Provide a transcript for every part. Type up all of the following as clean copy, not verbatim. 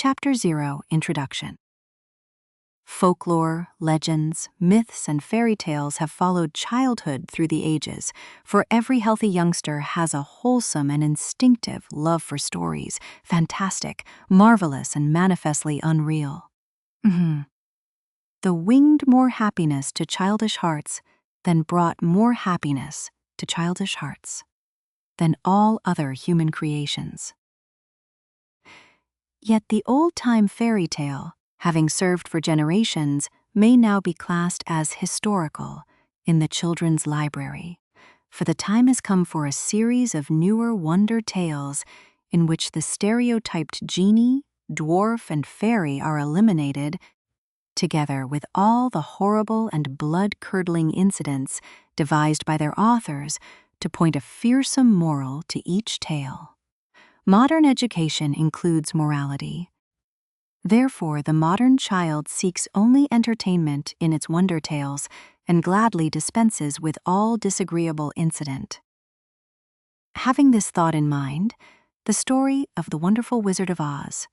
Chapter 0, Introduction. Folklore, legends, myths, and fairy tales have followed childhood through the ages, for every healthy youngster has a wholesome and instinctive love for stories, fantastic, marvelous, and manifestly unreal. The winged more happiness to childish hearts than brought more happiness to childish hearts than all other human creations. Yet the old-time fairy tale, having served for generations, may now be classed as historical in the children's library, for the time has come for a series of newer wonder tales in which the stereotyped genie, dwarf, and fairy are eliminated, together with all the horrible and blood-curdling incidents devised by their authors to point a fearsome moral to each tale. Modern education includes morality. Therefore, the modern child seeks only entertainment in its wonder tales and gladly dispenses with all disagreeable incident. Having this thought in mind, the story of The Wonderful Wizard of Oz,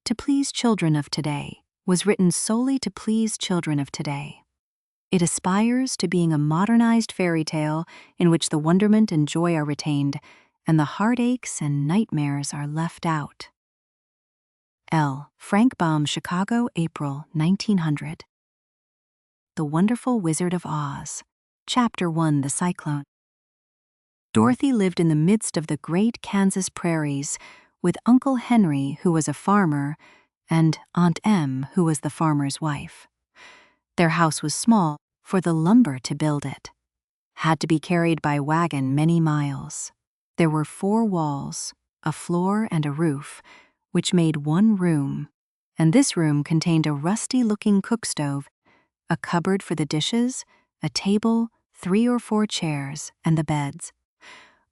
to please children of today, was written solely to please children of today. It aspires to being a modernized fairy tale in which the wonderment and joy are retained, and the heartaches and nightmares are left out. L. Frank Baum, Chicago, April 1900. The Wonderful Wizard of Oz. Chapter 1, The Cyclone. Dorothy lived in the midst of the great Kansas prairies with Uncle Henry, who was a farmer, and Aunt Em, who was the farmer's wife. Their house was small, for the lumber to build it had to be carried by wagon many miles. There were 4 walls, a floor, and a roof, which made one room, and this room contained a rusty-looking cook stove, a cupboard for the dishes, a table, 3 or 4 chairs, and the beds.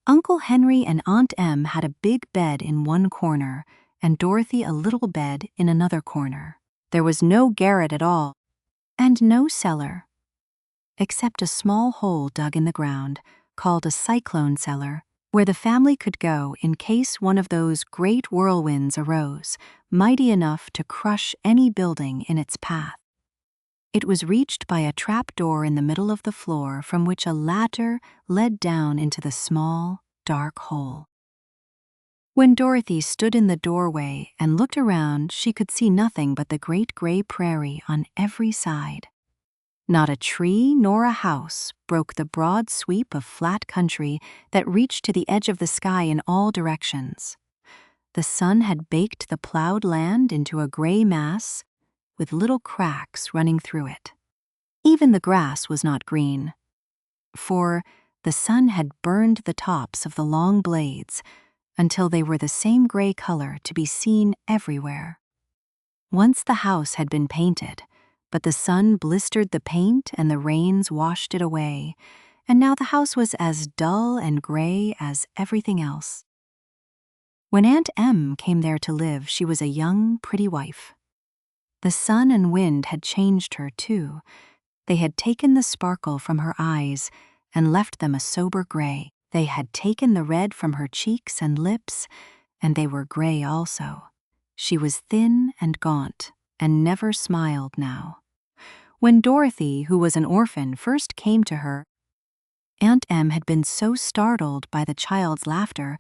Uncle Henry and Aunt Em had a big bed in one corner, and Dorothy a little bed in another corner. There was no garret at all, and no cellar, except a small hole dug in the ground, called a cyclone cellar, where the family could go in case one of those great whirlwinds arose, mighty enough to crush any building in its path. It was reached by a trap door in the middle of the floor from which a ladder led down into the small, dark hole. When Dorothy stood in the doorway and looked around, she could see nothing but the great gray prairie on every side. Not a tree nor a house broke the broad sweep of flat country that reached to the edge of the sky in all directions. The sun had baked the plowed land into a gray mass with little cracks running through it. Even the grass was not green, for the sun had burned the tops of the long blades until they were the same gray color to be seen everywhere. Once the house had been painted, but the sun blistered the paint and the rains washed it away, and now the house was as dull and gray as everything else. When Aunt Em came there to live, she was a young, pretty wife. The sun and wind had changed her, too. They had taken the sparkle from her eyes and left them a sober gray. They had taken the red from her cheeks and lips, and they were gray also. She was thin and gaunt, and never smiled now. When Dorothy, who was an orphan, first came to her, Aunt Em had been so startled by the child's laughter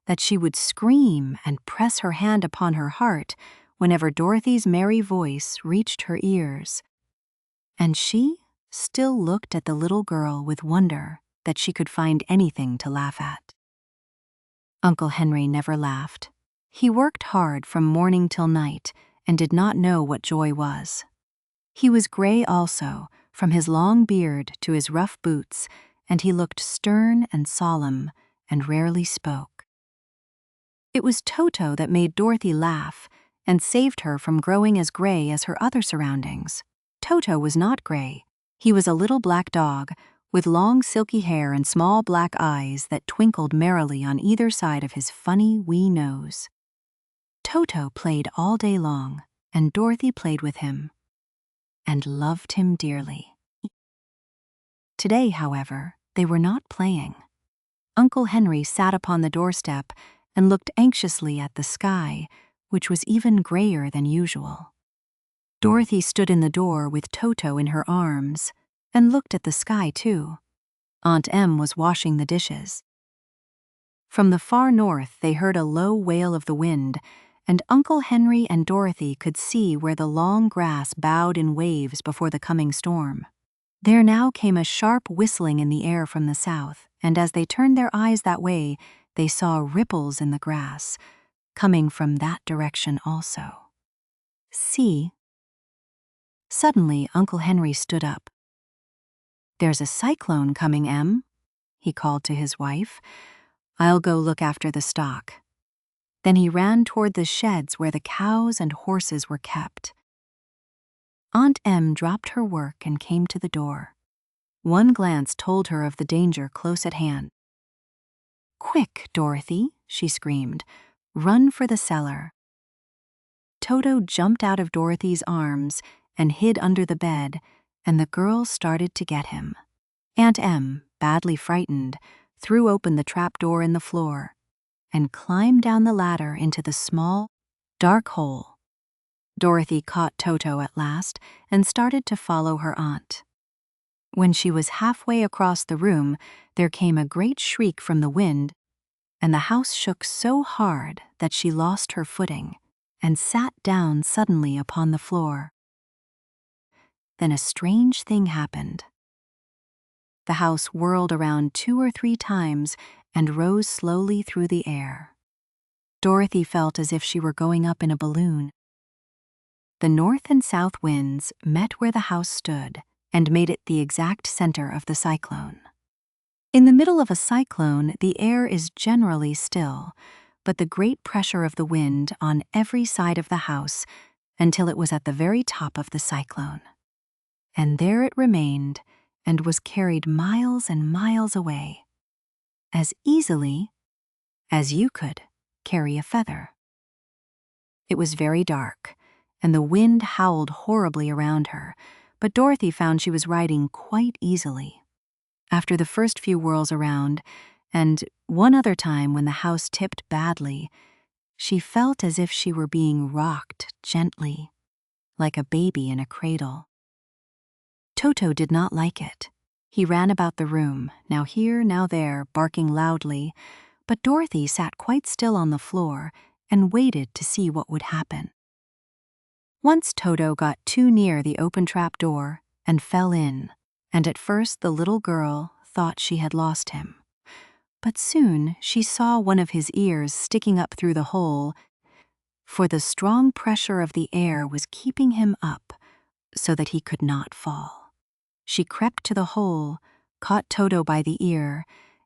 that she would scream and press her hand upon her heart whenever Dorothy's merry voice reached her ears. And she still looked at the little girl with wonder that she could find anything to laugh at. Uncle Henry never laughed. He worked hard from morning till night and did not know what joy was. He was gray also, from his long beard to his rough boots, and he looked stern and solemn and rarely spoke. It was Toto that made Dorothy laugh and saved her from growing as gray as her other surroundings. Toto was not gray. He was a little black dog with long silky hair and small black eyes that twinkled merrily on either side of his funny wee nose. Toto played all day long, and Dorothy played with him and loved him dearly. Today, however, they were not playing. Uncle Henry sat upon the doorstep and looked anxiously at the sky, which was even grayer than usual. Dorothy stood in the door with Toto in her arms and looked at the sky, too. Aunt Em was washing the dishes. From the far north, they heard a low wail of the wind, and Uncle Henry and Dorothy could see where the long grass bowed in waves before the coming storm. There now came a sharp whistling in the air from the south, and as they turned their eyes that way, they saw ripples in the grass, coming from that direction also. See? Suddenly, Uncle Henry stood up. "There's a cyclone coming, Em," he called to his wife. "I'll go look after the stock." Then he ran toward the sheds where the cows and horses were kept. Aunt Em dropped her work and came to the door. One glance told her of the danger close at hand. "Quick, Dorothy," she screamed. "Run for the cellar." Toto jumped out of Dorothy's arms and hid under the bed, and the girl started to get him. Aunt Em, badly frightened, threw open the trapdoor in the floor and climbed down the ladder into the small, dark hole. Dorothy caught Toto at last and started to follow her aunt. When she was halfway across the room, there came a great shriek from the wind, and the house shook so hard that she lost her footing and sat down suddenly upon the floor. Then a strange thing happened. The house whirled around 2 or 3 times and rose slowly through the air. Dorothy felt as if she were going up in a balloon. The north and south winds met where the house stood and made it the exact center of the cyclone. In the middle of a cyclone, the air is generally still, but the great pressure of the wind on every side of the house until it was at the very top of the cyclone. And there it remained and was carried miles and miles away, as easily as you could carry a feather. It was very dark, and the wind howled horribly around her, but Dorothy found she was riding quite easily. After the first few whirls around, and one other time when the house tipped badly, she felt as if she were being rocked gently, like a baby in a cradle. Toto did not like it. He ran about the room, now here, now there, barking loudly, but Dorothy sat quite still on the floor and waited to see what would happen. Once Toto got too near the open trap door and fell in, and at first the little girl thought she had lost him. But soon she saw one of his ears sticking up through the hole, for the strong pressure of the air was keeping him up so that he could not fall. She crept to the hole, caught Toto by the ear,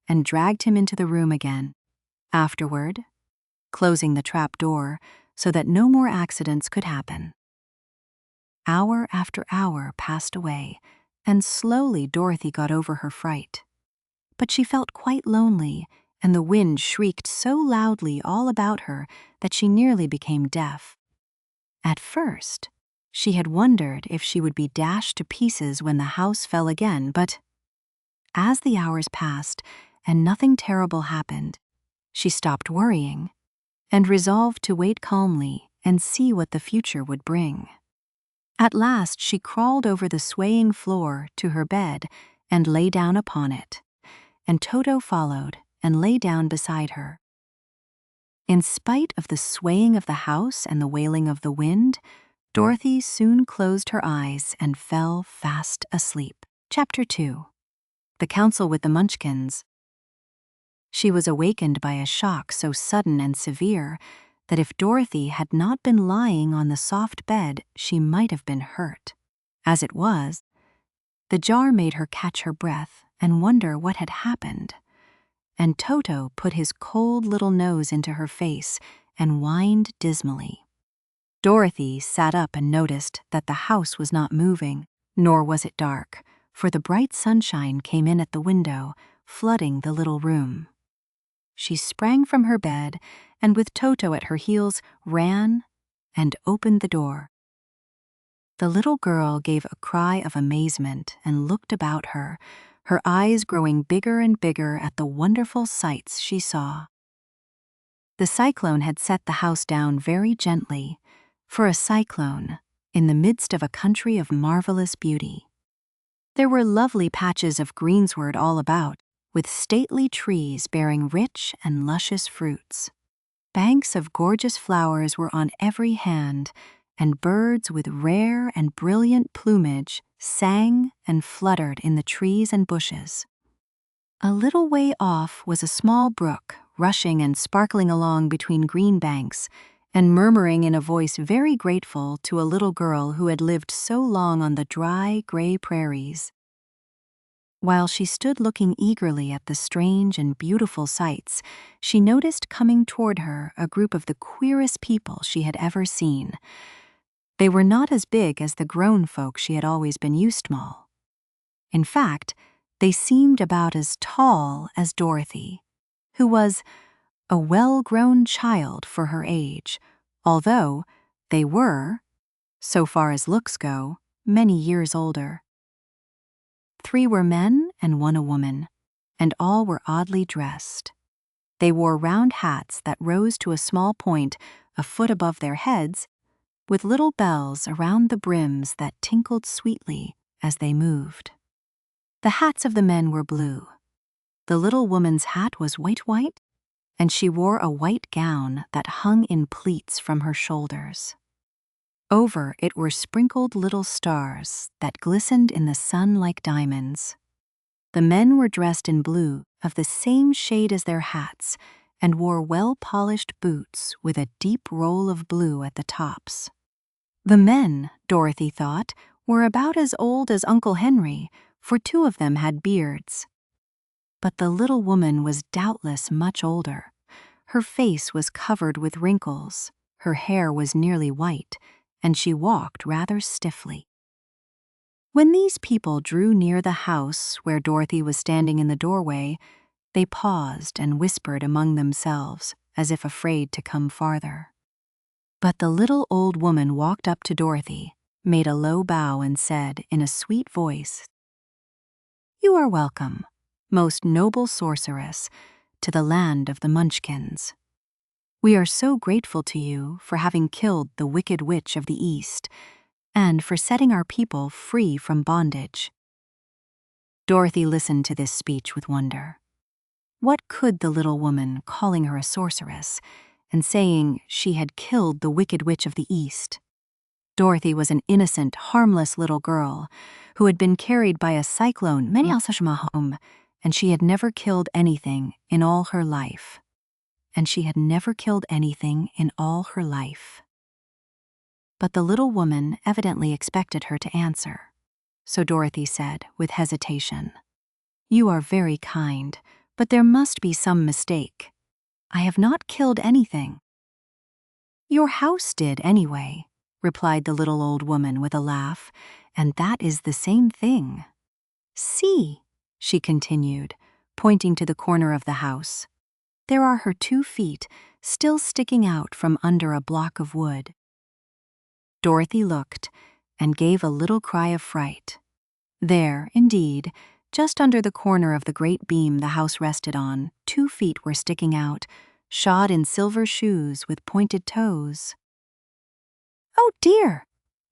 and dragged him into the room again. Afterward, closing the trap door so that no more accidents could happen. Hour after hour passed away, and slowly Dorothy got over her fright. But she felt quite lonely, and the wind shrieked so loudly all about her that she nearly became deaf. At first, she had wondered if she would be dashed to pieces when the house fell again, but as the hours passed and nothing terrible happened, she stopped worrying and resolved to wait calmly and see what the future would bring. At last she crawled over the swaying floor to her bed and lay down upon it, and Toto followed and lay down beside her. In spite of the swaying of the house and the wailing of the wind, Dorothy soon closed her eyes and fell fast asleep. Chapter 2. The Council with the Munchkins. She was awakened by a shock so sudden and severe that if Dorothy had not been lying on the soft bed, she might have been hurt. As it was, the jar made her catch her breath and wonder what had happened, and Toto put his cold little nose into her face and whined dismally. Dorothy sat up and noticed that the house was not moving, nor was it dark, for the bright sunshine came in at the window, flooding the little room. She sprang from her bed and, with Toto at her heels, ran and opened the door. The little girl gave a cry of amazement and looked about her, her eyes growing bigger and bigger at the wonderful sights she saw. The cyclone had set the house down very gently, for a cyclone, in the midst of a country of marvelous beauty. There were lovely patches of greensward all about, with stately trees bearing rich and luscious fruits. Banks of gorgeous flowers were on every hand, and birds with rare and brilliant plumage sang and fluttered in the trees and bushes. A little way off was a small brook, rushing and sparkling along between green banks, and murmuring in a voice very grateful to a little girl who had lived so long on the dry, gray prairies. While she stood looking eagerly at the strange and beautiful sights, she noticed coming toward her a group of the queerest people she had ever seen. They were not as big as the grown folk she had always been used to. In fact, they seemed about as tall as Dorothy, who was a well-grown child for her age, although they were, so far as looks go, many years older. 3 were men and 1 a woman, and all were oddly dressed. They wore round hats that rose to a small point a foot above their heads, with little bells around the brims that tinkled sweetly as they moved. The hats of the men were blue. The little woman's hat was white, and she wore a white gown that hung in pleats from her shoulders. Over it were sprinkled little stars that glistened in the sun like diamonds. The men were dressed in blue of the same shade as their hats and wore well-polished boots with a deep roll of blue at the tops. The men, Dorothy thought, were about as old as Uncle Henry, for 2 of them had beards. But the little woman was doubtless much older. Her face was covered with wrinkles, her hair was nearly white, and she walked rather stiffly. When these people drew near the house where Dorothy was standing in the doorway, they paused and whispered among themselves, as if afraid to come farther. But the little old woman walked up to Dorothy, made a low bow, and said in a sweet voice, "You are welcome, most noble sorceress, to the land of the Munchkins. We are so grateful to you for having killed the wicked witch of the East, and for setting our people free from bondage." Dorothy listened to this speech with wonder. What could the little woman, calling her a sorceress, and saying she had killed the wicked witch of the East? Dorothy was an innocent, harmless little girl who had been carried by a cyclone many years home, and she had never killed anything in all her life. But the little woman evidently expected her to answer, so Dorothy said with hesitation, "You are very kind, but there must be some mistake. I have not killed anything." "Your house did, anyway," replied the little old woman with a laugh, "and that is the same thing. See," she continued, pointing to the corner of the house. "There are her 2 feet, still sticking out from under a block of wood." Dorothy looked and gave a little cry of fright. There, indeed, just under the corner of the great beam the house rested on, 2 feet were sticking out, shod in silver shoes with pointed toes. "Oh dear!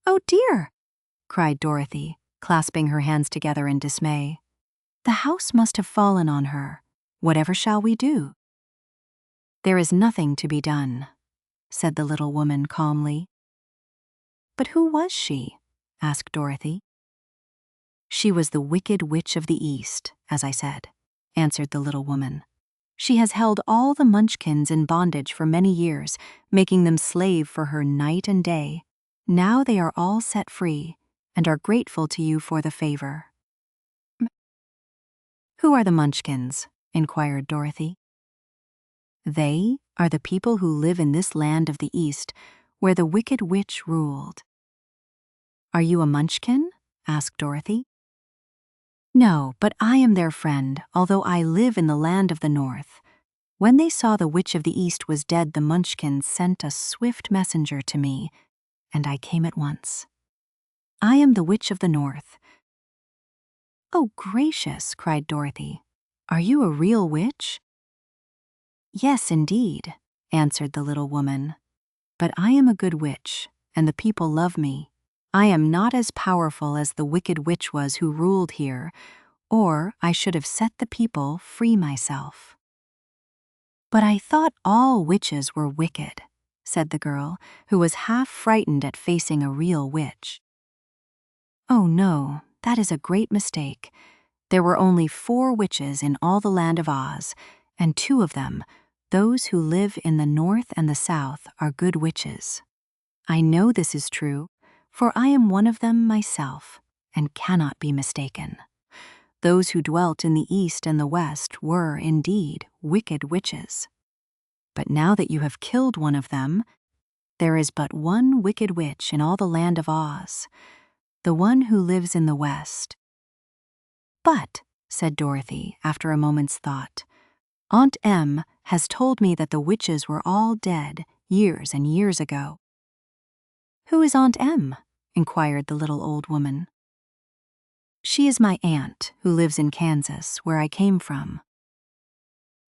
Oh dear!" cried Dorothy, clasping her hands together in dismay. "The house must have fallen on her. Whatever shall we do?" "There is nothing to be done," said the little woman calmly. "But who was she?" asked Dorothy. "She was the wicked witch of the East, as I said," answered the little woman. "She has held all the Munchkins in bondage for many years, making them slave for her night and day. Now they are all set free, and are grateful to you for the favor." "Who are the Munchkins?" inquired Dorothy. "They are the people who live in this land of the East, where the wicked witch ruled." "Are you a Munchkin?" asked Dorothy. "No, but I am their friend, although I live in the land of the North. When they saw the witch of the East was dead, the Munchkins sent a swift messenger to me, and I came at once. I am the witch of the North." "Oh, gracious!" cried Dorothy. "Are you a real witch?" "Yes, indeed," answered the little woman. "But I am a good witch, and the people love me. I am not as powerful as the wicked witch was who ruled here, or I should have set the people free myself." "But I thought all witches were wicked," said the girl, who was half frightened at facing a real witch. "Oh no, that is a great mistake. There were only 4 witches in all the land of Oz, and 2 of them, those who live in the north and the south, are good witches. I know this is true, for I am one of them myself, and cannot be mistaken. Those who dwelt in the east and the west were, indeed, wicked witches. But now that you have killed one of them, there is but one wicked witch in all the land of Oz, the one who lives in the west." "But," said Dorothy, after a moment's thought, "Aunt Em has told me that the witches were all dead years and years ago." "Who is Aunt Em?" inquired the little old woman. "She is my aunt, who lives in Kansas, where I came from."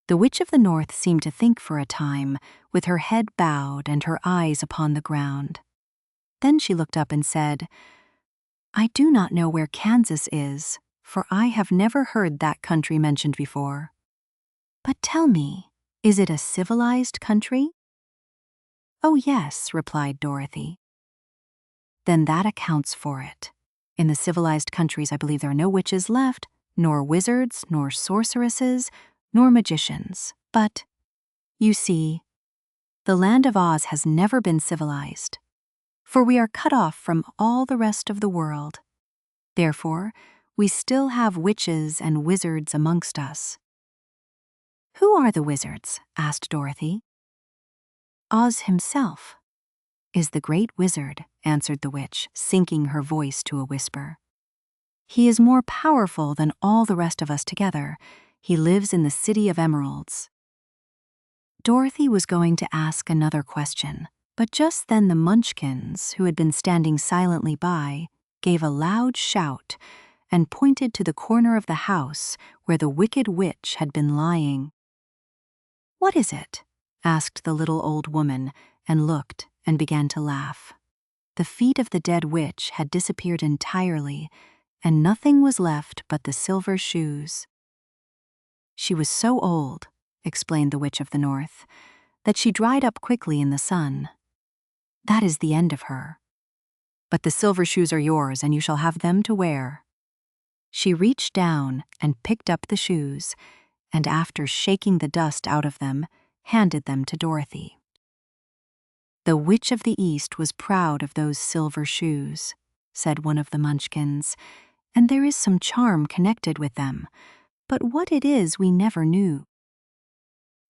The Witch of the North seemed to think for a time, with her head bowed and her eyes upon the ground. Then she looked up and said, "I do not know where Kansas is, for I have never heard that country mentioned before. But tell me, is it a civilized country?" "Oh yes," replied Dorothy. "Then that accounts for it. In the civilized countries, I believe there are no witches left, nor wizards, nor sorceresses, nor magicians. But, you see, the land of Oz has never been civilized, for we are cut off from all the rest of the world. Therefore, we still have witches and wizards amongst us." "Who are the wizards?" asked Dorothy. "Oz himself is the great wizard," answered the witch, sinking her voice to a whisper. "He is more powerful than all the rest of us together. He lives in the City of Emeralds." Dorothy was going to ask another question, but just then the Munchkins, who had been standing silently by, gave a loud shout and pointed to the corner of the house where the wicked witch had been lying. "What is it?" asked the little old woman, and looked and began to laugh. The feet of the dead witch had disappeared entirely, and nothing was left but the silver shoes. "She was so old," explained the Witch of the North, "that she dried up quickly in the sun. That is the end of her. But the silver shoes are yours, and you shall have them to wear." She reached down and picked up the shoes, and after shaking the dust out of them, handed them to Dorothy. "The Witch of the East was proud of those silver shoes," said one of the Munchkins, "and there is some charm connected with them, but what it is we never knew."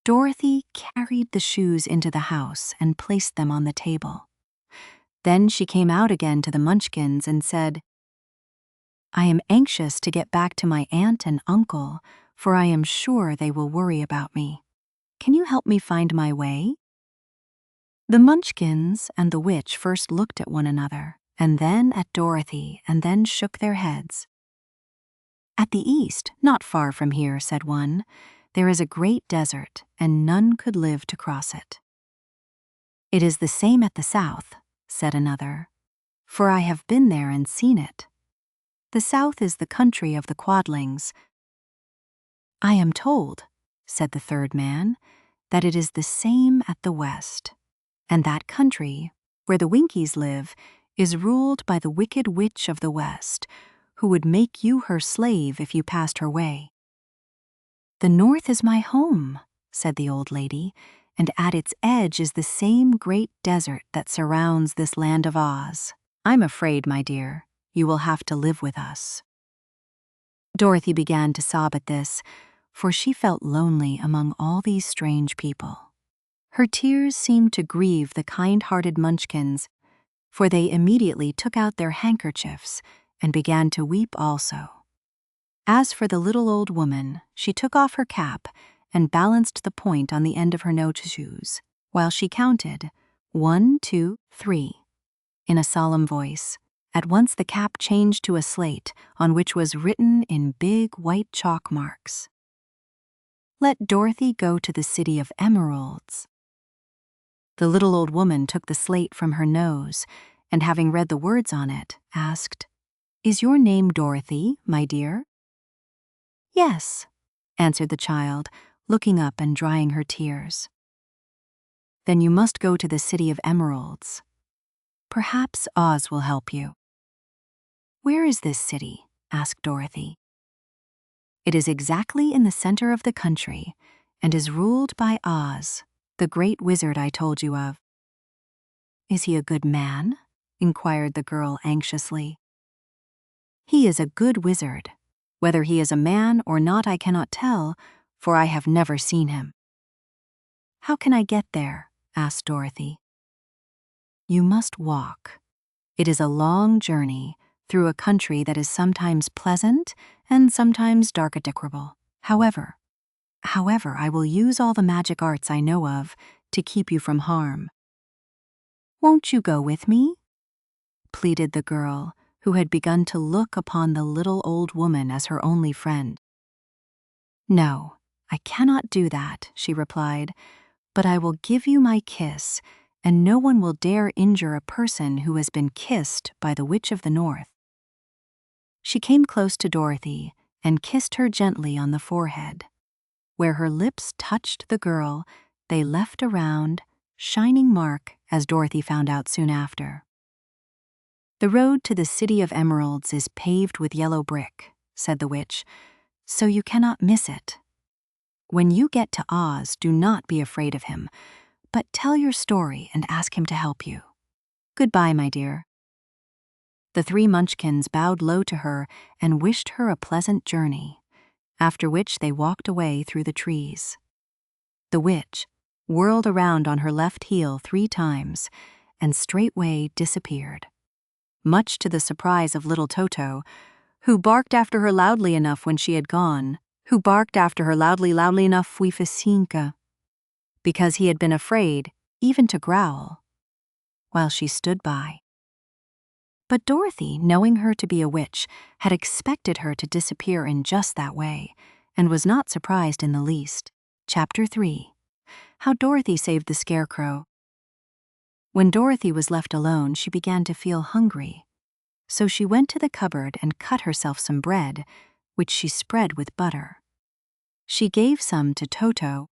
Dorothy carried the shoes into the house and placed them on the table. Then she came out again to the Munchkins and said, "I am anxious to get back to my aunt and uncle, for I am sure they will worry about me. Can you help me find my way?" The Munchkins and the witch first looked at one another, and then at Dorothy, and then shook their heads. "At the east, not far from here," said one, "there is a great desert, and none could live to cross it." "It is the same at the south," said another, "for I have been there and seen it. The south is the country of the Quadlings." "I am told," said the third man, "that it is the same at the west, and that country, where the Winkies live, is ruled by the wicked witch of the west, who would make you her slave if you passed her way." "The north is my home," said the old lady, "and at its edge is the same great desert that surrounds this land of Oz. I'm afraid, my dear, you will have to live with us." Dorothy began to sob at this, for she felt lonely among all these strange people. Her tears seemed to grieve the kind-hearted Munchkins, for they immediately took out their handkerchiefs and began to weep also. As for the little old woman, she took off her cap and balanced the point on the end of her nose-shoes, while she counted 1, 2, 3, in a solemn voice. At once the cap changed to a slate on which was written in big white chalk marks, "Let Dorothy go to the City of Emeralds." The little old woman took the slate from her nose, and having read the words on it, asked, "Is your name Dorothy, my dear?" "Yes," answered the child, looking up and drying her tears. "Then you must go to the City of Emeralds. Perhaps Oz will help you." "Where is this city?" asked Dorothy. "It is exactly in the center of the country and is ruled by Oz, the great wizard I told you of." "Is he a good man?" inquired the girl anxiously. "He is a good wizard. Whether he is a man or not I cannot tell, for I have never seen him." "How can I get there?" asked Dorothy. "You must walk. It is a long journey through a country that is sometimes pleasant and sometimes dark and execrable. However, I will use all the magic arts I know of to keep you from harm." "Won't you go with me?" pleaded the girl, who had begun to look upon the little old woman as her only friend. "No, I cannot do that," she replied, "but I will give you my kiss, and no one will dare injure a person who has been kissed by the Witch of the North." She came close to Dorothy and kissed her gently on the forehead. Where her lips touched the girl, they left a round, shining mark, as Dorothy found out soon after. "The road to the City of Emeralds is paved with yellow brick," said the witch, "so you cannot miss it. When you get to Oz, do not be afraid of him, but tell your story and ask him to help you. Goodbye, my dear." The three Munchkins bowed low to her and wished her a pleasant journey, after which they walked away through the trees. The witch whirled around on her left heel 3 times and straightway disappeared, much to the surprise of little Toto, who barked after her loudly enough when she had gone, loudly enough fui facinka, because he had been afraid even to growl, while she stood by. But Dorothy, knowing her to be a witch, had expected her to disappear in just that way, and was not surprised in the least. Chapter 3. How Dorothy Saved the Scarecrow. When Dorothy was left alone, she began to feel hungry, so she went to the cupboard and cut herself some bread, which she spread with butter. She gave some to Toto,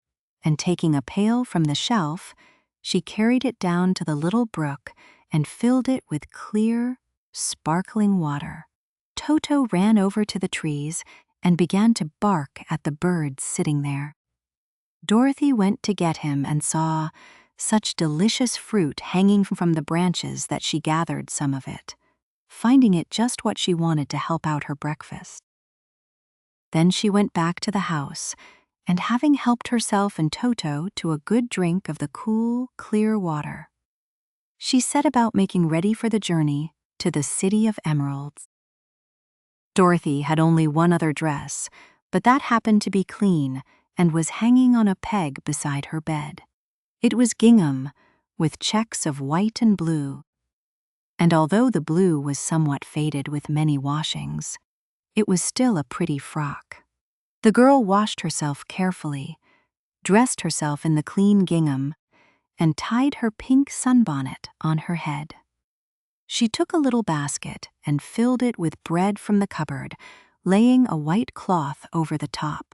and taking a pail from the shelf, she carried it down to the little brook and filled it with clear, sparkling water. Toto ran over to the trees and began to bark at the birds sitting there. Dorothy went to get him and saw such delicious fruit hanging from the branches that she gathered some of it, finding it just what she wanted to help out her breakfast. Then she went back to the house, and having helped herself and Toto to a good drink of the cool, clear water, she set about making ready for the journey to the City of Emeralds. Dorothy had only one other dress, but that happened to be clean and was hanging on a peg beside her bed. It was gingham, with checks of white and blue, and although the blue was somewhat faded with many washings, it was still a pretty frock. The girl washed herself carefully, dressed herself in the clean gingham, and tied her pink sunbonnet on her head. She took a little basket and filled it with bread from the cupboard, laying a white cloth over the top.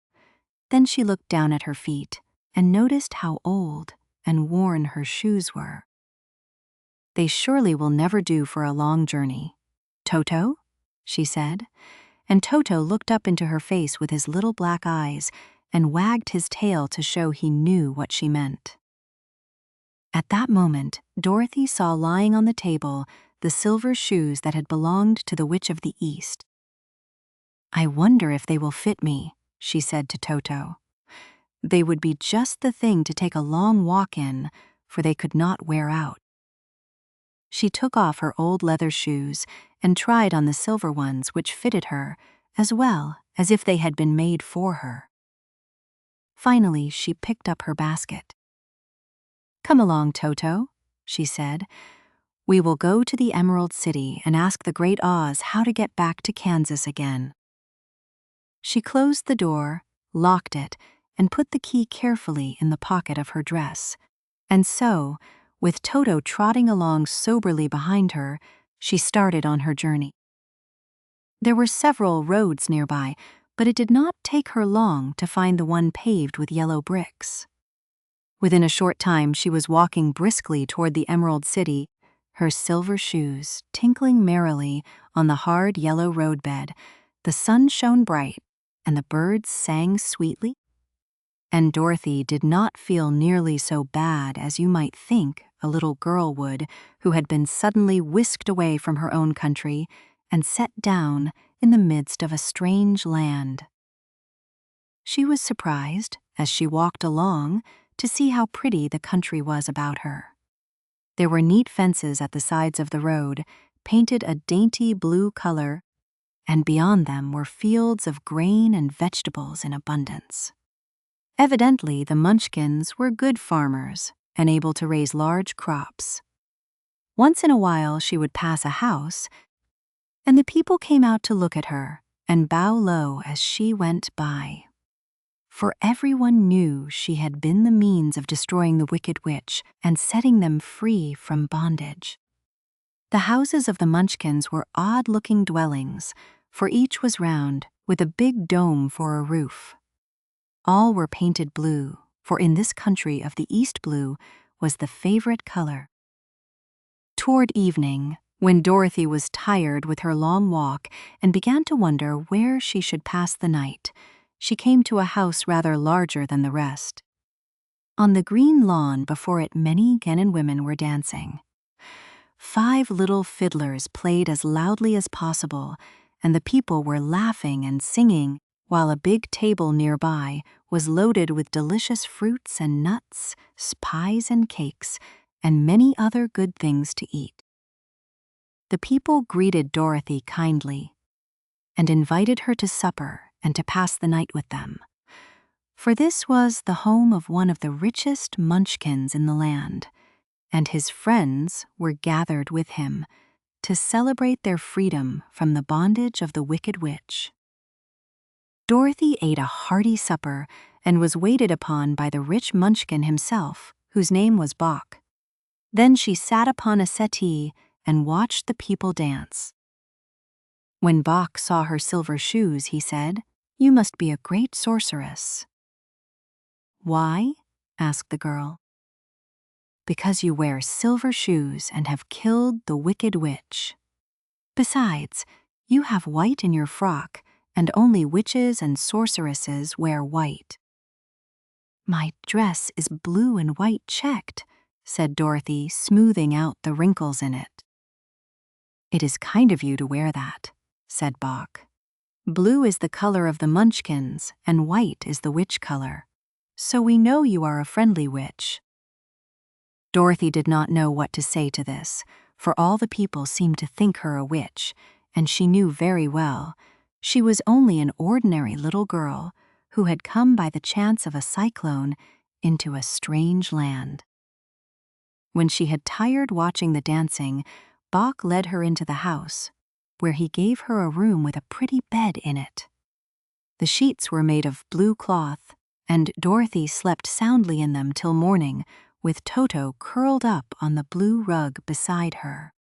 Then she looked down at her feet and noticed how old and worn her shoes were. "They surely will never do for a long journey. Toto?" she said, and Toto looked up into her face with his little black eyes and wagged his tail to show he knew what she meant. At that moment, Dorothy saw lying on the table the silver shoes that had belonged to the Witch of the East. "I wonder if they will fit me," she said to Toto. "They would be just the thing to take a long walk in, for they could not wear out." She took off her old leather shoes and tried on the silver ones, which fitted her as well as if they had been made for her. Finally, she picked up her basket. "Come along, Toto," she said. "We will go to the Emerald City and ask the Great Oz how to get back to Kansas again." She closed the door, locked it, and put the key carefully in the pocket of her dress. And so, With Toto trotting along soberly behind her, she started on her journey. There were several roads nearby, but it did not take her long to find the one paved with yellow bricks. Within a short time, she was walking briskly toward the Emerald City, her silver shoes tinkling merrily on the hard yellow roadbed. The sun shone bright, and the birds sang sweetly. And Dorothy did not feel nearly so bad as you might think a little girl would who had been suddenly whisked away from her own country and set down in the midst of a strange land. She was surprised, as she walked along, to see how pretty the country was about her. There were neat fences at the sides of the road, painted a dainty blue color, and beyond them were fields of grain and vegetables in abundance. Evidently, the Munchkins were good farmers and able to raise large crops. Once in a while, she would pass a house, and the people came out to look at her and bow low as she went by. For everyone knew she had been the means of destroying the Wicked Witch and setting them free from bondage. The houses of the Munchkins were odd-looking dwellings, for each was round, with a big dome for a roof. All were painted blue, for in this country of the East blue was the favorite color. Toward evening, when Dorothy was tired with her long walk and began to wonder where she should pass the night, she came to a house rather larger than the rest. On the green lawn before it, many men and women were dancing. 5 little fiddlers played as loudly as possible, and the people were laughing and singing, while a big table nearby was loaded with delicious fruits and nuts, pies and cakes, and many other good things to eat. The people greeted Dorothy kindly and invited her to supper and to pass the night with them, for this was the home of one of the richest Munchkins in the land, and his friends were gathered with him to celebrate their freedom from the bondage of the Wicked Witch. Dorothy ate a hearty supper and was waited upon by the rich Munchkin himself, whose name was Bok. Then she sat upon a settee and watched the people dance. When Bok saw her silver shoes, he said, "You must be a great sorceress." "Why?" asked the girl. "Because you wear silver shoes and have killed the Wicked Witch. Besides, you have white in your frock, and only witches and sorceresses wear white." "My dress is blue and white checked," said Dorothy, smoothing out the wrinkles in it. "It is kind of you to wear that," said Bok. "Blue is the color of the Munchkins, and white is the witch color. So we know you are a friendly witch." Dorothy did not know what to say to this, for all the people seemed to think her a witch, and she knew very well she was only an ordinary little girl who had come by the chance of a cyclone into a strange land. When she had tired watching the dancing, Bok led her into the house, where he gave her a room with a pretty bed in it. The sheets were made of blue cloth, and Dorothy slept soundly in them till morning, with Toto curled up on the blue rug beside her.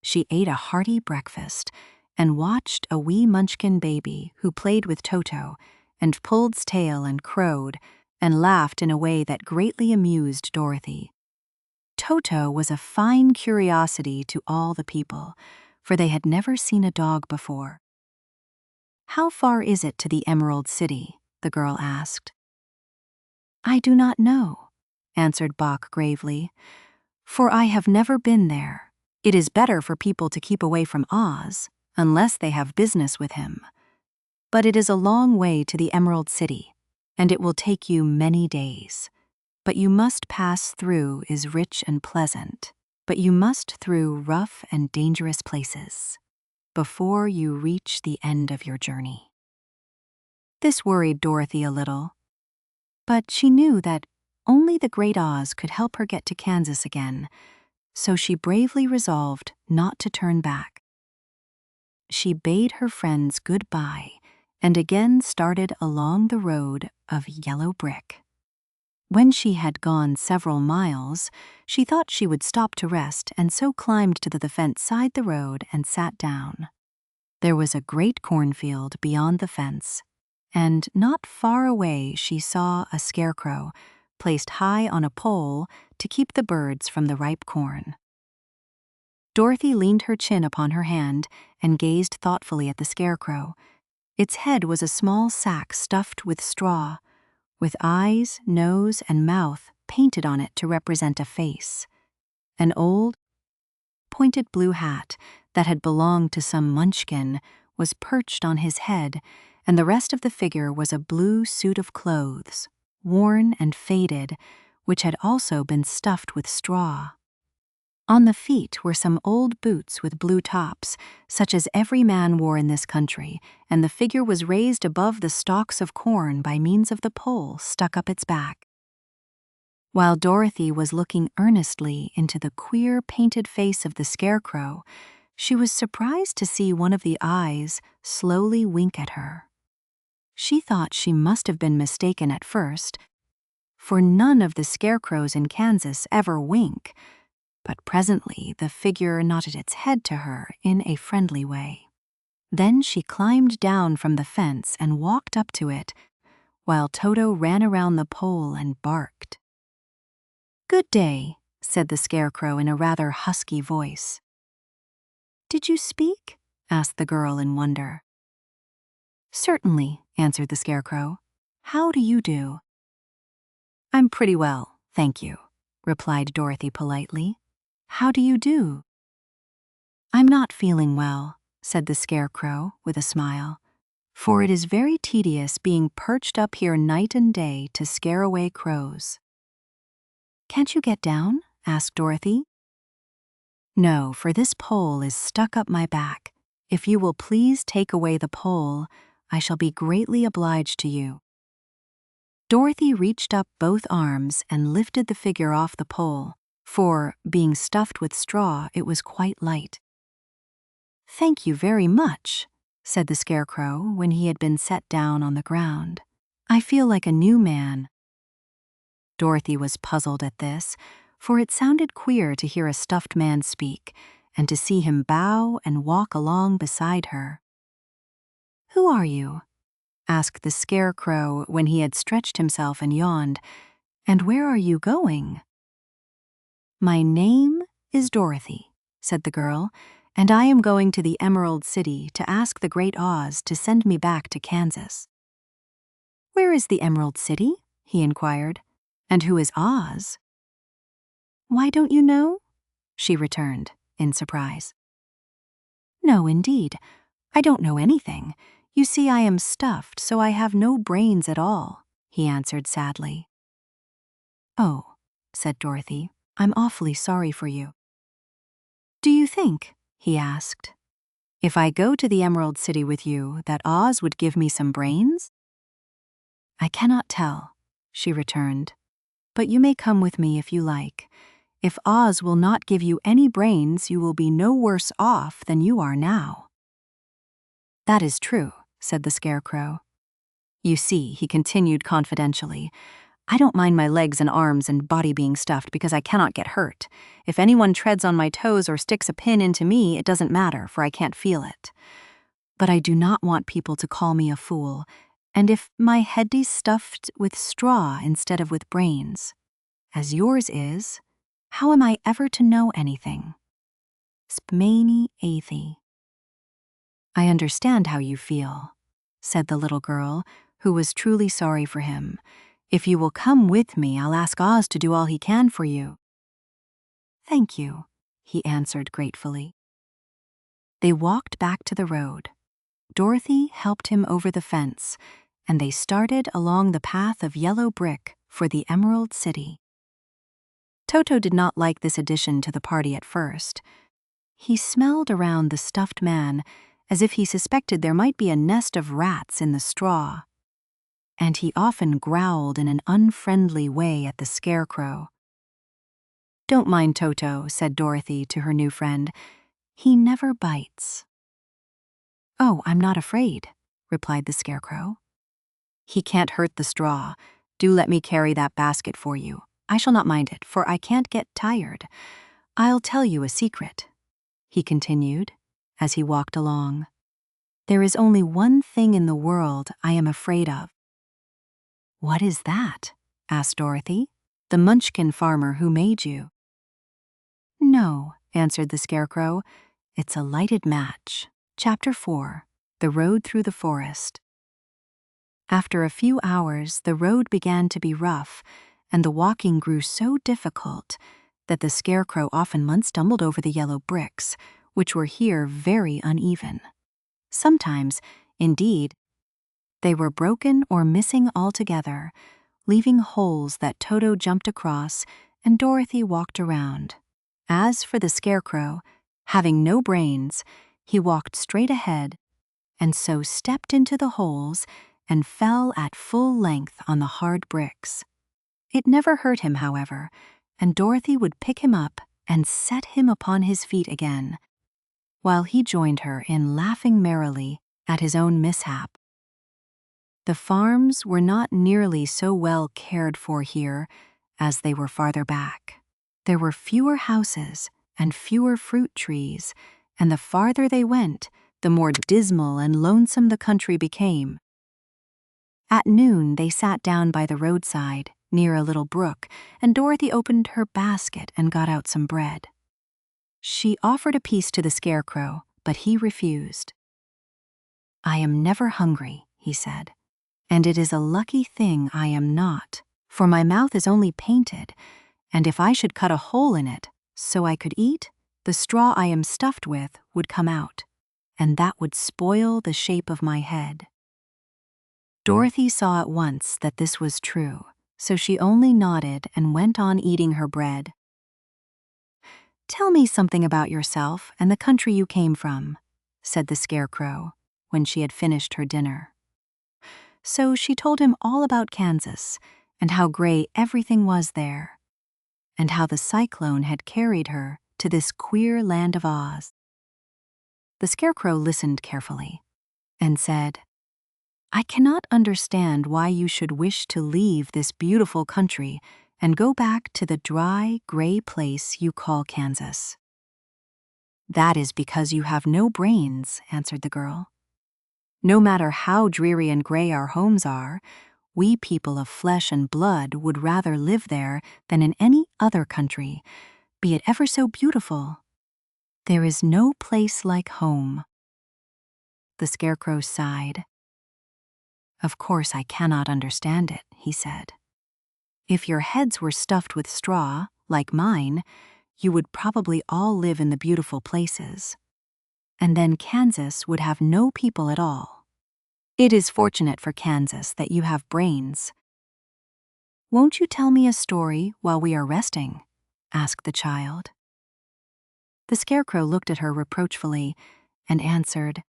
She ate a hearty breakfast and watched a wee Munchkin baby who played with Toto and pulled his tail and crowed and laughed in a way that greatly amused Dorothy. Toto was a fine curiosity to all the people, for they had never seen a dog before. "How far is it to the Emerald City?" the girl asked. "I do not know," answered Bok gravely, "for I have never been there. It is better for people to keep away from Oz, unless they have business with him. But it is a long way to the Emerald City, and it will take you many days. But you must pass through is rich and pleasant, but you must through rough and dangerous places before you reach the end of your journey." This worried Dorothy a little, but she knew that only the Great Oz could help her get to Kansas again, so she bravely resolved not to turn back. She bade her friends goodbye and again started along the road of yellow brick. When she had gone several miles, she thought she would stop to rest and so climbed to the fence side the road and sat down. There was a great cornfield beyond the fence, and not far away she saw a scarecrow placed high on a pole to keep the birds from the ripe corn. Dorothy leaned her chin upon her hand and gazed thoughtfully at the scarecrow. Its head was a small sack stuffed with straw, with eyes, nose, and mouth painted on it to represent a face. An old, pointed blue hat that had belonged to some munchkin was perched on his head, and the rest of the figure was a blue suit of clothes, worn and faded, which had also been stuffed with straw. On the feet were some old boots with blue tops, such as every man wore in this country, and the figure was raised above the stalks of corn by means of the pole stuck up its back. While Dorothy was looking earnestly into the queer painted face of the scarecrow, she was surprised to see one of the eyes slowly wink at her. She thought she must have been mistaken at first, for none of the scarecrows in Kansas ever wink, but presently the figure nodded its head to her in a friendly way. Then she climbed down from the fence and walked up to it, while Toto ran around the pole and barked. "Good day," said the scarecrow in a rather husky voice. "Did you speak?" asked the girl in wonder. "Certainly," answered the scarecrow. "How do you do?" "I'm pretty well, thank you," replied Dorothy politely. "How do you do?" "I'm not feeling well," said the scarecrow with a smile, "for it is very tedious being perched up here night and day to scare away crows." "Can't you get down?" asked Dorothy. "No, for this pole is stuck up my back. If you will please take away the pole, I shall be greatly obliged to you." Dorothy reached up both arms and lifted the figure off the pole, for, being stuffed with straw, it was quite light. "Thank you very much," said the scarecrow when he had been set down on the ground. "I feel like a new man." Dorothy was puzzled at this, for it sounded queer to hear a stuffed man speak, and to see him bow and walk along beside her. "Who are you?" asked the scarecrow when he had stretched himself and yawned. "And where are you going?" "My name is Dorothy," said the girl, "and I am going to the Emerald City to ask the Great Oz to send me back to Kansas." "Where is the Emerald City?" he inquired. "And who is Oz?" "Why don't you know?" she returned, in surprise. "No, indeed. I don't know anything. You see, I am stuffed, so I have no brains at all," he answered sadly. "Oh," said Dorothy, "I'm awfully sorry for you." "Do you think," he asked, "if I go to the Emerald City with you, that Oz would give me some brains?" "I cannot tell," she returned, "but you may come with me if you like. If Oz will not give you any brains, you will be no worse off than you are now." "That is true," said the scarecrow. "You see," he continued confidentially, "I don't mind my legs and arms and body being stuffed because I cannot get hurt. If anyone treads on my toes or sticks a pin into me, it doesn't matter, for I can't feel it. But I do not want people to call me a fool, and if my head is stuffed with straw instead of with brains, as yours is, how am I ever to know anything? Spmani Athi." "I understand how you feel," said the little girl, who was truly sorry for him. "If you will come with me, I'll ask Oz to do all he can for you." "Thank you," he answered gratefully. They walked back to the road. Dorothy helped him over the fence, and they started along the path of yellow brick for the Emerald City. Toto did not like this addition to the party at first. He smelled around the stuffed man as if he suspected there might be a nest of rats in the straw, and he often growled in an unfriendly way at the scarecrow. "Don't mind Toto," said Dorothy to her new friend. "He never bites." "Oh, I'm not afraid," replied the scarecrow. "He can't hurt the straw. Do let me carry that basket for you. I shall not mind it, for I can't get tired. I'll tell you a secret," he continued, as he walked along. "There is only one thing in the world I am afraid of." "What is that?" asked Dorothy. "The Munchkin farmer who made you." "No," answered the Scarecrow. "It's a lighted match." Chapter 4: The Road Through the Forest. After a few hours, the road began to be rough, and the walking grew so difficult that the Scarecrow often stumbled over the yellow bricks, which were here very uneven. Sometimes, indeed, they were broken or missing altogether, leaving holes that Toto jumped across and Dorothy walked around. As for the Scarecrow, having no brains, he walked straight ahead and so stepped into the holes and fell at full length on the hard bricks. It never hurt him, however, and Dorothy would pick him up and set him upon his feet again, while he joined her in laughing merrily at his own mishap. The farms were not nearly so well cared for here as they were farther back. There were fewer houses and fewer fruit trees, and the farther they went, the more dismal and lonesome the country became. At noon, they sat down by the roadside, near a little brook, and Dorothy opened her basket and got out some bread. She offered a piece to the Scarecrow, but he refused. "I am never hungry," he said, "and it is a lucky thing I am not, for my mouth is only painted, and if I should cut a hole in it so I could eat, the straw I am stuffed with would come out, and that would spoil the shape of my head." Dorothy saw at once that this was true, so she only nodded and went on eating her bread. "Tell me something about yourself and the country you came from," said the Scarecrow, when she had finished her dinner. So she told him all about Kansas, and how gray everything was there, and how the cyclone had carried her to this queer land of Oz. The Scarecrow listened carefully and said, "I cannot understand why you should wish to leave this beautiful country and go back to the dry, gray place you call Kansas." "That is because you have no brains," answered the girl. "No matter how dreary and gray our homes are, we people of flesh and blood would rather live there than in any other country, be it ever so beautiful. There is no place like home." The Scarecrow sighed. "Of course I cannot understand it," he said. "If your heads were stuffed with straw, like mine, you would probably all live in the beautiful places. And then Kansas would have no people at all. It is fortunate for Kansas that you have brains." "Won't you tell me a story while we are resting?" asked the child. The Scarecrow looked at her reproachfully and answered,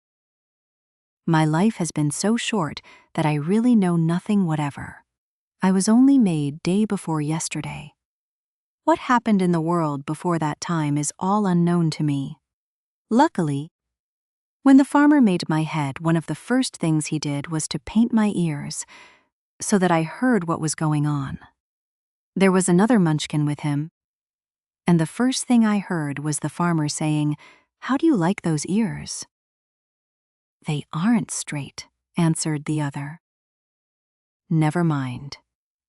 "My life has been so short that I really know nothing whatever. I was only made day before yesterday. What happened in the world before that time is all unknown to me. Luckily, when the farmer made my head, one of the first things he did was to paint my ears, so that I heard what was going on. There was another Munchkin with him, and the first thing I heard was the farmer saying, 'How do you like those ears?' 'They aren't straight,' answered the other. 'Never mind,'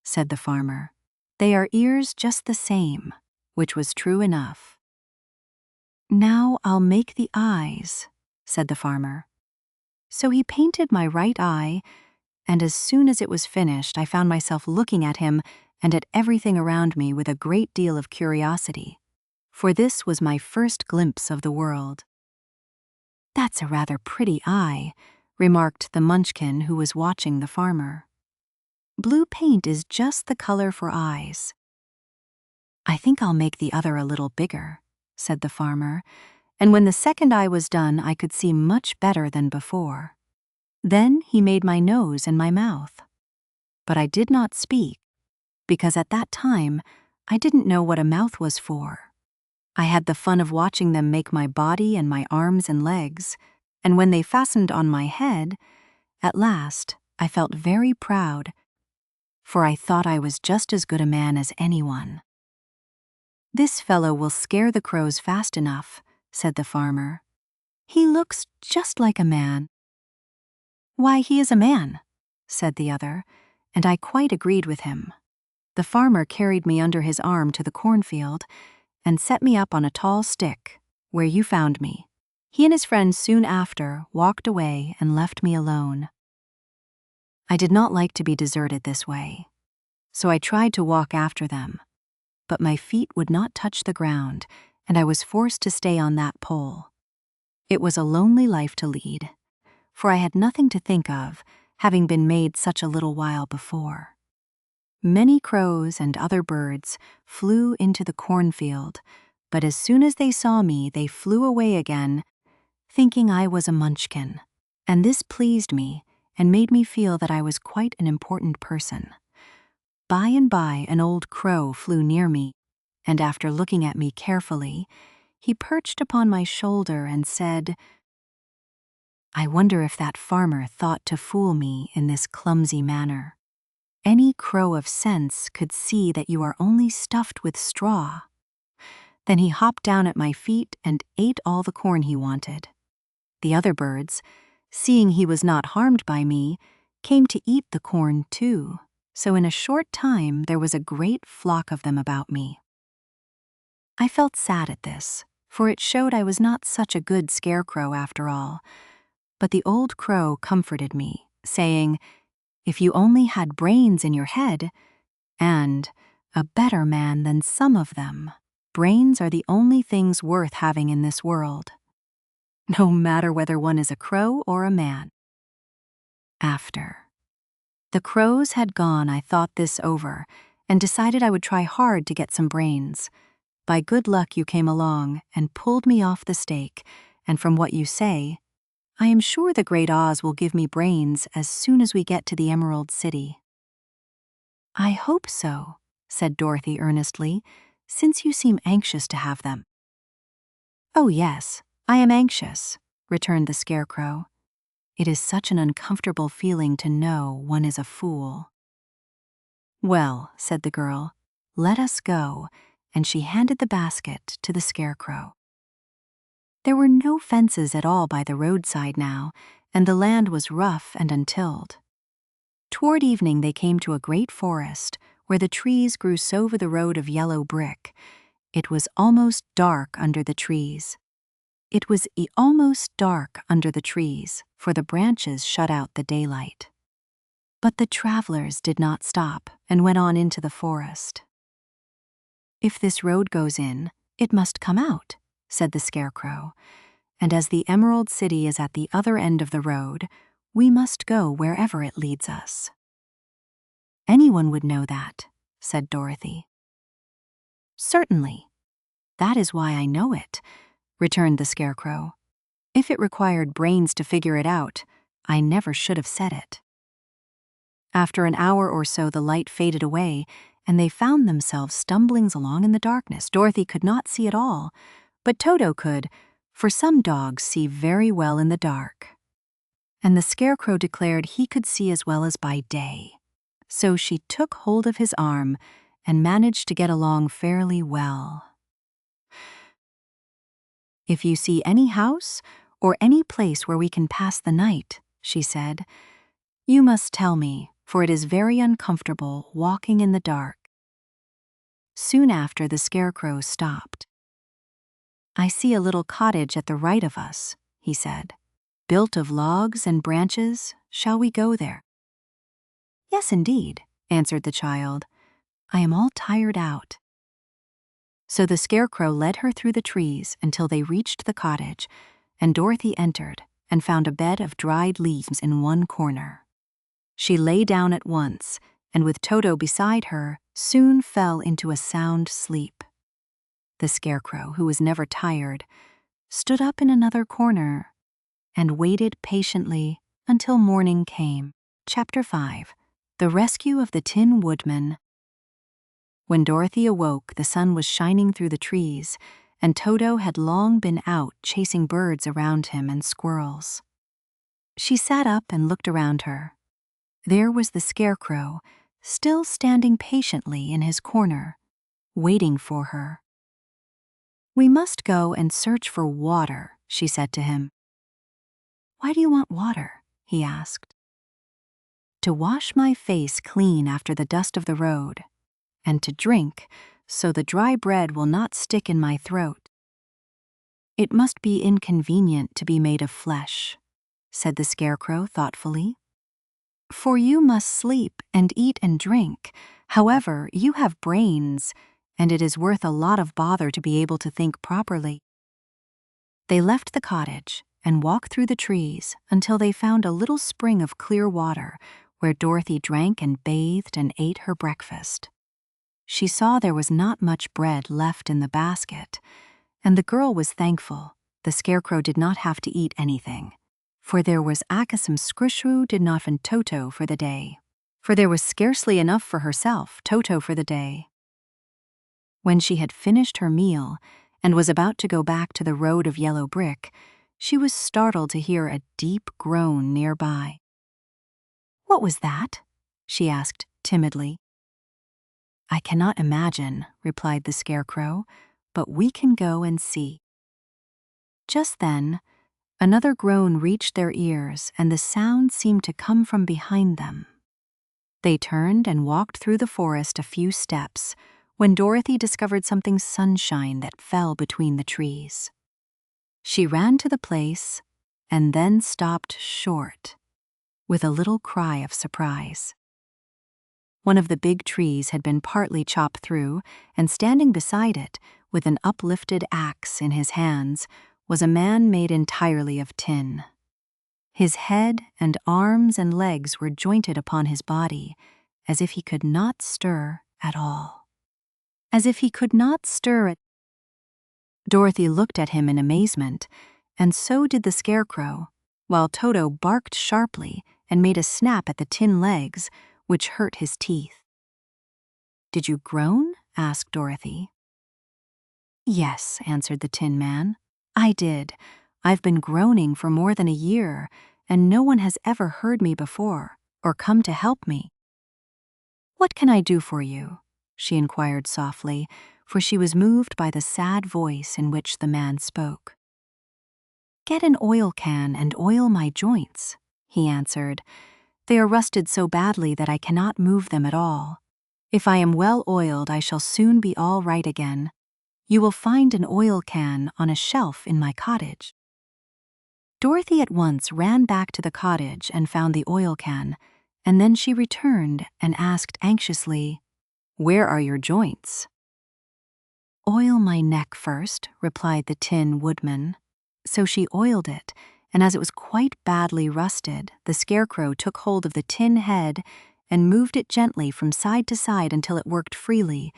said the farmer. 'They are ears just the same,' which was true enough. 'Now I'll make the eyes,' said the farmer. So he painted my right eye, and as soon as it was finished, I found myself looking at him and at everything around me with a great deal of curiosity, for this was my first glimpse of the world. 'That's a rather pretty eye,' remarked the Munchkin who was watching the farmer. 'Blue paint is just the color for eyes.' 'I think I'll make the other a little bigger,' said the farmer, and when the second eye was done, I could see much better than before. Then he made my nose and my mouth. But I did not speak, because at that time I didn't know what a mouth was for. I had the fun of watching them make my body and my arms and legs, and when they fastened on my head, at last I felt very proud, for I thought I was just as good a man as anyone. "This fellow will scare the crows fast enough," said the farmer. "He looks just like a man." "Why, he is a man," said the other, and I quite agreed with him. The farmer carried me under his arm to the cornfield and set me up on a tall stick, where you found me. He and his friend soon after walked away and left me alone. I did not like to be deserted this way, so I tried to walk after them, but my feet would not touch the ground, and I was forced to stay on that pole. It was a lonely life to lead, for I had nothing to think of, having been made such a little while before. Many crows and other birds flew into the cornfield, but as soon as they saw me, they flew away again, thinking I was a munchkin, and this pleased me and made me feel that I was quite an important person. By and by, an old crow flew near me, and after looking at me carefully, he perched upon my shoulder and said, "I wonder if that farmer thought to fool me in this clumsy manner. Any crow of sense could see that you are only stuffed with straw." Then he hopped down at my feet and ate all the corn he wanted. The other birds, seeing he was not harmed by me, came to eat the corn too, so in a short time there was a great flock of them about me. I felt sad at this, for it showed I was not such a good scarecrow after all. But the old crow comforted me, saying, "If you only had brains in your head, and a better man than some of them, brains are the only things worth having in this world, no matter whether one is a crow or a man." After the crows had gone, I thought this over and decided I would try hard to get some brains. By good luck you came along and pulled me off the stake, and from what you say, I am sure the Great Oz will give me brains as soon as we get to the Emerald City. "I hope so," said Dorothy earnestly, "since you seem anxious to have them." "Oh yes, I am anxious," returned the Scarecrow. "It is such an uncomfortable feeling to know one is a fool." "Well," said the girl, "let us go," and she handed the basket to the Scarecrow. There were no fences at all by the roadside now, and the land was rough and untilled. Toward evening they came to a great forest, where the trees grew so over the road of yellow brick. It was almost dark under the trees. For the branches shut out the daylight. But the travelers did not stop and went on into the forest. "If this road goes in, it must come out," said the Scarecrow, "and as the Emerald City is at the other end of the road, we must go wherever it leads us." "Anyone would know that," said Dorothy. "Certainly. That is why I know it," returned the Scarecrow. "If it required brains to figure it out, I never should have said it." After an hour or so the light faded away, and they found themselves stumbling along in the darkness. Dorothy could not see at all, but Toto could, for some dogs see very well in the dark. And the Scarecrow declared he could see as well as by day. So she took hold of his arm and managed to get along fairly well. "If you see any house or any place where we can pass the night," she said, "you must tell me, for it is very uncomfortable walking in the dark." Soon after, the Scarecrow stopped. "I see a little cottage at the right of us," he said, "built of logs and branches. Shall we go there?" "Yes, indeed," answered the child. "I am all tired out." So the Scarecrow led her through the trees until they reached the cottage, and Dorothy entered and found a bed of dried leaves in one corner. She lay down at once, and with Toto beside her, soon fell into a sound sleep. The Scarecrow, who was never tired, stood up in another corner and waited patiently until morning came. Chapter 5. The Rescue of the Tin Woodman. When Dorothy awoke, the sun was shining through the trees, and Toto had long been out chasing birds around him and squirrels. She sat up and looked around her. There was the Scarecrow, still standing patiently in his corner, waiting for her. "We must go and search for water," she said to him. "Why do you want water?" he asked. "To wash my face clean after the dust of the road, and to drink so the dry bread will not stick in my throat." "It must be inconvenient to be made of flesh," said the Scarecrow thoughtfully. "For you must sleep and eat and drink. However, you have brains, and it is worth a lot of bother to be able to think properly." They left the cottage and walked through the trees until they found a little spring of clear water where Dorothy drank and bathed and ate her breakfast. She saw there was not much bread left in the basket, and the girl was thankful the Scarecrow did not have to eat anything, for there was akasum skrishu did not fin Toto for the day, for there was scarcely enough for herself, Toto for the day. When she had finished her meal and was about to go back to the road of yellow brick, she was startled to hear a deep groan nearby. "What was that?" she asked timidly. "I cannot imagine," replied the Scarecrow, "but we can go and see." Just then, another groan reached their ears, and the sound seemed to come from behind them. They turned and walked through the forest a few steps when Dorothy discovered something sunshine that fell between the trees. She ran to the place and then stopped short, with a little cry of surprise. One of the big trees had been partly chopped through, and standing beside it, with an uplifted axe in his hands, was a man made entirely of tin. His head and arms and legs were jointed upon his body, as if he could not stir at all. As if he could not stir at... Dorothy looked at him in amazement, and so did the Scarecrow, while Toto barked sharply and made a snap at the tin legs, which hurt his teeth. "Did you groan?" asked Dorothy. "Yes," answered the Tin Man. "I did. I've been groaning for more than a year, and no one has ever heard me before, or come to help me." "What can I do for you?" she inquired softly, for she was moved by the sad voice in which the man spoke. "Get an oil can and oil my joints," he answered. "They are rusted so badly that I cannot move them at all. If I am well oiled, I shall soon be all right again. You will find an oil can on a shelf in my cottage." Dorothy at once ran back to the cottage and found the oil can, and then she returned and asked anxiously, "Where are your joints?" "Oil my neck first," replied the Tin Woodman. So she oiled it, and as it was quite badly rusted, the Scarecrow took hold of the tin head and moved it gently from side to side until it worked freely,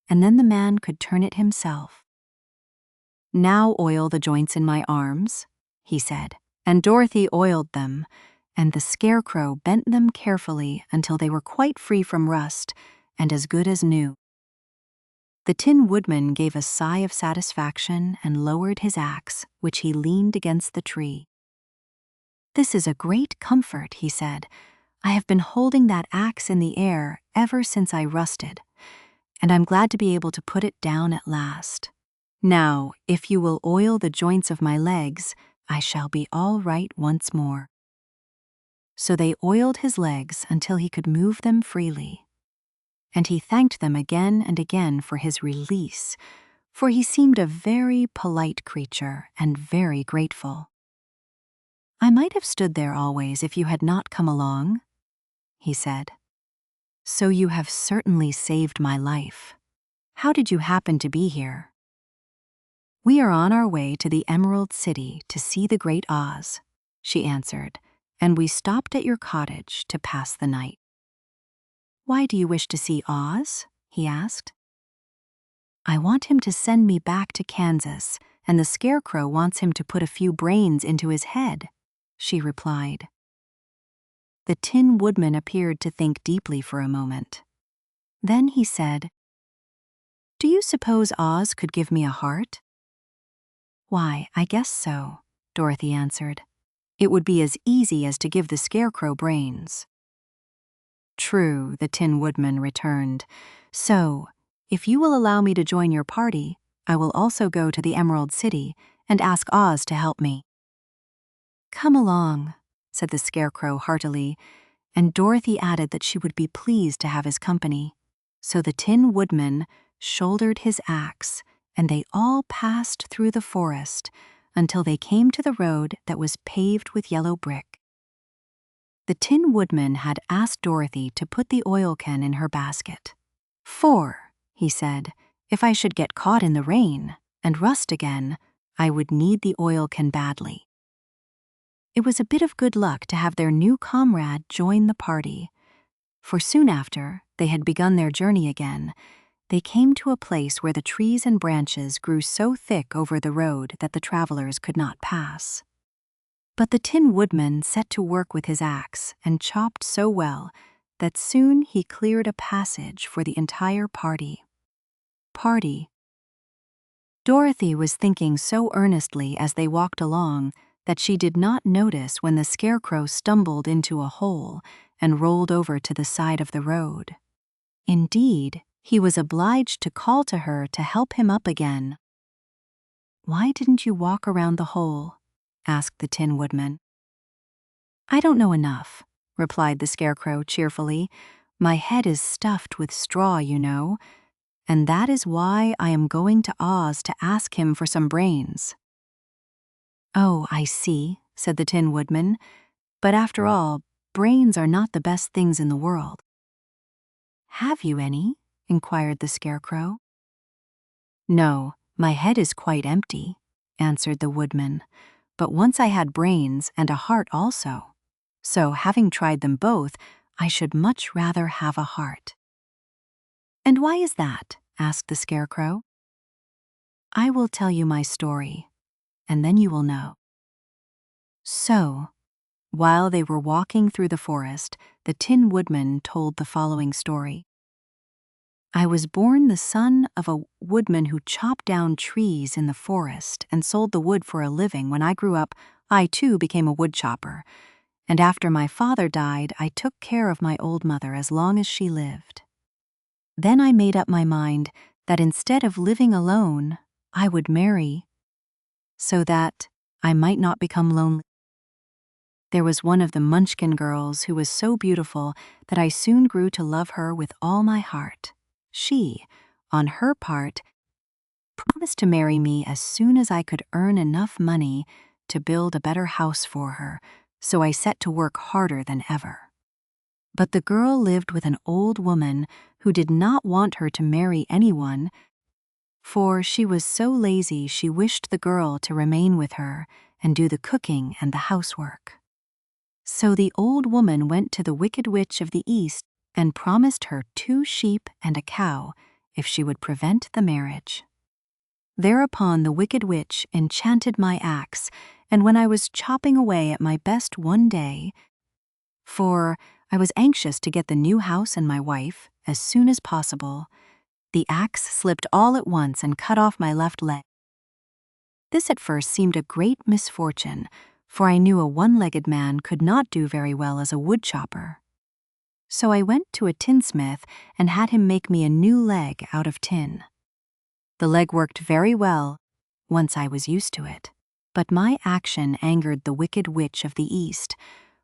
and then the man could turn it himself. "Now oil the joints in my arms," he said, and Dorothy oiled them, and the Scarecrow bent them carefully until they were quite free from rust and as good as new. The Tin Woodman gave a sigh of satisfaction and lowered his axe, which he leaned against the tree. "This is a great comfort," he said. "I have been holding that axe in the air ever since I rusted, and I'm glad to be able to put it down at last. Now, if you will oil the joints of my legs, I shall be all right once more." So they oiled his legs until he could move them freely, and he thanked them again and again for his release, for he seemed a very polite creature and very grateful. "I might have stood there always if you had not come along," he said. "So you have certainly saved my life. How did you happen to be here?" "We are on our way to the Emerald City to see the Great Oz," she answered, "and we stopped at your cottage to pass the night." "Why do you wish to see Oz?" he asked. "I want him to send me back to Kansas, and the Scarecrow wants him to put a few brains into his head," she replied. The Tin Woodman appeared to think deeply for a moment. Then he said, "Do you suppose Oz could give me a heart?" "Why, I guess so," Dorothy answered. "It would be as easy as to give the Scarecrow brains." True, the Tin Woodman returned. So, if you will allow me to join your party, I will also go to the Emerald City and ask Oz to help me. Come along, said the Scarecrow heartily, and Dorothy added that she would be pleased to have his company. So the Tin Woodman shouldered his axe, and they all passed through the forest until they came to the road that was paved with yellow brick. The Tin Woodman had asked Dorothy to put the oil can in her basket. "For," he said, "if I should get caught in the rain and rust again, I would need the oil can badly." It was a bit of good luck to have their new comrade join the party, for soon after they had begun their journey again, they came to a place where the trees and branches grew so thick over the road that the travelers could not pass. But the Tin Woodman set to work with his axe and chopped so well that soon he cleared a passage for the entire party. Dorothy was thinking so earnestly as they walked along that she did not notice when the Scarecrow stumbled into a hole and rolled over to the side of the road. Indeed, he was obliged to call to her to help him up again. "Why didn't you walk around the hole?" asked the Tin Woodman. "I don't know enough," replied the Scarecrow cheerfully. "My head is stuffed with straw, you know, and that is why I am going to Oz to ask him for some brains." "Oh, I see," said the Tin Woodman. "But after all, brains are not the best things in the world." "Have you any?" inquired the Scarecrow. "No, my head is quite empty," answered the Woodman. "But once I had brains and a heart also. So, having tried them both, I should much rather have a heart." "And why is that?" asked the Scarecrow. "I will tell you my story, and then you will know." So, while they were walking through the forest, the Tin Woodman told the following story. "I was born the son of a woodman who chopped down trees in the forest and sold the wood for a living. When I grew up, I too became a wood chopper, and after my father died, I took care of my old mother as long as she lived. Then I made up my mind that instead of living alone, I would marry, so that I might not become lonely. There was one of the Munchkin girls who was so beautiful that I soon grew to love her with all my heart. She, on her part, promised to marry me as soon as I could earn enough money to build a better house for her, so I set to work harder than ever. But the girl lived with an old woman who did not want her to marry anyone, for she was so lazy she wished the girl to remain with her and do the cooking and the housework. So the old woman went to the Wicked Witch of the East and promised her 2 sheep and a cow if she would prevent the marriage. Thereupon the Wicked Witch enchanted my axe, and when I was chopping away at my best one day, for I was anxious to get the new house and my wife as soon as possible, the axe slipped all at once and cut off my left leg. This at first seemed a great misfortune, for I knew a one-legged man could not do very well as a wood chopper. So I went to a tinsmith and had him make me a new leg out of tin. The leg worked very well once I was used to it, but my action angered the Wicked Witch of the East,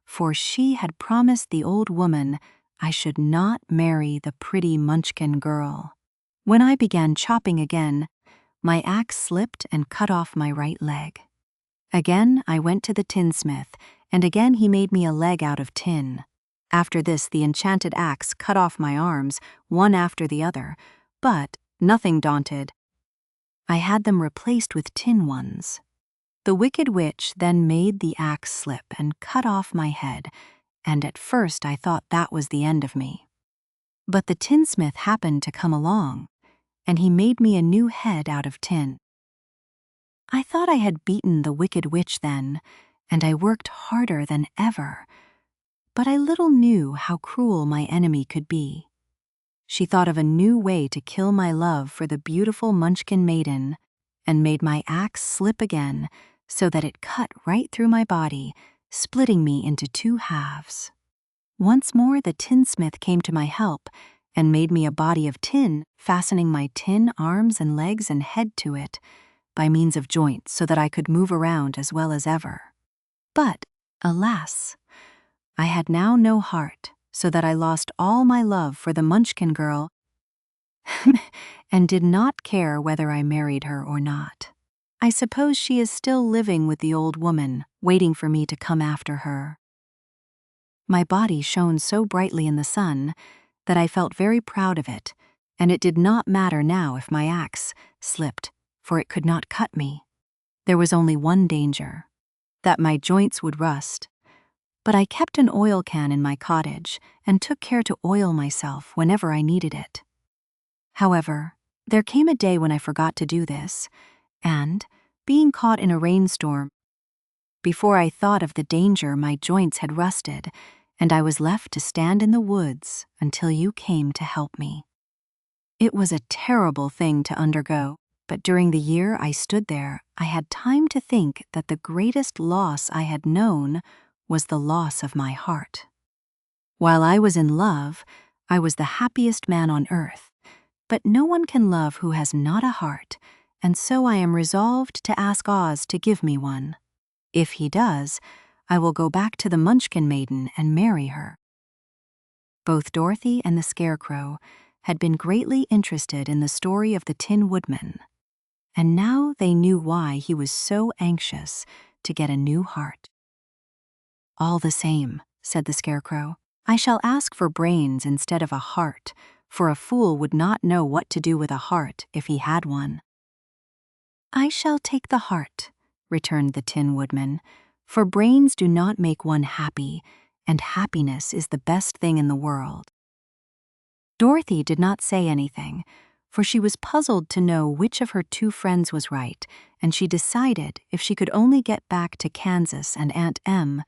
for she had promised the old woman I should not marry the pretty Munchkin girl. When I began chopping again, my axe slipped and cut off my right leg. Again I went to the tinsmith, and again he made me a leg out of tin. After this, the enchanted axe cut off my arms, one after the other, but, nothing daunted, I had them replaced with tin ones. The Wicked Witch then made the axe slip and cut off my head, and at first I thought that was the end of me. But the tinsmith happened to come along, and he made me a new head out of tin. I thought I had beaten the Wicked Witch then, and I worked harder than ever, but I little knew how cruel my enemy could be. She thought of a new way to kill my love for the beautiful Munchkin maiden, and made my axe slip again so that it cut right through my body, splitting me into 2 halves. Once more the tinsmith came to my help and made me a body of tin, fastening my tin arms and legs and head to it by means of joints so that I could move around as well as ever. But, alas, I had now no heart, so that I lost all my love for the Munchkin girl and did not care whether I married her or not. I suppose she is still living with the old woman, waiting for me to come after her. My body shone so brightly in the sun that I felt very proud of it, and it did not matter now if my axe slipped, for it could not cut me. There was only one danger, that my joints would rust. But I kept an oil can in my cottage and took care to oil myself whenever I needed it. However, there came a day when I forgot to do this, and, being caught in a rainstorm, before I thought of the danger, my joints had rusted, and I was left to stand in the woods until you came to help me. It was a terrible thing to undergo, but during the year I stood there, I had time to think that the greatest loss I had known was the loss of my heart. While I was in love, I was the happiest man on earth, but no one can love who has not a heart, and so I am resolved to ask Oz to give me one. If he does, I will go back to the Munchkin maiden and marry her. Both Dorothy and the Scarecrow had been greatly interested in the story of the Tin Woodman, and now they knew why he was so anxious to get a new heart. "All the same," said the Scarecrow, "I shall ask for brains instead of a heart, for a fool would not know what to do with a heart if he had one." "I shall take the heart," returned the Tin Woodman, "for brains do not make one happy, and happiness is the best thing in the world." Dorothy did not say anything, for she was puzzled to know which of her two friends was right, and she decided if she could only get back to Kansas and Aunt Em,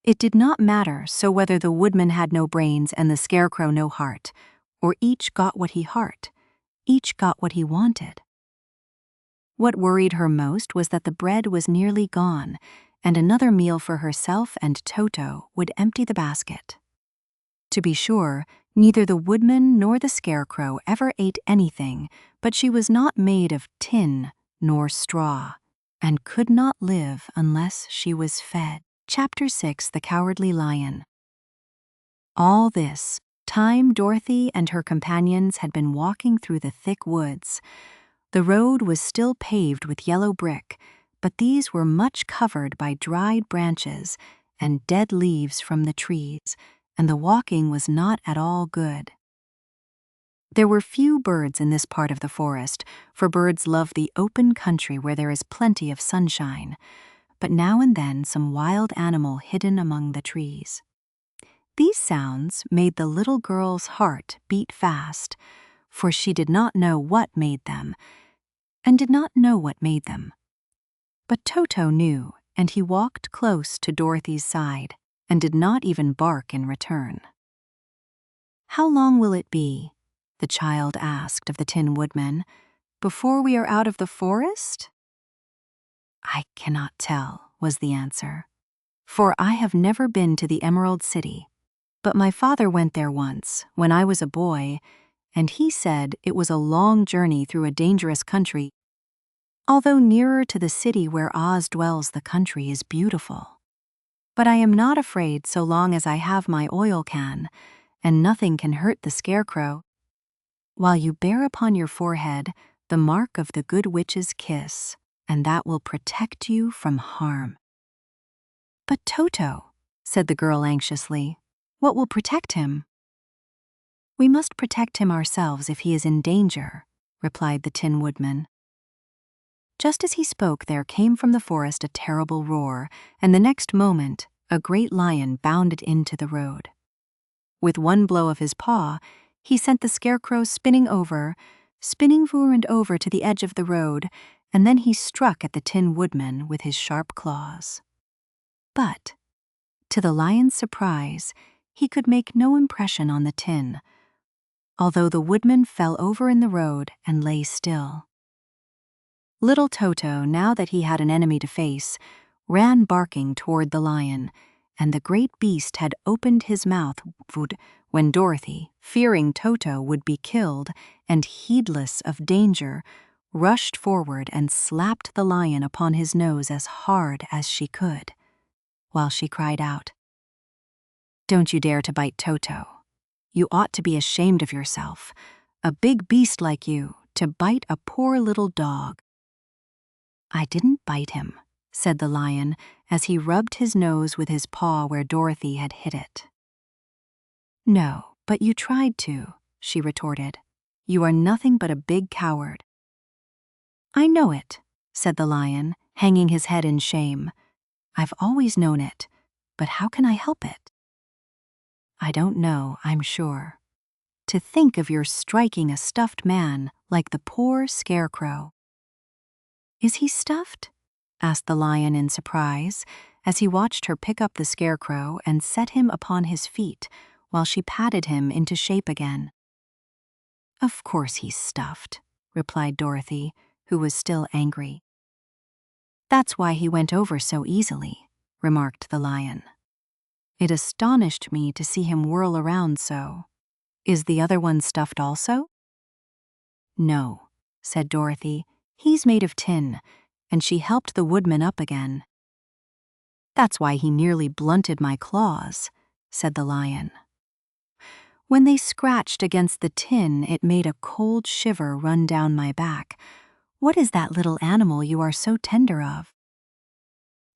it did not matter so whether the Woodman had no brains and the Scarecrow no heart, or each got what he each got what he wanted. What worried her most was that the bread was nearly gone, and another meal for herself and Toto would empty the basket. To be sure, neither the Woodman nor the Scarecrow ever ate anything, but she was not made of tin nor straw, and could not live unless she was fed. Chapter 6: The Cowardly Lion. All this time Dorothy and her companions had been walking through the thick woods. The road was still paved with yellow brick, but these were much covered by dried branches and dead leaves from the trees, and the walking was not at all good. There were few birds in this part of the forest, for birds love the open country where there is plenty of sunshine, but now and then some wild animal hidden among the trees. These sounds made the little girl's heart beat fast, for she did not know what made them, and did not know what made them. But Toto knew, and he walked close to Dorothy's side, and did not even bark in return. "How long will it be," the child asked of the Tin Woodman, "before we are out of the forest?" "I cannot tell," was the answer, "for I have never been to the Emerald City, but my father went there once, when I was a boy, and he said it was a long journey through a dangerous country. Although nearer to the city where Oz dwells, the country is beautiful. But I am not afraid so long as I have my oil can, and nothing can hurt the Scarecrow, while you bear upon your forehead the mark of the Good Witch's kiss, and that will protect you from harm." "But Toto," said the girl anxiously, "what will protect him?" "We must protect him ourselves if he is in danger," replied the Tin Woodman. Just as he spoke, there came from the forest a terrible roar, and the next moment a great lion bounded into the road. With one blow of his paw, he sent the Scarecrow spinning over and over to the edge of the road, and then he struck at the Tin Woodman with his sharp claws. But, to the lion's surprise, he could make no impression on the tin, although the Woodman fell over in the road and lay still. Little Toto, now that he had an enemy to face, ran barking toward the lion, and the great beast had opened his mouth when Dorothy, fearing Toto would be killed and heedless of danger, rushed forward and slapped the lion upon his nose as hard as she could, while she cried out, "Don't you dare to bite Toto. You ought to be ashamed of yourself, a big beast like you, to bite a poor little dog." "I didn't bite him," said the lion as he rubbed his nose with his paw where Dorothy had hit it. "No, but you tried to," she retorted. "You are nothing but a big coward." "I know it," said the lion, hanging his head in shame. "I've always known it, but how can I help it?" "I don't know, I'm sure. To think of your striking a stuffed man like the poor scarecrow." "Is he stuffed?" asked the lion in surprise, as he watched her pick up the scarecrow and set him upon his feet while she patted him into shape again. "Of course he's stuffed," replied Dorothy, who was still angry. "That's why he went over so easily," remarked the lion. "It astonished me to see him whirl around so. Is the other one stuffed also?" "No," said Dorothy. "He's made of tin," and she helped the woodman up again. "That's why he nearly blunted my claws," said the lion. "When they scratched against the tin, it made a cold shiver run down my back. What is that little animal you are so tender of?"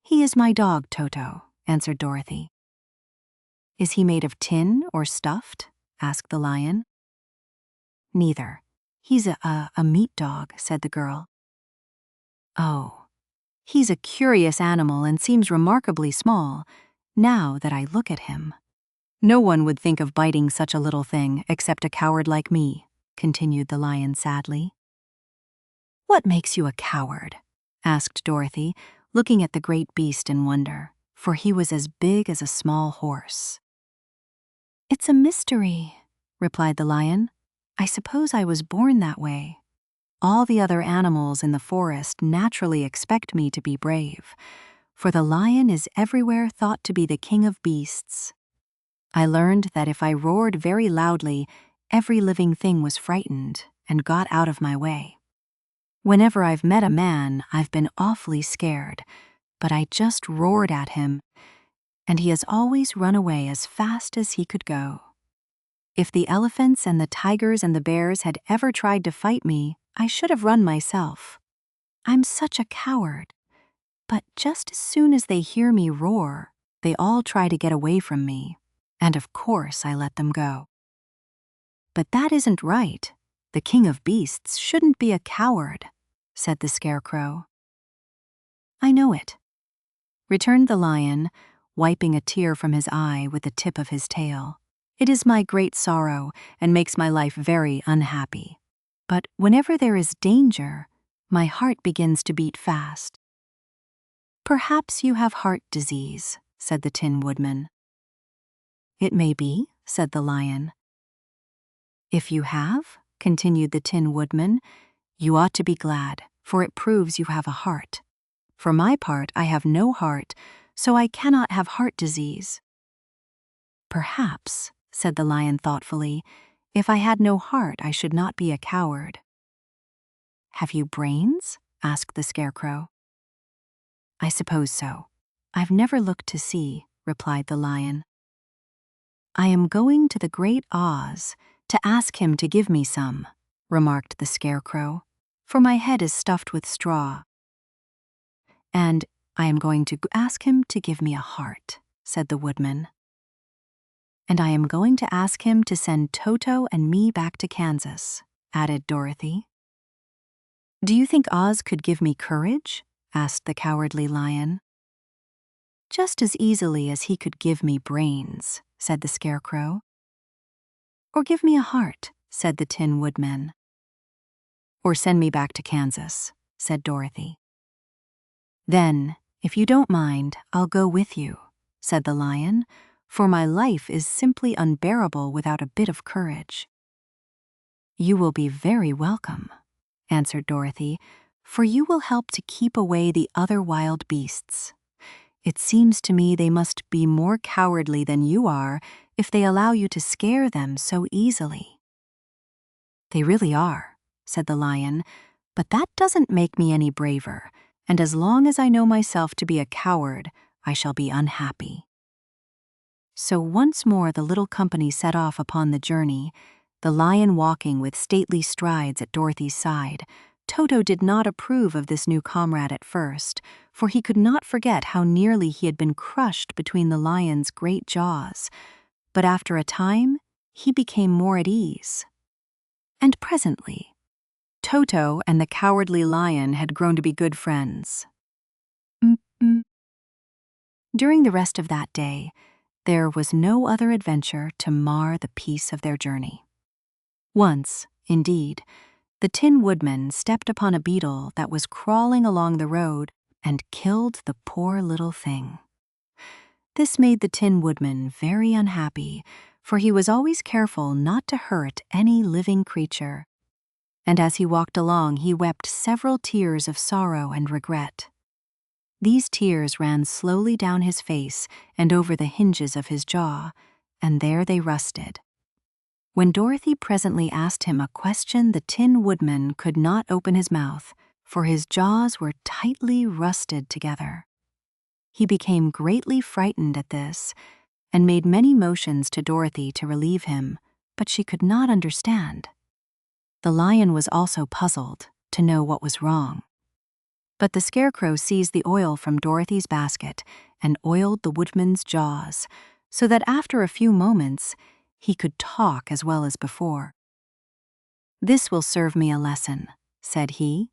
"He is my dog, Toto," answered Dorothy. "Is he made of tin or stuffed?" asked the lion. "Neither. He's a meat dog," said the girl. "Oh, he's a curious animal and seems remarkably small, now that I look at him. No one would think of biting such a little thing except a coward like me," continued the lion sadly. "What makes you a coward?" asked Dorothy, looking at the great beast in wonder, for he was as big as a small horse. "It's a mystery," replied the lion. "I suppose I was born that way. All the other animals in the forest naturally expect me to be brave, for the lion is everywhere thought to be the king of beasts. I learned that if I roared very loudly, every living thing was frightened and got out of my way. Whenever I've met a man, I've been awfully scared, but I just roared at him, and he has always run away as fast as he could go. If the elephants and the tigers and the bears had ever tried to fight me, I should have run myself. I'm such a coward. But just as soon as they hear me roar, they all try to get away from me, and of course I let them go." "But that isn't right. The king of beasts shouldn't be a coward," said the scarecrow. "I know it," returned the lion, wiping a tear from his eye with the tip of his tail. "It is my great sorrow and makes my life very unhappy. But whenever there is danger, my heart begins to beat fast." "Perhaps you have heart disease," said the Tin Woodman. "It may be," said the lion. "If you have," continued the Tin Woodman, "you ought to be glad, for it proves you have a heart. For my part, I have no heart, so I cannot have heart disease." "Perhaps," said the lion thoughtfully, "if I had no heart, I should not be a coward." "Have you brains?" asked the scarecrow. "I suppose so. I've never looked to see," replied the lion. "I am going to the great Oz to ask him to give me some," remarked the scarecrow, "for my head is stuffed with straw." "And I am going to ask him to give me a heart," said the woodman. "And I am going to ask him to send Toto and me back to Kansas," added Dorothy. "Do you think Oz could give me courage?" asked the cowardly lion. "Just as easily as he could give me brains," said the scarecrow. "Or give me a heart," said the Tin Woodman. "Or send me back to Kansas," said Dorothy. "Then, if you don't mind, I'll go with you," said the lion, "for my life is simply unbearable without a bit of courage." "You will be very welcome," answered Dorothy, "for you will help to keep away the other wild beasts. It seems to me they must be more cowardly than you are if they allow you to scare them so easily." "They really are," said the lion, "but that doesn't make me any braver, and as long as I know myself to be a coward, I shall be unhappy." So once more the little company set off upon the journey, the lion walking with stately strides at Dorothy's side. Toto did not approve of this new comrade at first, for he could not forget how nearly he had been crushed between the lion's great jaws. But after a time, he became more at ease. And presently, Toto and the cowardly lion had grown to be good friends. During the rest of that day, there was no other adventure to mar the peace of their journey. Once, indeed, the Tin Woodman stepped upon a beetle that was crawling along the road and killed the poor little thing. This made the Tin Woodman very unhappy, for he was always careful not to hurt any living creature. And as he walked along, he wept several tears of sorrow and regret. These tears ran slowly down his face and over the hinges of his jaw, and there they rusted. When Dorothy presently asked him a question, the Tin Woodman could not open his mouth, for his jaws were tightly rusted together. He became greatly frightened at this, and made many motions to Dorothy to relieve him, but she could not understand. The lion was also puzzled to know what was wrong. But the Scarecrow seized the oil from Dorothy's basket and oiled the woodman's jaws, so that after a few moments he could talk as well as before. "This will serve me a lesson," said he,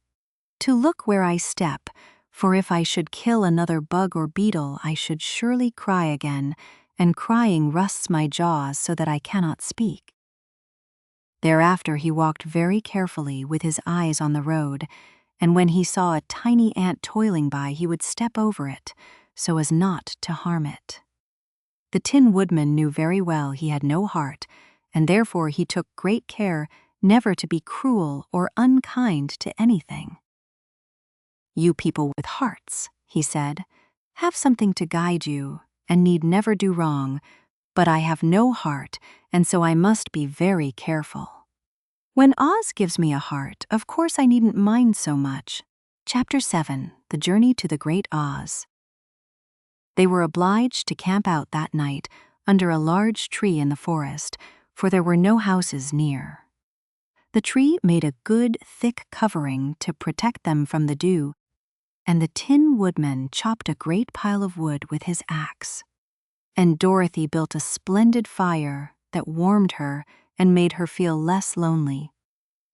"to look where I step, for if I should kill another bug or beetle, I should surely cry again, and crying rusts my jaws so that I cannot speak." Thereafter he walked very carefully with his eyes on the road, and when he saw a tiny ant toiling by, he would step over it, so as not to harm it. The Tin Woodman knew very well he had no heart, and therefore he took great care never to be cruel or unkind to anything. "You people with hearts," he said, "have something to guide you, and need never do wrong, but I have no heart, and so I must be very careful. When Oz gives me a heart, of course I needn't mind so much." Chapter 7. The Journey to the Great Oz. They were obliged to camp out that night under a large tree in the forest, for there were no houses near. The tree made a good, thick covering to protect them from the dew, and the Tin Woodman chopped a great pile of wood with his axe. And Dorothy built a splendid fire that warmed her and made her feel less lonely.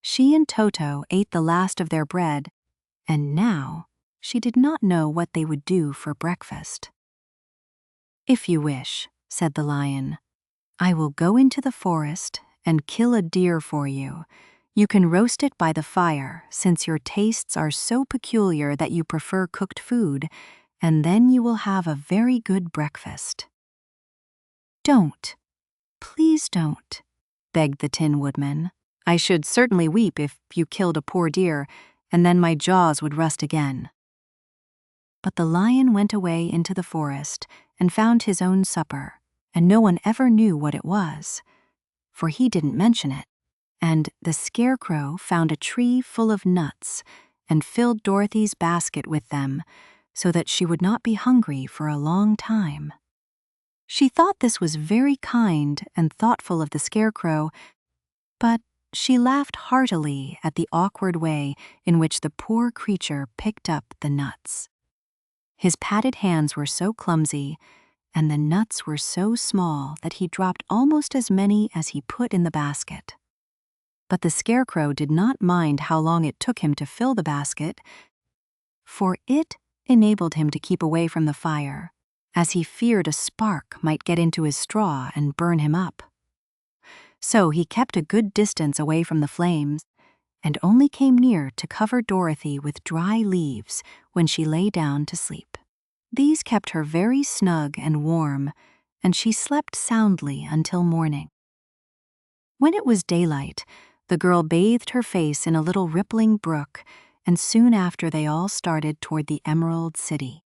She and Toto ate the last of their bread, and now she did not know what they would do for breakfast. "If you wish," said the lion, "I will go into the forest and kill a deer for you. You can roast it by the fire, since your tastes are so peculiar that you prefer cooked food, and then you will have a very good breakfast." "Don't, please don't," begged the Tin Woodman. "I should certainly weep if you killed a poor deer, and then my jaws would rust again." But the lion went away into the forest and found his own supper, and no one ever knew what it was, for he didn't mention it. And the Scarecrow found a tree full of nuts and filled Dorothy's basket with them, so that she would not be hungry for a long time. She thought this was very kind and thoughtful of the Scarecrow, but she laughed heartily at the awkward way in which the poor creature picked up the nuts. His padded hands were so clumsy, and the nuts were so small that he dropped almost as many as he put in the basket. But the Scarecrow did not mind how long it took him to fill the basket, for it enabled him to keep away from the fire, as he feared a spark might get into his straw and burn him up. So he kept a good distance away from the flames, and only came near to cover Dorothy with dry leaves when she lay down to sleep. These kept her very snug and warm, and she slept soundly until morning. When it was daylight, the girl bathed her face in a little rippling brook, and soon after they all started toward the Emerald City.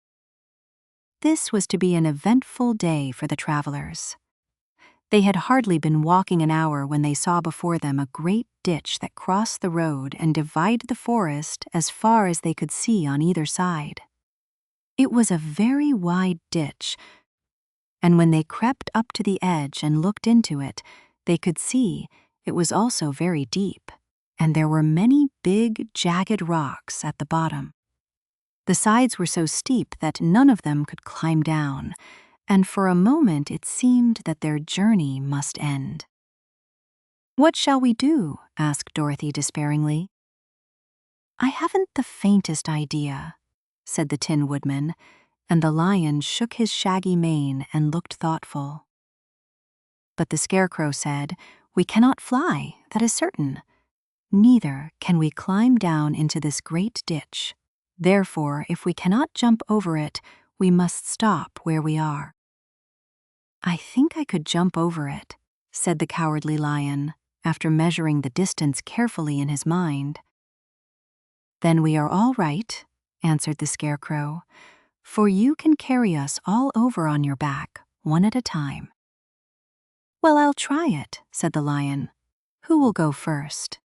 This was to be an eventful day for the travelers. They had hardly been walking an hour when they saw before them a great ditch that crossed the road and divided the forest as far as they could see on either side. It was a very wide ditch, and when they crept up to the edge and looked into it, they could see it was also very deep, and there were many big, jagged rocks at the bottom. The sides were so steep that none of them could climb down, and for a moment it seemed that their journey must end. "What shall we do?" asked Dorothy despairingly. "I haven't the faintest idea," said the Tin Woodman, and the Lion shook his shaggy mane and looked thoughtful. But the Scarecrow said, "We cannot fly, that is certain. Neither can we climb down into this great ditch. Therefore, if we cannot jump over it, we must stop where we are." "I think I could jump over it," said the Cowardly Lion, after measuring the distance carefully in his mind. "Then we are all right," answered the Scarecrow, "for you can carry us all over on your back, one at a time." "Well, I'll try it," said the Lion. "Who will go first?"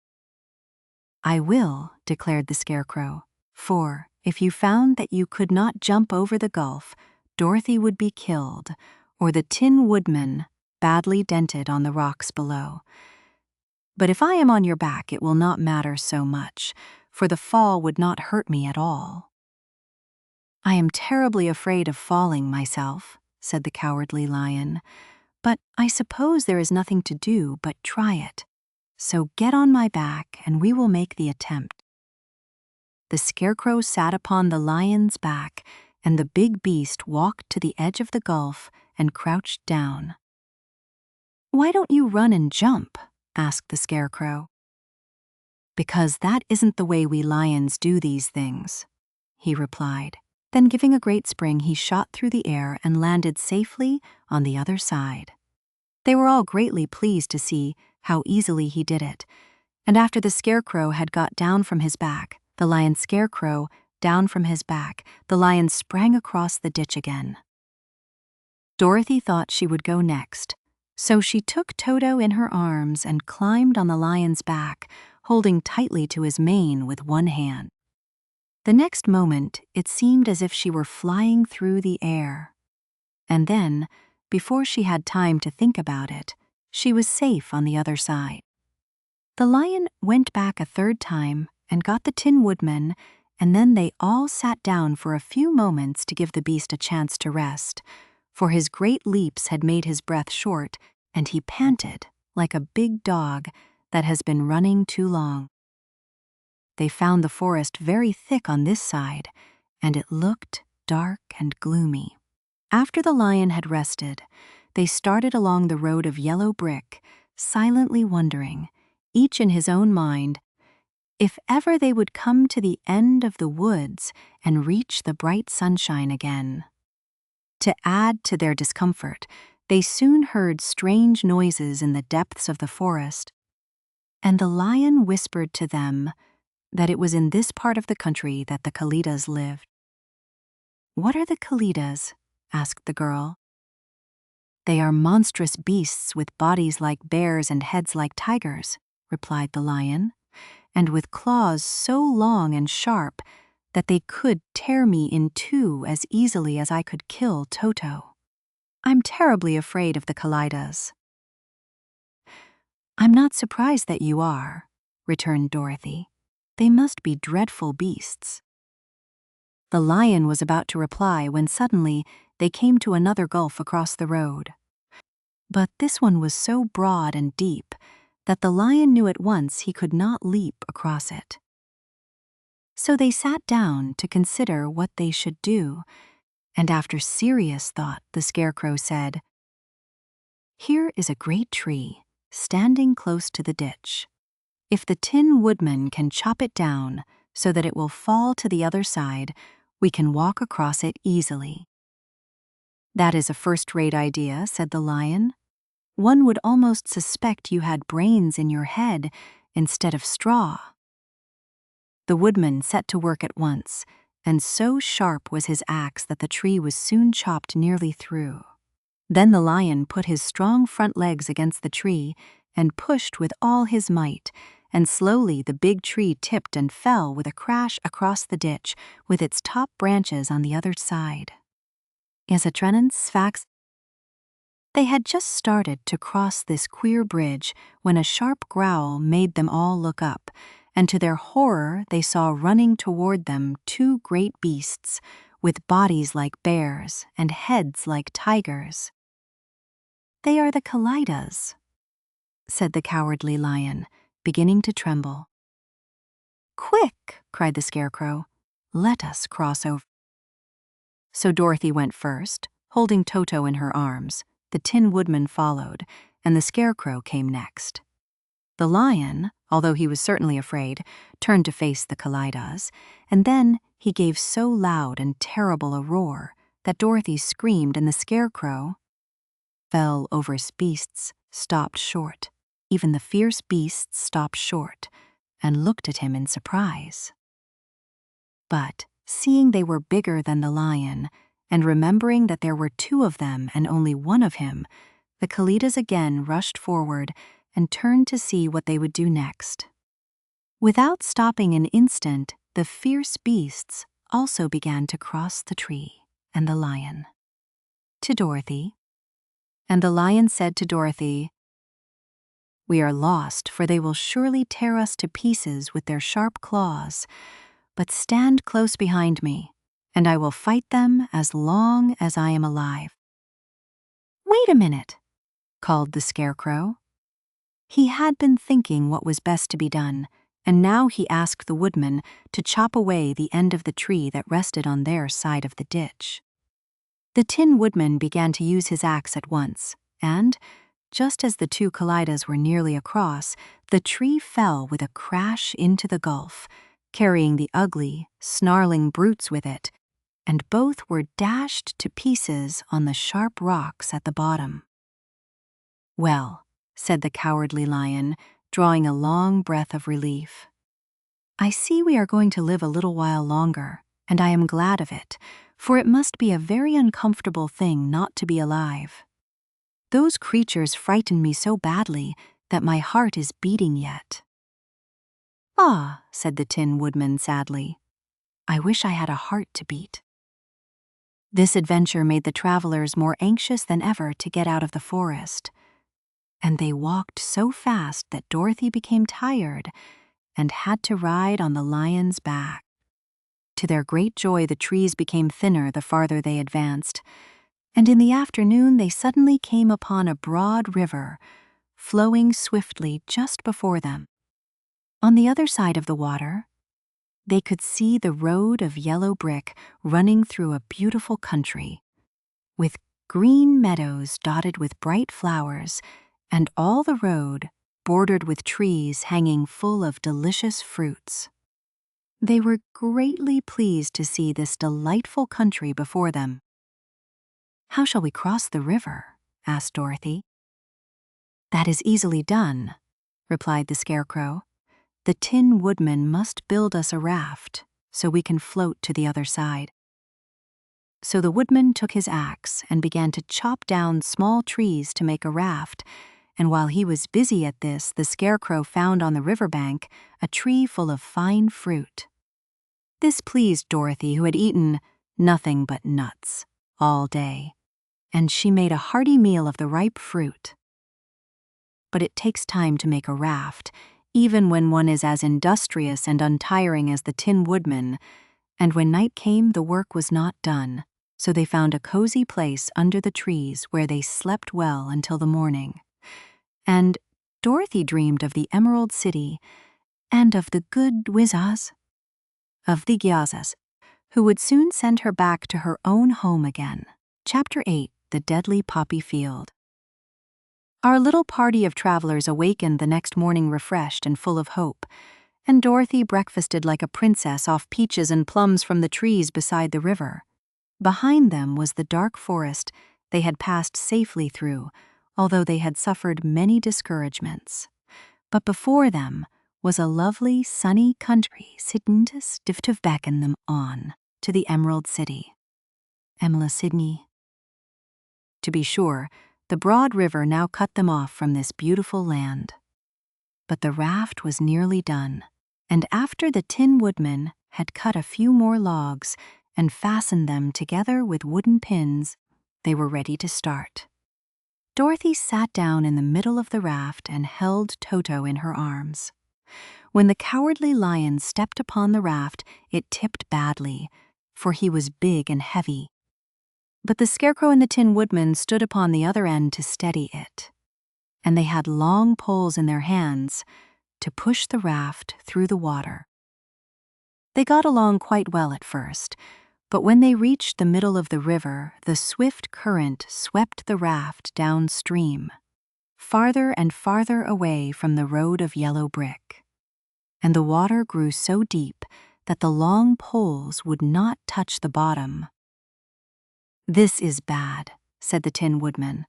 "I will," declared the Scarecrow, "for if you found that you could not jump over the gulf, Dorothy would be killed, or the Tin Woodman badly dented on the rocks below. But if I am on your back, it will not matter so much, for the fall would not hurt me at all." "I am terribly afraid of falling myself," said the Cowardly Lion, "but I suppose there is nothing to do but try it. So get on my back and we will make the attempt." The Scarecrow sat upon the Lion's back, and the big beast walked to the edge of the gulf and crouched down. "Why don't you run and jump?" asked the Scarecrow. "Because that isn't the way we lions do these things," he replied. Then giving a great spring, he shot through the air and landed safely on the other side. They were all greatly pleased to see how easily he did it, and after the Scarecrow had got down from his back, the Lion sprang across the ditch again. Dorothy thought she would go next, so she took Toto in her arms and climbed on the Lion's back, holding tightly to his mane with one hand. The next moment, it seemed as if she were flying through the air. And then, before she had time to think about it, she was safe on the other side. The Lion went back a third time and got the Tin Woodman, and then they all sat down for a few moments to give the beast a chance to rest, for his great leaps had made his breath short, and he panted like a big dog that has been running too long. They found the forest very thick on this side, and it looked dark and gloomy. After the Lion had rested, they started along the road of yellow brick, silently wondering, each in his own mind, if ever they would come to the end of the woods and reach the bright sunshine again. To add to their discomfort, they soon heard strange noises in the depths of the forest, and the Lion whispered to them that it was in this part of the country that the Kalidas lived. "What are the Kalidas?" asked the girl. "They are monstrous beasts with bodies like bears and heads like tigers," replied the Lion, "and with claws so long and sharp that they could tear me in two as easily as I could kill Toto. I'm terribly afraid of the Kalidas." "I'm not surprised that you are," returned Dorothy. "They must be dreadful beasts." The Lion was about to reply when suddenly they came to another gulf across the road. But this one was so broad and deep that the Lion knew at once he could not leap across it. So they sat down to consider what they should do, and after serious thought, the Scarecrow said, "Here is a great tree, standing close to the ditch. If the Tin Woodman can chop it down so that it will fall to the other side, we can walk across it easily." "That is a first-rate idea," said the Lion. "One would almost suspect you had brains in your head instead of straw." The Woodman set to work at once, and so sharp was his axe that the tree was soon chopped nearly through. Then the lion put his strong front legs against the tree and pushed with all his might, and slowly the big tree tipped and fell with a crash across the ditch, with its top branches on the other side. They had just started to cross this queer bridge when a sharp growl made them all look up, and to their horror they saw running toward them two great beasts, with bodies like bears and heads like tigers. "They are the Kalaidas," said the Cowardly Lion, beginning to tremble. "Quick!" cried the Scarecrow. "Let us cross over." So Dorothy went first, holding Toto in her arms. The Tin Woodman followed, and the Scarecrow came next. The lion, although he was certainly afraid, turned to face the Kalaidas, and then he gave so loud and terrible a roar that Dorothy screamed, and the Scarecrow fell over his beasts, stopped short. Even the fierce beasts stopped short and looked at him in surprise. But, seeing they were bigger than the lion, and remembering that there were two of them and only one of him, the Kalaidas again rushed forward and turned to see what they would do next. Without stopping an instant, the fierce beasts also began to cross the tree and the lion. To Dorothy. And the lion said to Dorothy, "We are lost, for they will surely tear us to pieces with their sharp claws. But stand close behind me, and I will fight them as long as I am alive." "Wait a minute," called the Scarecrow. He had been thinking what was best to be done, and now he asked the Woodman to chop away the end of the tree that rested on their side of the ditch. The Tin Woodman began to use his axe at once, and, just as the two Kalaidas were nearly across, the tree fell with a crash into the gulf, carrying the ugly, snarling brutes with it, and both were dashed to pieces on the sharp rocks at the bottom. "Well," said the Cowardly Lion, drawing a long breath of relief, "I see we are going to live a little while longer, and I am glad of it, for it must be a very uncomfortable thing not to be alive. Those creatures frightened me so badly that my heart is beating yet." "Ah," said the Tin Woodman sadly, "I wish I had a heart to beat." This adventure made the travelers more anxious than ever to get out of the forest, and they walked so fast that Dorothy became tired and had to ride on the lion's back. To their great joy, the trees became thinner the farther they advanced, and in the afternoon they suddenly came upon a broad river, flowing swiftly just before them. On the other side of the water, they could see the road of yellow brick running through a beautiful country, with green meadows dotted with bright flowers, and all the road bordered with trees hanging full of delicious fruits. They were greatly pleased to see this delightful country before them. "How shall we cross the river?" asked Dorothy. "That is easily done," replied the Scarecrow. "The Tin Woodman must build us a raft so we can float to the other side." So the Woodman took his axe and began to chop down small trees to make a raft, and while he was busy at this, the Scarecrow found on the riverbank a tree full of fine fruit. This pleased Dorothy, who had eaten nothing but nuts all day, and she made a hearty meal of the ripe fruit. But it takes time to make a raft, even when one is as industrious and untiring as the Tin Woodman, and when night came the work was not done, so they found a cozy place under the trees where they slept well until the morning. And Dorothy dreamed of the Emerald City and of the good Wizards, of the Gyazas, who would soon send her back to her own home again. Chapter 8, The Deadly Poppy Field. Our little party of travelers awakened the next morning refreshed and full of hope, and Dorothy breakfasted like a princess off peaches and plums from the trees beside the river. Behind them was the dark forest they had passed safely through, although they had suffered many discouragements. But before them was a lovely, sunny country sitting to beckon them on. to the Emerald City. Emla Sydney. To be sure, the broad river now cut them off from this beautiful land. But the raft was nearly done, and after the Tin Woodman had cut a few more logs and fastened them together with wooden pins, they were ready to start. Dorothy sat down in the middle of the raft and held Toto in her arms. When the Cowardly Lion stepped upon the raft, it tipped badly, for he was big and heavy. But the Scarecrow and the Tin Woodman stood upon the other end to steady it, and they had long poles in their hands to push the raft through the water. They got along quite well at first, but when they reached the middle of the river, the swift current swept the raft downstream, farther and farther away from the road of yellow brick. And the water grew so deep that the long poles would not touch the bottom. "This is bad," said the Tin Woodman,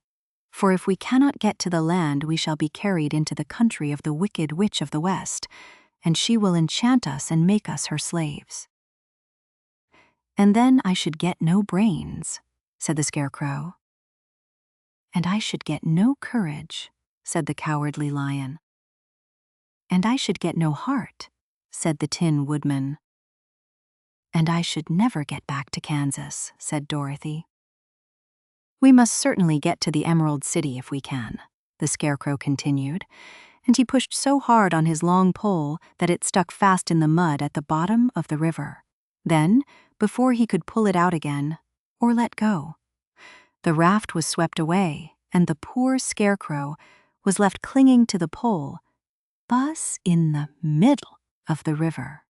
"for if we cannot get to the land, we shall be carried into the country of the Wicked Witch of the West, and she will enchant us and make us her slaves." "And then I should get no brains," said the Scarecrow. "And I should get no courage," said the Cowardly Lion. "And I should get no heart," said the Tin Woodman. "And I should never get back to Kansas," said Dorothy. "We must certainly get to the Emerald City if we can," the Scarecrow continued, and he pushed so hard on his long pole that it stuck fast in the mud at the bottom of the river. Then, before he could pull it out again, or let go, the raft was swept away, and the poor Scarecrow was left clinging to the pole, thus in the middle of the river.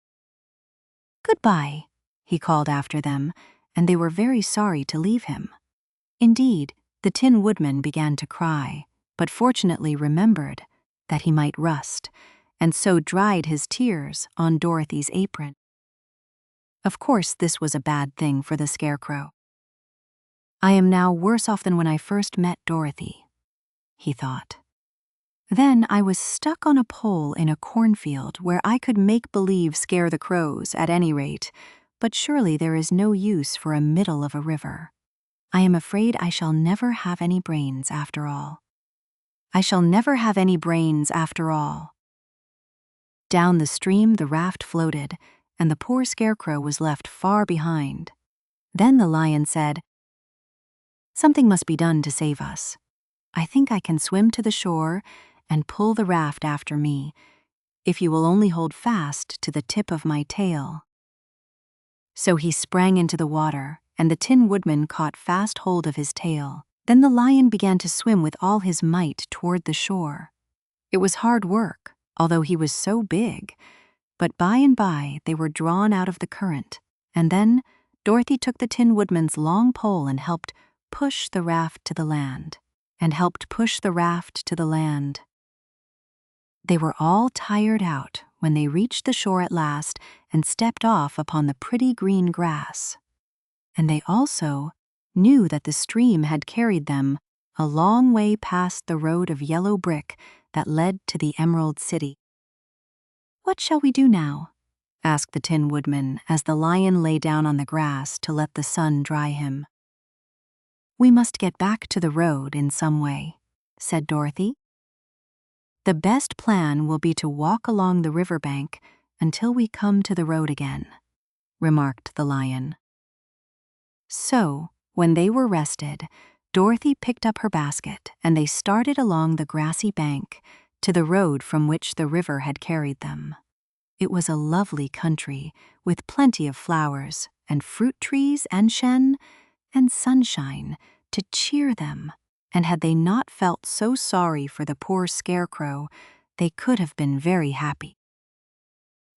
"Goodbye," he called after them, and they were very sorry to leave him. Indeed, the Tin Woodman began to cry, but fortunately remembered that he might rust, and so dried his tears on Dorothy's apron. Of course, this was a bad thing for the Scarecrow. "I am now worse off than when I first met Dorothy," he thought. "Then I was stuck on a pole in a cornfield where I could make believe scare the crows at any rate, but surely there is no use for a middle of a river. I am afraid I shall never have any brains after all. I shall never have any brains after all." Down the stream the raft floated, and the poor Scarecrow was left far behind. Then the Lion said, "Something must be done to save us. I think I can swim to the shore and pull the raft after me, if you will only hold fast to the tip of my tail." So he sprang into the water, and the Tin Woodman caught fast hold of his tail. Then the Lion began to swim with all his might toward the shore. It was hard work, although he was so big, but by and by they were drawn out of the current, and then Dorothy took the Tin Woodman's long pole and helped push the raft to the land, They were all tired out when they reached the shore at last and stepped off upon the pretty green grass. And they also knew that the stream had carried them a long way past the road of yellow brick that led to the Emerald City. "What shall we do now?" asked the Tin Woodman as the Lion lay down on the grass to let the sun dry him. "We must get back to the road in some way," said Dorothy. "The best plan will be to walk along the riverbank until we come to the road again," remarked the Lion. So, when they were rested, Dorothy picked up her basket and they started along the grassy bank to the road from which the river had carried them. It was a lovely country with plenty of flowers and fruit trees and shen and sunshine to cheer them, and had they not felt so sorry for the poor Scarecrow, they could have been very happy.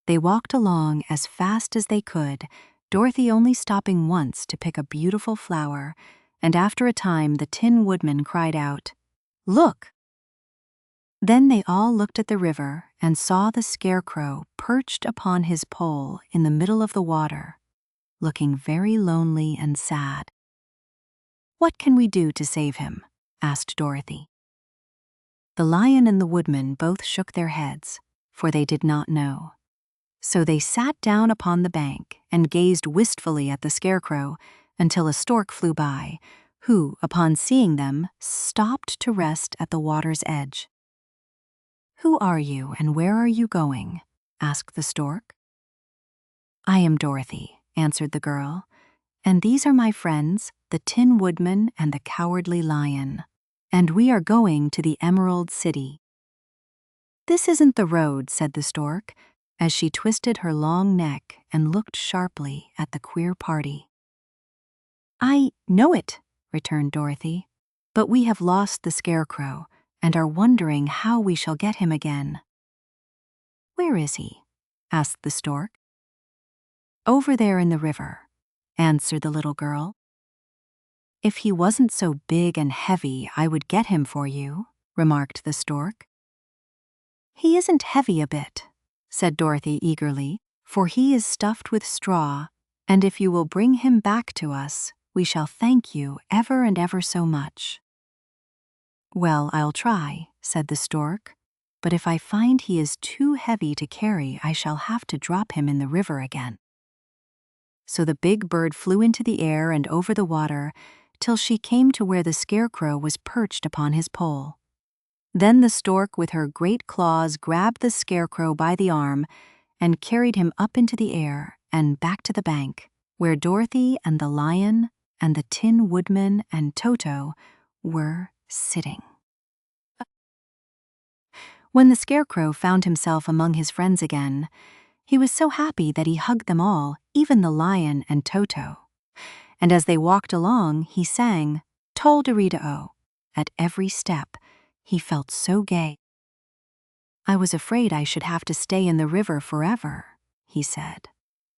They walked along as fast as they could, Dorothy only stopping once to pick a beautiful flower, and after a time the Tin Woodman cried out, "Look!" Then they all looked at the river and saw the Scarecrow perched upon his pole in the middle of the water, looking very lonely and sad. "What can we do to save him?" asked Dorothy. The Lion and the Woodman both shook their heads, for they did not know. So they sat down upon the bank and gazed wistfully at the scarecrow until a stork flew by, who, upon seeing them, stopped to rest at the water's edge. "Who are you and where are you going?" asked the stork. "I am Dorothy," answered the girl, "and these are my friends, the Tin Woodman and the Cowardly Lion, and we are going to the Emerald City." "This isn't the road," said the stork, as she twisted her long neck and looked sharply at the queer party. "I know it," returned Dorothy, "but we have lost the scarecrow and are wondering how we shall get him again." "Where is he?" asked the stork. "Over there in the river," answered the little girl. "If he wasn't so big and heavy, I would get him for you," remarked the stork. "He isn't heavy a bit," said Dorothy eagerly, "for he is stuffed with straw, and if you will bring him back to us, we shall thank you ever and ever so much." "Well, I'll try," said the stork, "but if I find he is too heavy to carry, I shall have to drop him in the river again." So the big bird flew into the air and over the water till she came to where the scarecrow was perched upon his pole. Then the stork with her great claws grabbed the scarecrow by the arm and carried him up into the air and back to the bank, where Dorothy and the lion and the Tin Woodman and Toto were sitting. When the scarecrow found himself among his friends again, he was so happy that he hugged them all, even the lion and Toto. And as they walked along, he sang "Tol-de-rita-o" at every step. He felt so gay. "I was afraid I should have to stay in the river forever," he said,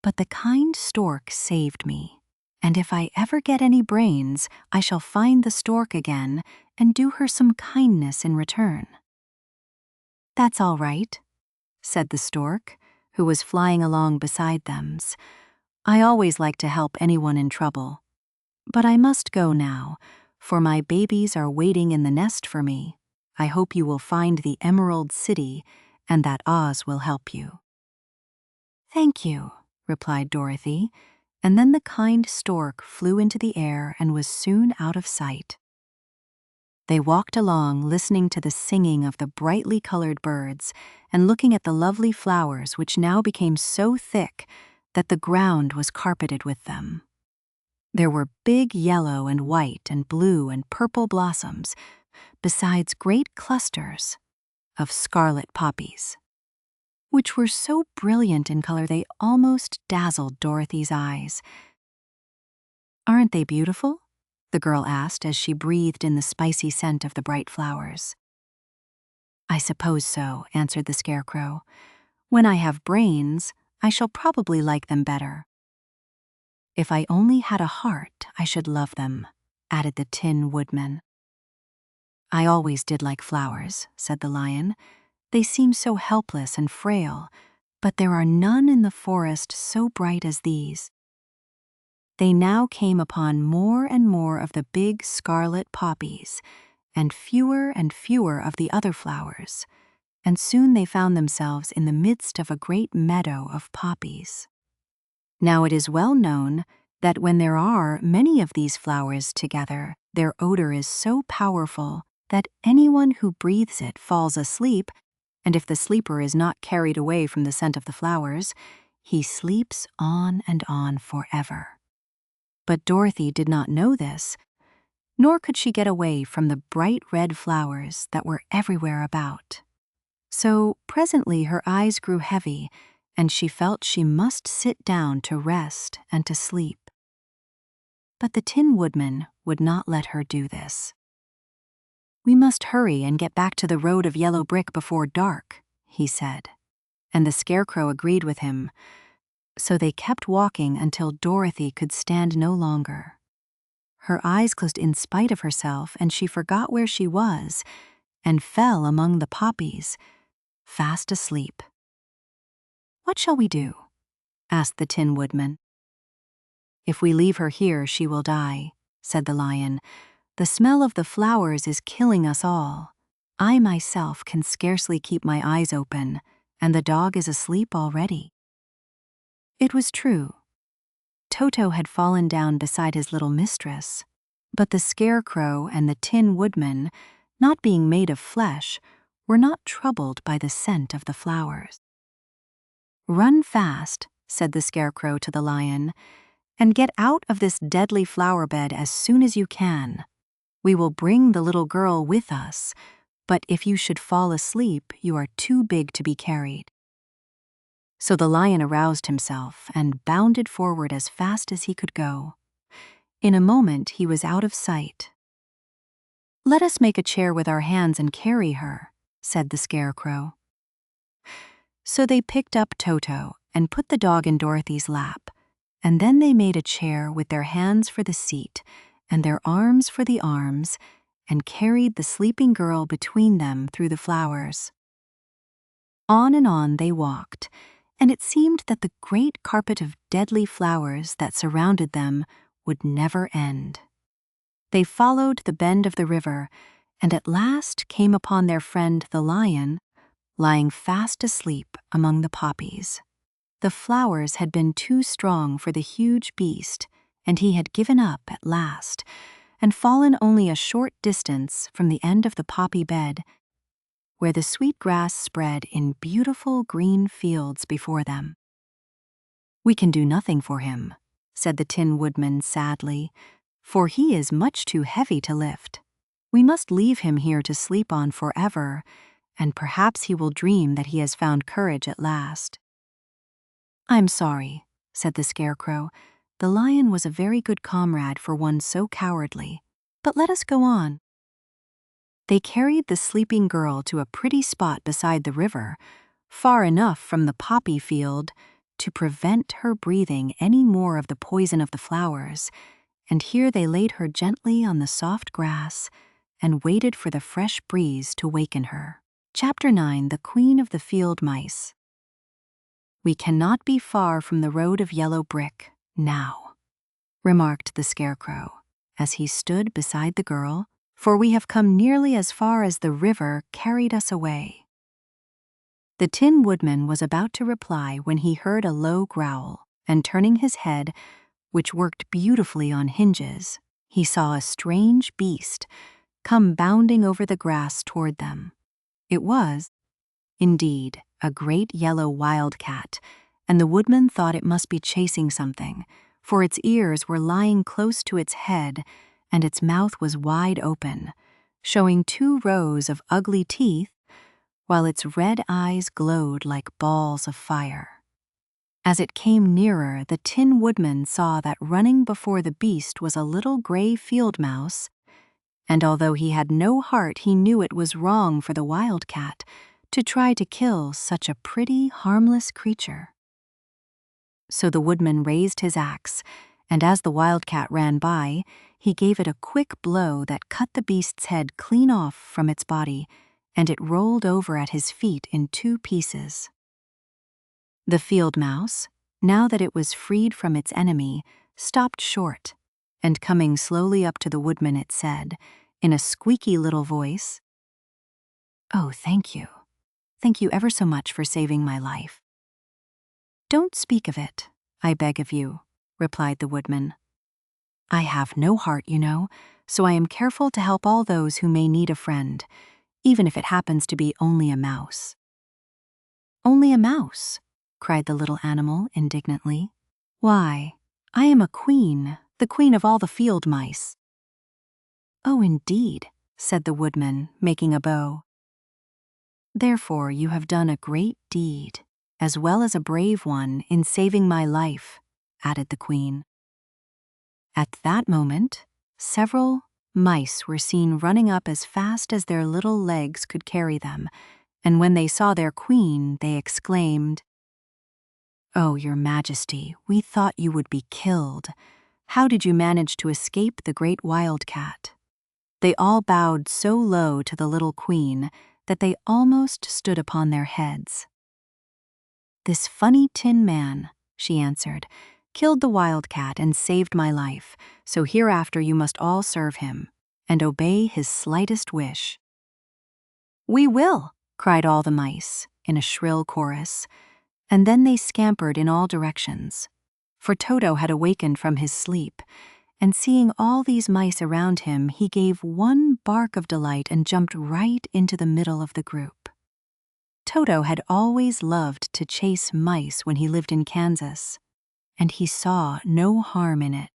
"but the kind stork saved me, and if I ever get any brains, I shall find the stork again and do her some kindness in return." "That's all right," said the stork, who was flying along beside them. "I always like to help anyone in trouble. But I must go now, for my babies are waiting in the nest for me. I hope you will find the Emerald City and that Oz will help you." "Thank you," replied Dorothy, and then the kind stork flew into the air and was soon out of sight. They walked along, listening to the singing of the brightly colored birds and looking at the lovely flowers which now became so thick that the ground was carpeted with them. There were big yellow and white and blue and purple blossoms, besides great clusters of scarlet poppies, which were so brilliant in color they almost dazzled Dorothy's eyes. "Aren't they beautiful?" the girl asked as she breathed in the spicy scent of the bright flowers. "I suppose so," answered the scarecrow. "When I have brains, I shall probably like them better." "If I only had a heart, I should love them," added the Tin Woodman. "I always did like flowers," said the lion. "They seem so helpless and frail, but there are none in the forest so bright as these." They now came upon more and more of the big scarlet poppies, and fewer of the other flowers, and soon they found themselves in the midst of a great meadow of poppies. Now it is well known that when there are many of these flowers together, their odor is so powerful that anyone who breathes it falls asleep, and if the sleeper is not carried away from the scent of the flowers, he sleeps on and on forever. But Dorothy did not know this, nor could she get away from the bright red flowers that were everywhere about. So presently her eyes grew heavy, and she felt she must sit down to rest and to sleep. But the Tin Woodman would not let her do this. "We must hurry and get back to the road of yellow brick before dark," he said, and the scarecrow agreed with him. So they kept walking until Dorothy could stand no longer. Her eyes closed in spite of herself, and she forgot where she was and fell among the poppies, fast asleep. "What shall we do?" asked the Tin Woodman. "If we leave her here, she will die," said the lion. "The smell of the flowers is killing us all. I myself can scarcely keep my eyes open, and the dog is asleep already." It was true. Toto had fallen down beside his little mistress, but the Scarecrow and the Tin Woodman, not being made of flesh, were not troubled by the scent of the flowers. "Run fast," said the Scarecrow to the Lion, "and get out of this deadly flower bed as soon as you can. We will bring the little girl with us, but if you should fall asleep, you are too big to be carried." So the Lion aroused himself and bounded forward as fast as he could go. In a moment he was out of sight. "Let us make a chair with our hands and carry her," said the Scarecrow. So they picked up Toto and put the dog in Dorothy's lap, and then they made a chair with their hands for the seat and their arms for the arms, and carried the sleeping girl between them through the flowers. On and on they walked, and it seemed that the great carpet of deadly flowers that surrounded them would never end. They followed the bend of the river, and at last came upon their friend the Lion, lying fast asleep among the poppies. The flowers had been too strong for the huge beast, and he had given up at last, and fallen only a short distance from the end of the poppy bed, where the sweet grass spread in beautiful green fields before them. "We can do nothing for him," said the Tin Woodman sadly, "for he is much too heavy to lift. We must leave him here to sleep on forever, and perhaps he will dream that he has found courage at last." "I'm sorry," said the Scarecrow. "The Lion was a very good comrade for one so cowardly. But let us go on." They carried the sleeping girl to a pretty spot beside the river, far enough from the poppy field to prevent her breathing any more of the poison of the flowers, and here they laid her gently on the soft grass and waited for the fresh breeze to waken her. Chapter 9: The Queen of the Field Mice. "We cannot be far from the road of yellow brick now," remarked the Scarecrow, as he stood beside the girl, "for we have come nearly as far as the river carried us away." The Tin Woodman was about to reply when he heard a low growl, and turning his head, which worked beautifully on hinges, he saw a strange beast come bounding over the grass toward them. It was, indeed, a great yellow wildcat, and the Woodman thought it must be chasing something, for its ears were lying close to its head, and its mouth was wide open, showing 2 rows of ugly teeth, while its red eyes glowed like balls of fire. As it came nearer, the Tin Woodman saw that running before the beast was a little gray field mouse, and although he had no heart, he knew it was wrong for the wildcat to try to kill such a pretty, harmless creature. So the Woodman raised his axe, and as the wildcat ran by, he gave it a quick blow that cut the beast's head clean off from its body, and it rolled over at his feet in 2 pieces. The field mouse, now that it was freed from its enemy, stopped short, and coming slowly up to the Woodman, it said, in a squeaky little voice, "Oh, thank you. Thank you ever so much for saving my life." "Don't speak of it, I beg of you," replied the Woodman. "I have no heart, you know, so I am careful to help all those who may need a friend, even if it happens to be only a mouse." "Only a mouse?" cried the little animal indignantly. "Why, I am a queen, the queen of all the field mice." "Oh, indeed," said the Woodman, making a bow. "Therefore you have done a great deed, as well as a brave one, in saving my life," added the Queen. At that moment, several mice were seen running up as fast as their little legs could carry them, and when they saw their Queen, they exclaimed, "Oh, Your Majesty, we thought you would be killed. How did you manage to escape the great wildcat?" They all bowed so low to the little Queen that they almost stood upon their heads. "This funny tin man," she answered, "killed the wildcat and saved my life, so hereafter you must all serve him and obey his slightest wish." "We will," cried all the mice in a shrill chorus, and then they scampered in all directions. For Toto had awakened from his sleep, and seeing all these mice around him, he gave one bark of delight and jumped right into the middle of the group. Toto had always loved to chase mice when he lived in Kansas, and he saw no harm in it.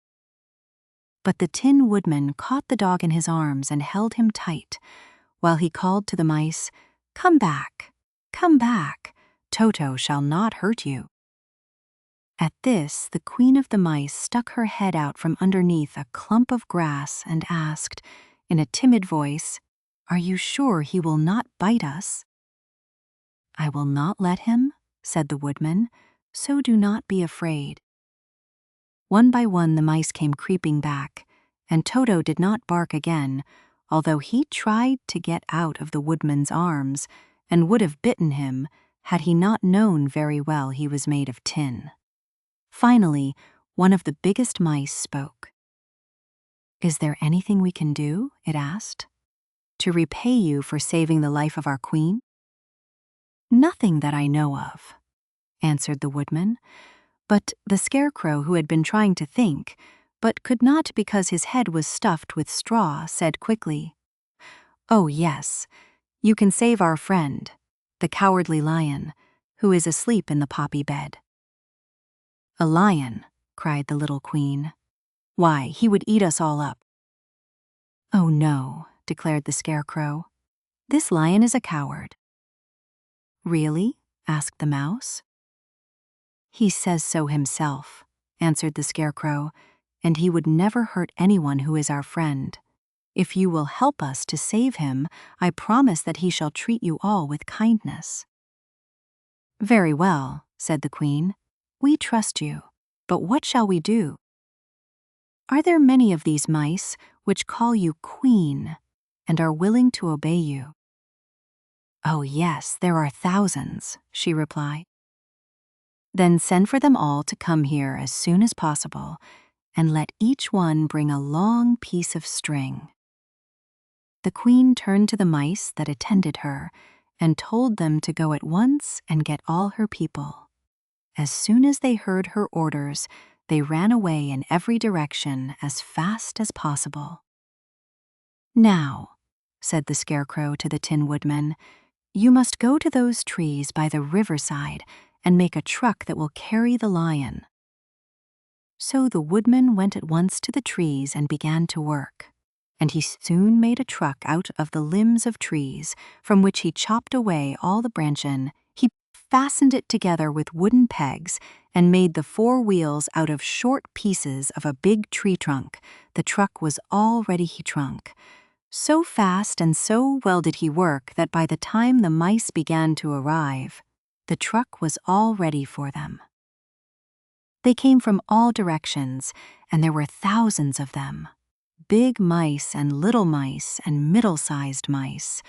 But the Tin Woodman caught the dog in his arms and held him tight, while he called to the mice, "Come back, come back, Toto shall not hurt you." At this, the Queen of the Mice stuck her head out from underneath a clump of grass and asked, in a timid voice, "Are you sure he will not bite us?" "I will not let him," said the Woodman, "so do not be afraid." One by one the mice came creeping back, and Toto did not bark again, although he tried to get out of the Woodman's arms and would have bitten him had he not known very well he was made of tin. Finally, one of the biggest mice spoke. "Is there anything we can do?" it asked. "To repay you for saving the life of our queen?" "Nothing that I know of," answered the Woodman. But the Scarecrow, who had been trying to think, but could not because his head was stuffed with straw, said quickly, "Oh, yes, you can save our friend, the Cowardly Lion, who is asleep in the poppy bed." "A lion," cried the little Queen. "Why, he would eat us all up." "Oh, no," declared the Scarecrow. "This lion is a coward." "Really?" asked the Mouse. "He says so himself," answered the Scarecrow, "and he would never hurt anyone who is our friend. If you will help us to save him, I promise that he shall treat you all with kindness." "Very well," said the Queen. "We trust you, but what shall we do?" "Are there many of these mice which call you Queen and are willing to obey you?" "Oh, yes, there are thousands," she replied. "Then send for them all to come here as soon as possible, and let each one bring a long piece of string." The Queen turned to the mice that attended her and told them to go at once and get all her people. As soon as they heard her orders, they ran away in every direction as fast as possible. "Now," said the Scarecrow to the Tin Woodman, "you must go to those trees by the riverside and make a truck that will carry the lion." So the Woodman went at once to the trees and began to work, and he soon made a truck out of the limbs of trees, from which he chopped away all the branches. He fastened it together with wooden pegs and made the 4 wheels out of short pieces of a big tree trunk. The truck was all ready. He trunk. So fast and so well did he work that by the time the mice began to arrive, the truck was all ready for them. They came from all directions, and there were thousands of them, big mice and little mice and middle-sized mice,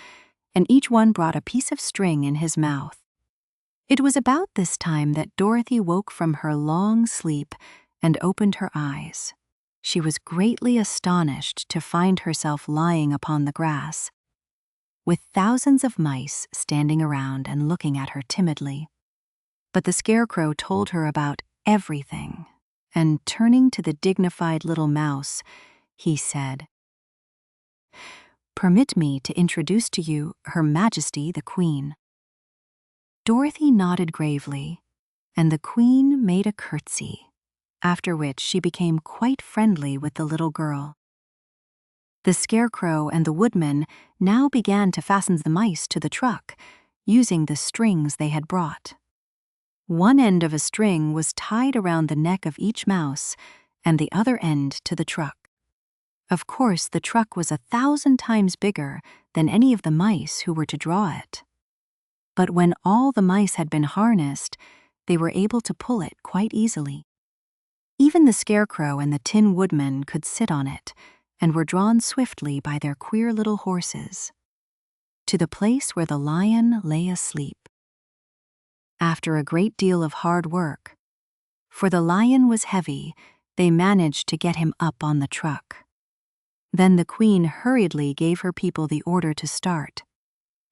and each one brought a piece of string in his mouth. It was about this time that Dorothy woke from her long sleep and opened her eyes. She was greatly astonished to find herself lying upon the grass, with thousands of mice standing around and looking at her timidly. But the Scarecrow told her about everything, and turning to the dignified little mouse, he said, "Permit me to introduce to you Her Majesty the Queen." Dorothy nodded gravely, and the Queen made a curtsy, after which she became quite friendly with the little girl. The Scarecrow and the Woodman now began to fasten the mice to the truck, using the strings they had brought. One end of a string was tied around the neck of each mouse, and the other end to the truck. Of course, the truck was 1,000 times bigger than any of the mice who were to draw it. But when all the mice had been harnessed, they were able to pull it quite easily. Even the Scarecrow and the Tin Woodman could sit on it, and were drawn swiftly by their queer little horses to the place where the lion lay asleep. After a great deal of hard work, for the lion was heavy, they managed to get him up on the truck. Then the Queen hurriedly gave her people the order to start,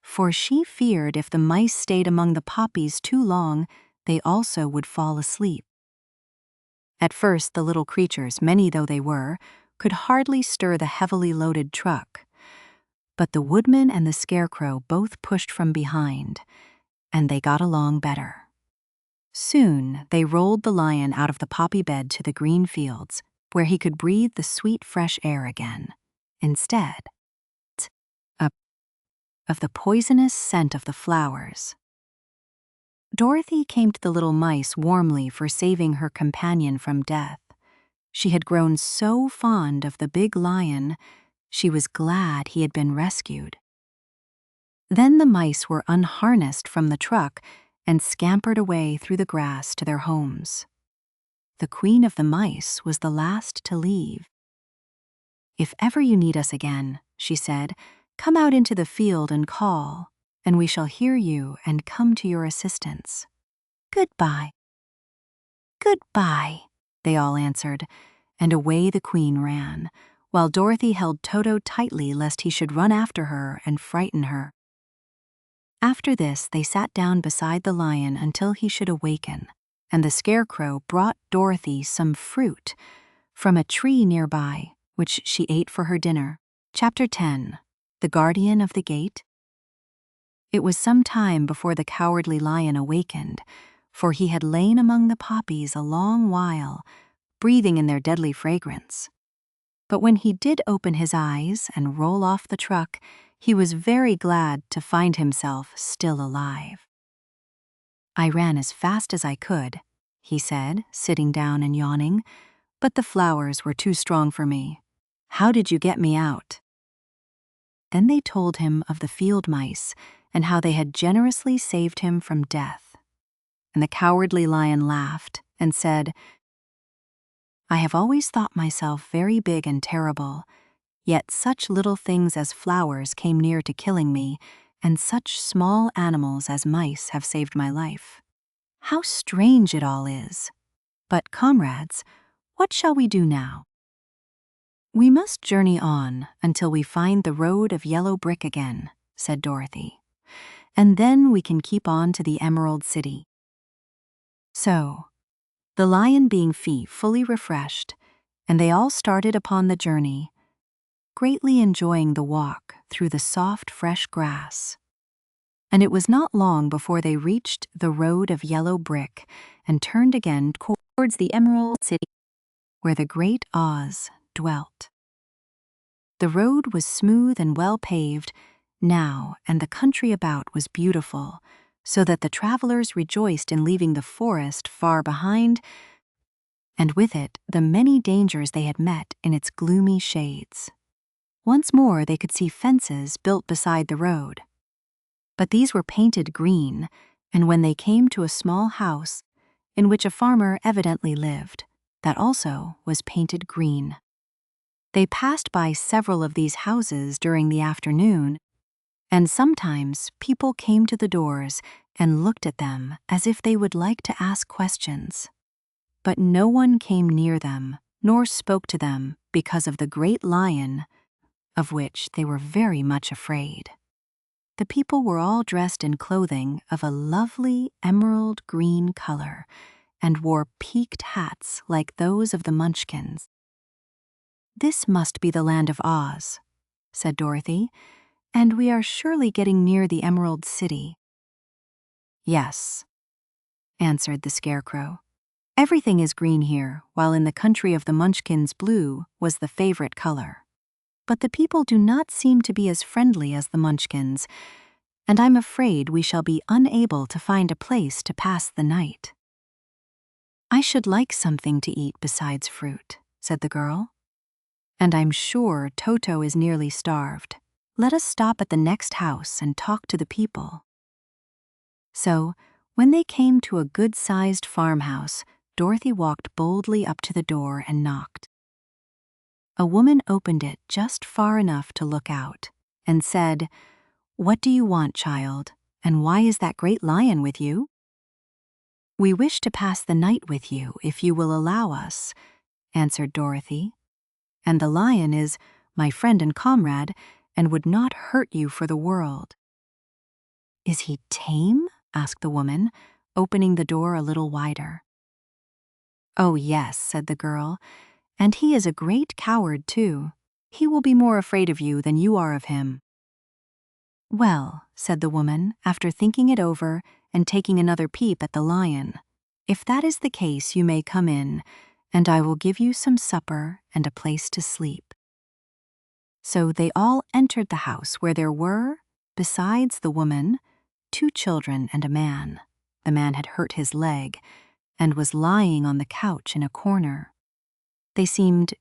for she feared if the mice stayed among the poppies too long, they also would fall asleep. At first, the little creatures, many though they were, could hardly stir the heavily loaded truck. But the woodman and the scarecrow both pushed from behind, and they got along better. Soon they rolled the lion out of the poppy bed to the green fields, where he could breathe the sweet fresh air again, instead of the poisonous scent of the flowers. Dorothy thanked the little mice warmly for saving her companion from death. She had grown so fond of the big lion, she was glad he had been rescued. Then the mice were unharnessed from the truck and scampered away through the grass to their homes. The queen of the mice was the last to leave. "If ever you need us again," she said, "come out into the field and call, and we shall hear you and come to your assistance. Goodbye." "Goodbye," they all answered, and away the queen ran, while Dorothy held Toto tightly lest he should run after her and frighten her. After this, they sat down beside the lion until he should awaken, and the scarecrow brought Dorothy some fruit from a tree nearby, which she ate for her dinner. Chapter 10. The Guardian of the Gate. It was some time before the cowardly lion awakened, for he had lain among the poppies a long while, breathing in their deadly fragrance. But when he did open his eyes and roll off the truck, he was very glad to find himself still alive. "I ran as fast as I could," he said, sitting down and yawning, "but the flowers were too strong for me. How did you get me out?" Then they told him of the field mice and how they had generously saved him from death. And the cowardly lion laughed and said, "I have always thought myself very big and terrible, yet such little things as flowers came near to killing me, and such small animals as mice have saved my life. How strange it all is! But, comrades, what shall we do now?" "We must journey on until we find the road of yellow brick again," said Dorothy, "and then we can keep on to the Emerald City." So, the lion being fully refreshed, and they all started upon the journey, greatly enjoying the walk through the soft, fresh grass. And it was not long before they reached the road of yellow brick and turned again towards the Emerald City, where the great Oz dwelt. The road was smooth and well paved now, and the country about was beautiful, so that the travelers rejoiced in leaving the forest far behind, and with it the many dangers they had met in its gloomy shades. Once more they could see fences built beside the road. But these were painted green, and when they came to a small house, in which a farmer evidently lived, that also was painted green. They passed by several of these houses during the afternoon, and sometimes people came to the doors and looked at them as if they would like to ask questions. But no one came near them, nor spoke to them because of the great lion, of which they were very much afraid. The people were all dressed in clothing of a lovely emerald green color and wore peaked hats like those of the Munchkins. "This must be the land of Oz," said Dorothy, "and we are surely getting near the Emerald City." "Yes," answered the Scarecrow. "Everything is green here, while in the country of the Munchkins blue was the favorite color. But the people do not seem to be as friendly as the Munchkins, and I'm afraid we shall be unable to find a place to pass the night." "I should like something to eat besides fruit," said the girl. "And I'm sure Toto is nearly starved. Let us stop at the next house and talk to the people." So, when they came to a good-sized farmhouse, Dorothy walked boldly up to the door and knocked. A woman opened it just far enough to look out and said, "What do you want, child, and why is that great lion with you?" "We wish to pass the night with you, if you will allow us," answered Dorothy. "And the lion is my friend and comrade, and would not hurt you for the world." "Is he tame?" asked the woman, opening the door a little wider. "Oh, yes," said the girl, "and he is a great coward, too. He will be more afraid of you than you are of him." "Well," said the woman, after thinking it over and taking another peep at the lion, "if that is the case, you may come in, and I will give you some supper and a place to sleep." So they all entered the house, where there were, besides the woman, 2 children and a man. The man had hurt his leg and was lying on the couch in a corner. They seemed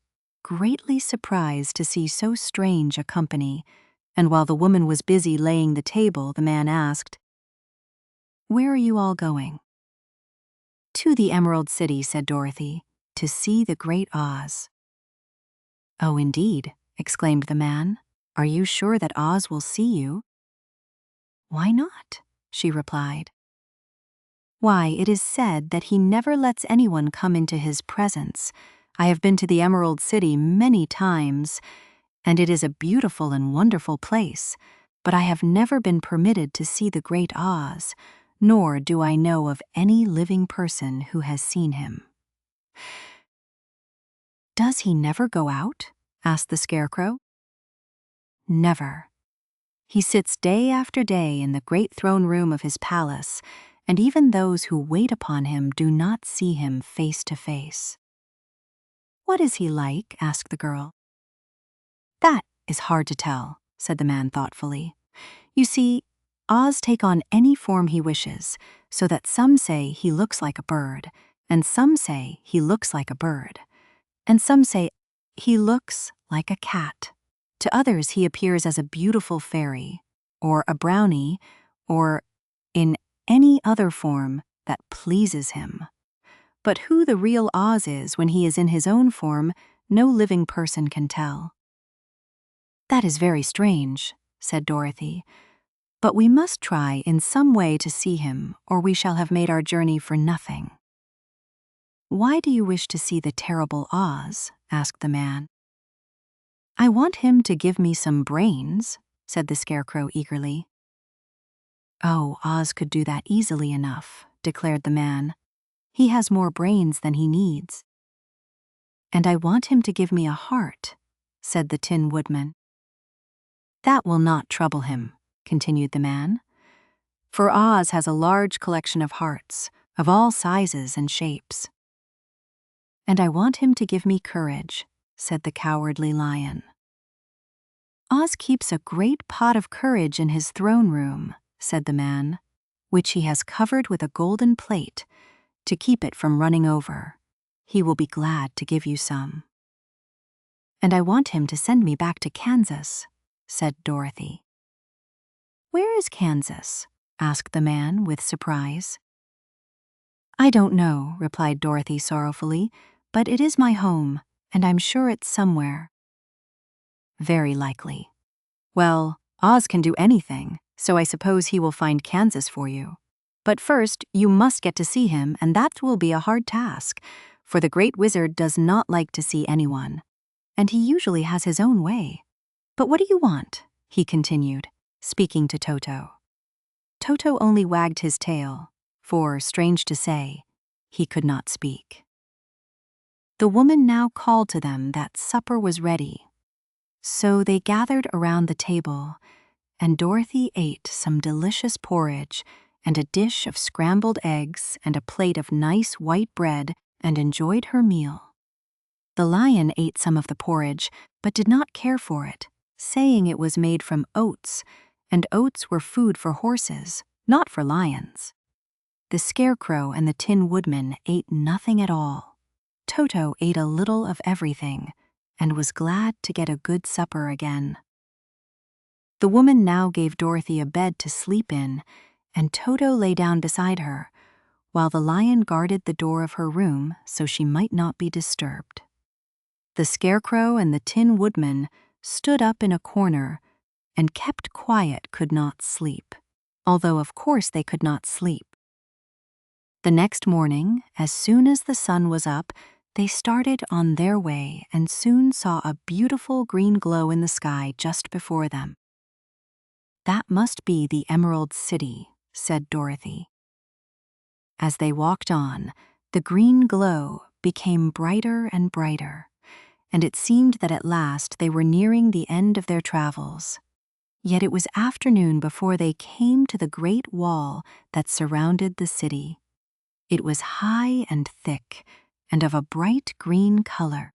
greatly surprised to see so strange a company, and while the woman was busy laying the table, the man asked, "Where are you all going?" "To the Emerald City," said Dorothy, "to see the Great Oz." "Oh, indeed," exclaimed the man. "Are you sure that Oz will see you?" "Why not?" she replied. "Why, it is said that he never lets anyone come into his presence. I have been to the Emerald City many times, and it is a beautiful and wonderful place, but I have never been permitted to see the Great Oz, nor do I know of any living person who has seen him." "Does he never go out?" asked the Scarecrow. "Never. He sits day after day in the great throne room of his palace, and even those who wait upon him do not see him face to face." "What is he like?" asked the girl. "That is hard to tell," said the man thoughtfully. "You see, Oz take on any form he wishes, so that some say he looks like a bird, and some say he looks like a bird, and some say he looks like a cat. To others he appears as a beautiful fairy, or a brownie, or in any other form that pleases him. But who the real Oz is when he is in his own form, no living person can tell." "That is very strange," said Dorothy. "But we must try in some way to see him, or we shall have made our journey for nothing." "Why do you wish to see the terrible Oz?" asked the man. "I want him to give me some brains," said the Scarecrow eagerly. "Oh, Oz could do that easily enough," declared the man. "He has more brains than he needs." "And I want him to give me a heart," said the Tin Woodman. "That will not trouble him," continued the man, "for Oz has a large collection of hearts, of all sizes and shapes." "And I want him to give me courage," said the Cowardly Lion. "Oz keeps a great pot of courage in his throne room," said the man, "which he has covered with a golden plate to keep it from running over. He will be glad to give you some." "And I want him to send me back to Kansas," said Dorothy. "Where is Kansas?" asked the man with surprise. "I don't know," replied Dorothy sorrowfully, "but it is my home, and I'm sure it's somewhere." "Very likely. Well, Oz can do anything, so I suppose he will find Kansas for you. But first, you must get to see him, and that will be a hard task, for the Great Wizard does not like to see anyone, and he usually has his own way. But what do you want?" he continued, speaking to Toto. Toto only wagged his tail, for, strange to say, he could not speak. The woman now called to them that supper was ready. So they gathered around the table, and Dorothy ate some delicious porridge and a dish of scrambled eggs and a plate of nice white bread, and enjoyed her meal. The lion ate some of the porridge, but did not care for it, saying it was made from oats, and oats were food for horses, not for lions. The Scarecrow and the Tin Woodman ate nothing at all. Toto ate a little of everything, and was glad to get a good supper again. The woman now gave Dorothy a bed to sleep in, and Toto lay down beside her, while the lion guarded the door of her room so she might not be disturbed. The Scarecrow and the Tin Woodman stood up in a corner and kept quiet, could not sleep, although of course they could not sleep. The next morning, as soon as the sun was up, they started on their way and soon saw a beautiful green glow in the sky just before them. "That must be the Emerald City," said Dorothy. As they walked on, the green glow became brighter and brighter, and it seemed that at last they were nearing the end of their travels. Yet it was afternoon before they came to the great wall that surrounded the city. It was high and thick, and of a bright green color.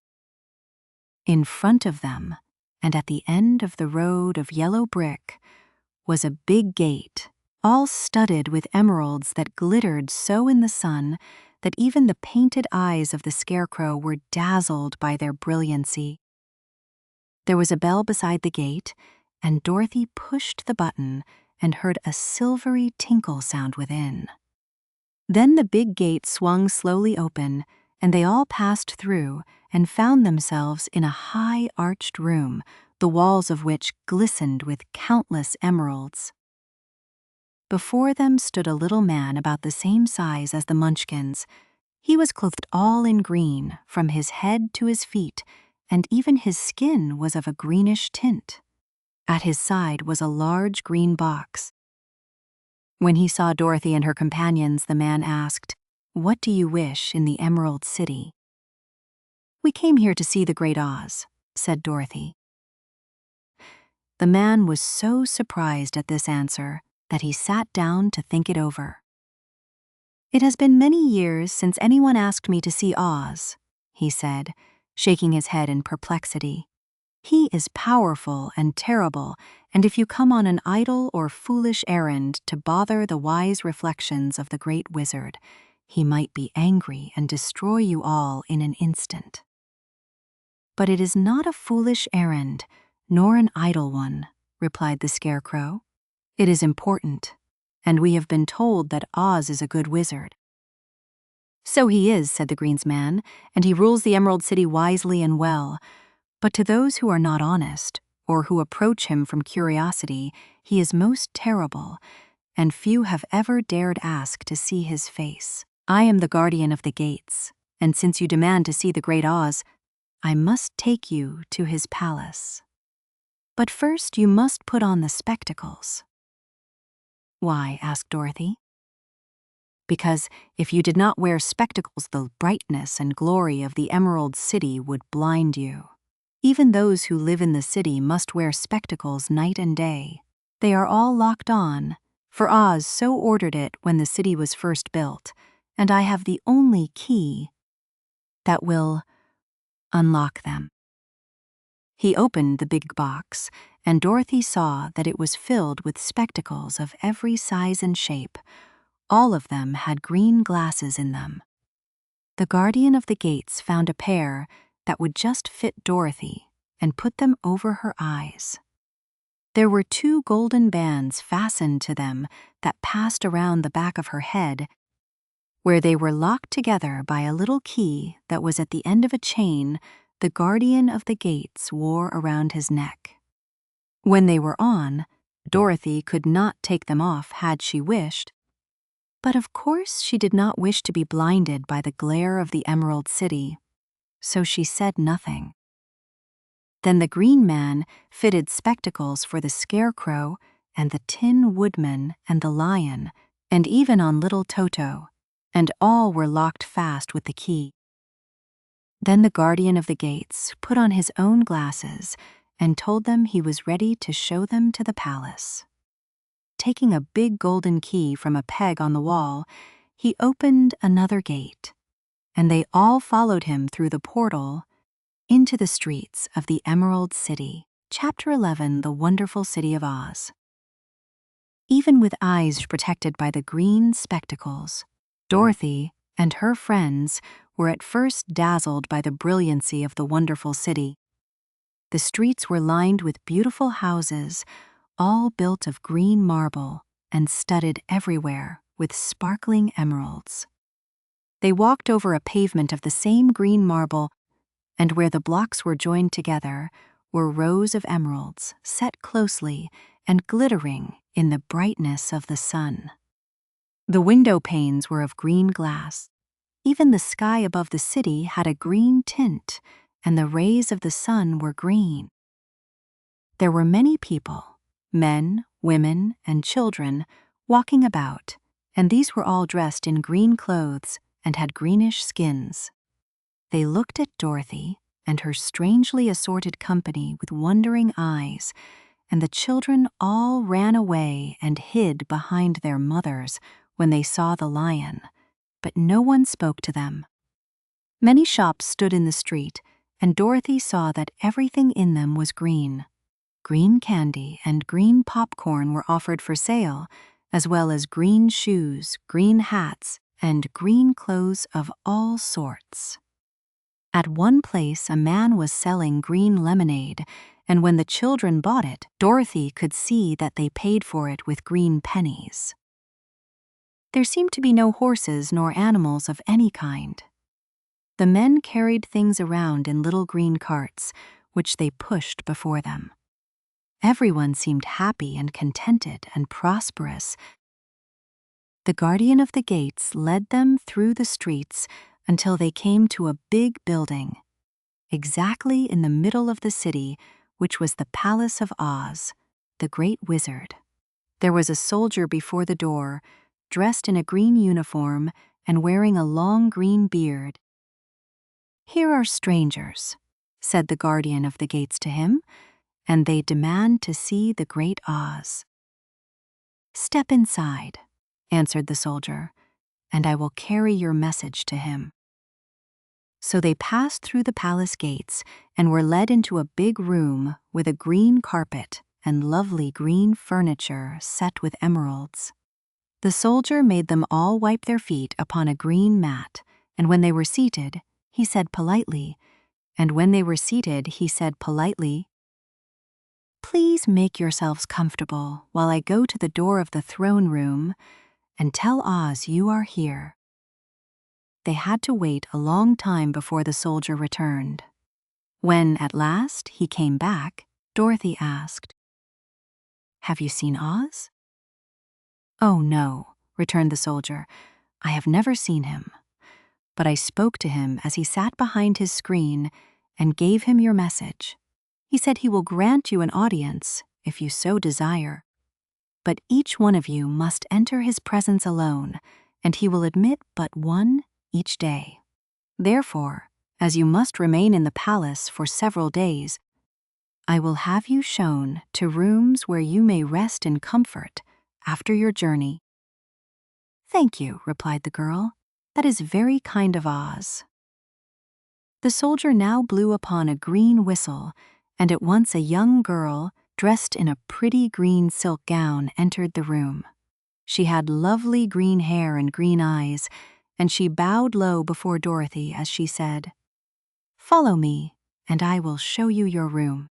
In front of them, and at the end of the road of yellow brick, was a big gate, all studded with emeralds that glittered so in the sun that even the painted eyes of the scarecrow were dazzled by their brilliancy. There was a bell beside the gate, and Dorothy pushed the button and heard a silvery tinkle sound within. Then the big gate swung slowly open, and they all passed through and found themselves in a high arched room, the walls of which glistened with countless emeralds. Before them stood a little man about the same size as the Munchkins. He was clothed all in green, from his head to his feet, and even his skin was of a greenish tint. At his side was a large green box. When he saw Dorothy and her companions, the man asked, "What do you wish in the Emerald City?" "We came here to see the Great Oz," said Dorothy. The man was so surprised at this answer that he sat down to think it over. "It has been many years since anyone asked me to see Oz," he said, shaking his head in perplexity. "He is powerful and terrible, and if you come on an idle or foolish errand to bother the wise reflections of the great wizard, he might be angry and destroy you all in an instant." "But it is not a foolish errand, nor an idle one," replied the Scarecrow. "It is important, and we have been told that Oz is a good wizard." "So he is," said the Greensman, "and he rules the Emerald City wisely and well. But to those who are not honest, or who approach him from curiosity, he is most terrible, and few have ever dared ask to see his face. I am the guardian of the gates, and since you demand to see the Great Oz, I must take you to his palace. But first you must put on the spectacles." "Why?" asked Dorothy. "Because if you did not wear spectacles, the brightness and glory of the Emerald City would blind you. Even those who live in the city must wear spectacles night and day. They are all locked on, for Oz so ordered it when the city was first built, and I have the only key that will unlock them." He opened the big box, and Dorothy saw that it was filled with spectacles of every size and shape. All of them had green glasses in them. The guardian of the gates found a pair that would just fit Dorothy and put them over her eyes. There were 2 golden bands fastened to them that passed around the back of her head, where they were locked together by a little key that was at the end of a chain the guardian of the gates wore around his neck. When they were on, Dorothy could not take them off had she wished, but of course she did not wish to be blinded by the glare of the Emerald City, so she said nothing. Then the Green Man fitted spectacles for the Scarecrow and the Tin Woodman and the Lion, and even on little Toto, and all were locked fast with the key. Then the guardian of the gates put on his own glasses and told them he was ready to show them to the palace. Taking a big golden key from a peg on the wall, he opened another gate, and they all followed him through the portal into the streets of the Emerald City. Chapter 11: The Wonderful City of Oz. Even with eyes protected by the green spectacles, Dorothy and her friends were at first dazzled by the brilliancy of the wonderful city. The streets were lined with beautiful houses, all built of green marble and studded everywhere with sparkling emeralds. They walked over a pavement of the same green marble, and where the blocks were joined together were rows of emeralds set closely and glittering in the brightness of the sun. The window panes were of green glass. Even the sky above the city had a green tint, and the rays of the sun were green. There were many people, men, women, and children, walking about, and these were all dressed in green clothes and had greenish skins. They looked at Dorothy and her strangely assorted company with wondering eyes, and the children all ran away and hid behind their mothers when they saw the lion, but no one spoke to them. Many shops stood in the street, and Dorothy saw that everything in them was green. Green candy and green popcorn were offered for sale, as well as green shoes, green hats, and green clothes of all sorts. At one place, a man was selling green lemonade, and when the children bought it, Dorothy could see that they paid for it with green pennies. There seemed to be no horses nor animals of any kind. The men carried things around in little green carts, which they pushed before them. Everyone seemed happy and contented and prosperous. The guardian of the gates led them through the streets until they came to a big building, exactly in the middle of the city, which was the Palace of Oz, the Great Wizard. There was a soldier before the door, dressed in a green uniform and wearing a long green beard. "Here are strangers," said the guardian of the gates to him, "and they demand to see the Great Oz." "Step inside," answered the soldier, "and I will carry your message to him." So they passed through the palace gates and were led into a big room with a green carpet and lovely green furniture set with emeralds. The soldier made them all wipe their feet upon a green mat, and when they were seated, he said politely, "Please make yourselves comfortable while I go to the door of the throne room and tell Oz you are here." They had to wait a long time before the soldier returned. When, at last, he came back, Dorothy asked, "Have you seen Oz?" "Oh, no," returned the soldier. "I have never seen him. But I spoke to him as he sat behind his screen and gave him your message. He said he will grant you an audience if you so desire. But each one of you must enter his presence alone, and he will admit but one each day. Therefore, as you must remain in the palace for several days, I will have you shown to rooms where you may rest in comfort after your journey." "Thank you," replied the girl. "That is very kind of Oz." The soldier now blew upon a green whistle, and at once a young girl, dressed in a pretty green silk gown, entered the room. She had lovely green hair and green eyes, and she bowed low before Dorothy as she said, "Follow me, and I will show you your room."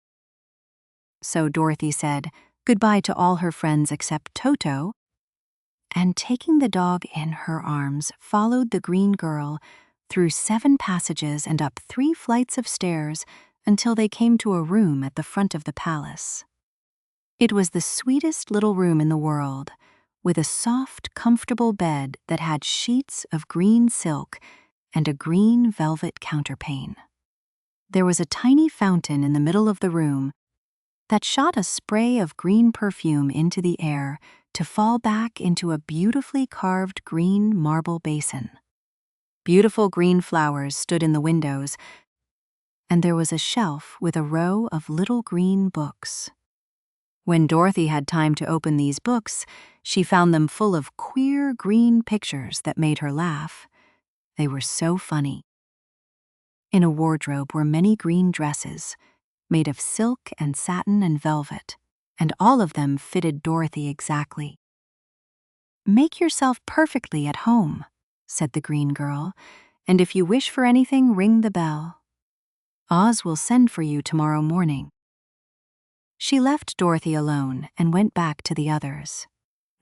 So Dorothy said goodbye to all her friends except Toto, and taking the dog in her arms, followed the green girl through 7 passages and up 3 flights of stairs until they came to a room at the front of the palace. It was the sweetest little room in the world, with a soft, comfortable bed that had sheets of green silk and a green velvet counterpane. There was a tiny fountain in the middle of the room that shot a spray of green perfume into the air to fall back into a beautifully carved green marble basin. Beautiful green flowers stood in the windows, and there was a shelf with a row of little green books. When Dorothy had time to open these books, she found them full of queer green pictures that made her laugh. They were so funny. In a wardrobe were many green dresses, made of silk and satin and velvet, and all of them fitted Dorothy exactly. "Make yourself perfectly at home," said the green girl, "and if you wish for anything, ring the bell. Oz will send for you tomorrow morning." She left Dorothy alone and went back to the others.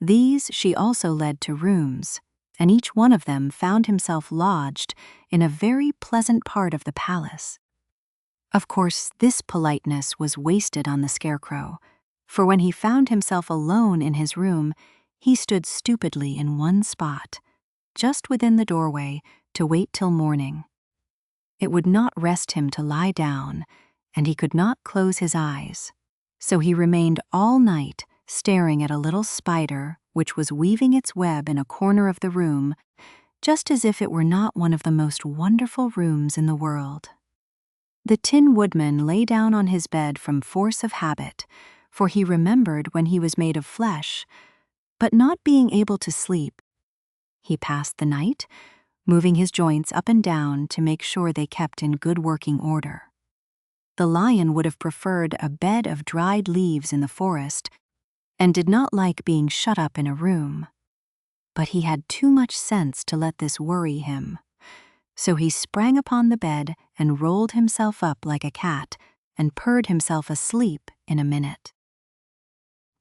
These she also led to rooms, and each one of them found himself lodged in a very pleasant part of the palace. Of course, this politeness was wasted on the Scarecrow, for when he found himself alone in his room, he stood stupidly in one spot, just within the doorway, to wait till morning. It would not rest him to lie down, and he could not close his eyes, so he remained all night staring at a little spider which was weaving its web in a corner of the room, just as if it were not one of the most wonderful rooms in the world. The Tin Woodman lay down on his bed from force of habit, for he remembered when he was made of flesh, but not being able to sleep, he passed the night, moving his joints up and down to make sure they kept in good working order. The lion would have preferred a bed of dried leaves in the forest and did not like being shut up in a room. But he had too much sense to let this worry him. So he sprang upon the bed and rolled himself up like a cat and purred himself asleep in a minute.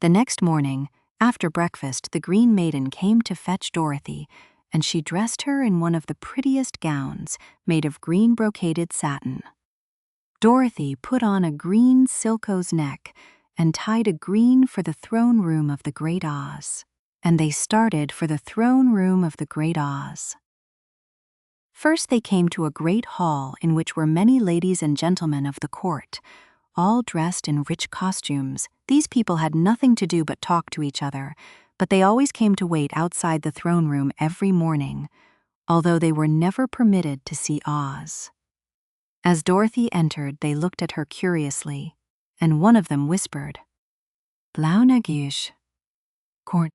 The next morning, after breakfast, the Green Maiden came to fetch Dorothy, and she dressed her in one of the prettiest gowns made of green brocaded satin. Dorothy put on a green silko's neck and tied a green for the throne room of the Great Oz, and they started for the throne room of the Great Oz. First they came to a great hall in which were many ladies and gentlemen of the court, all dressed in rich costumes. These people had nothing to do but talk to each other, but they always came to wait outside the throne room every morning, although they were never permitted to see Oz. As Dorothy entered, they looked at her curiously, and one of them whispered, "Blaunagish, Corn.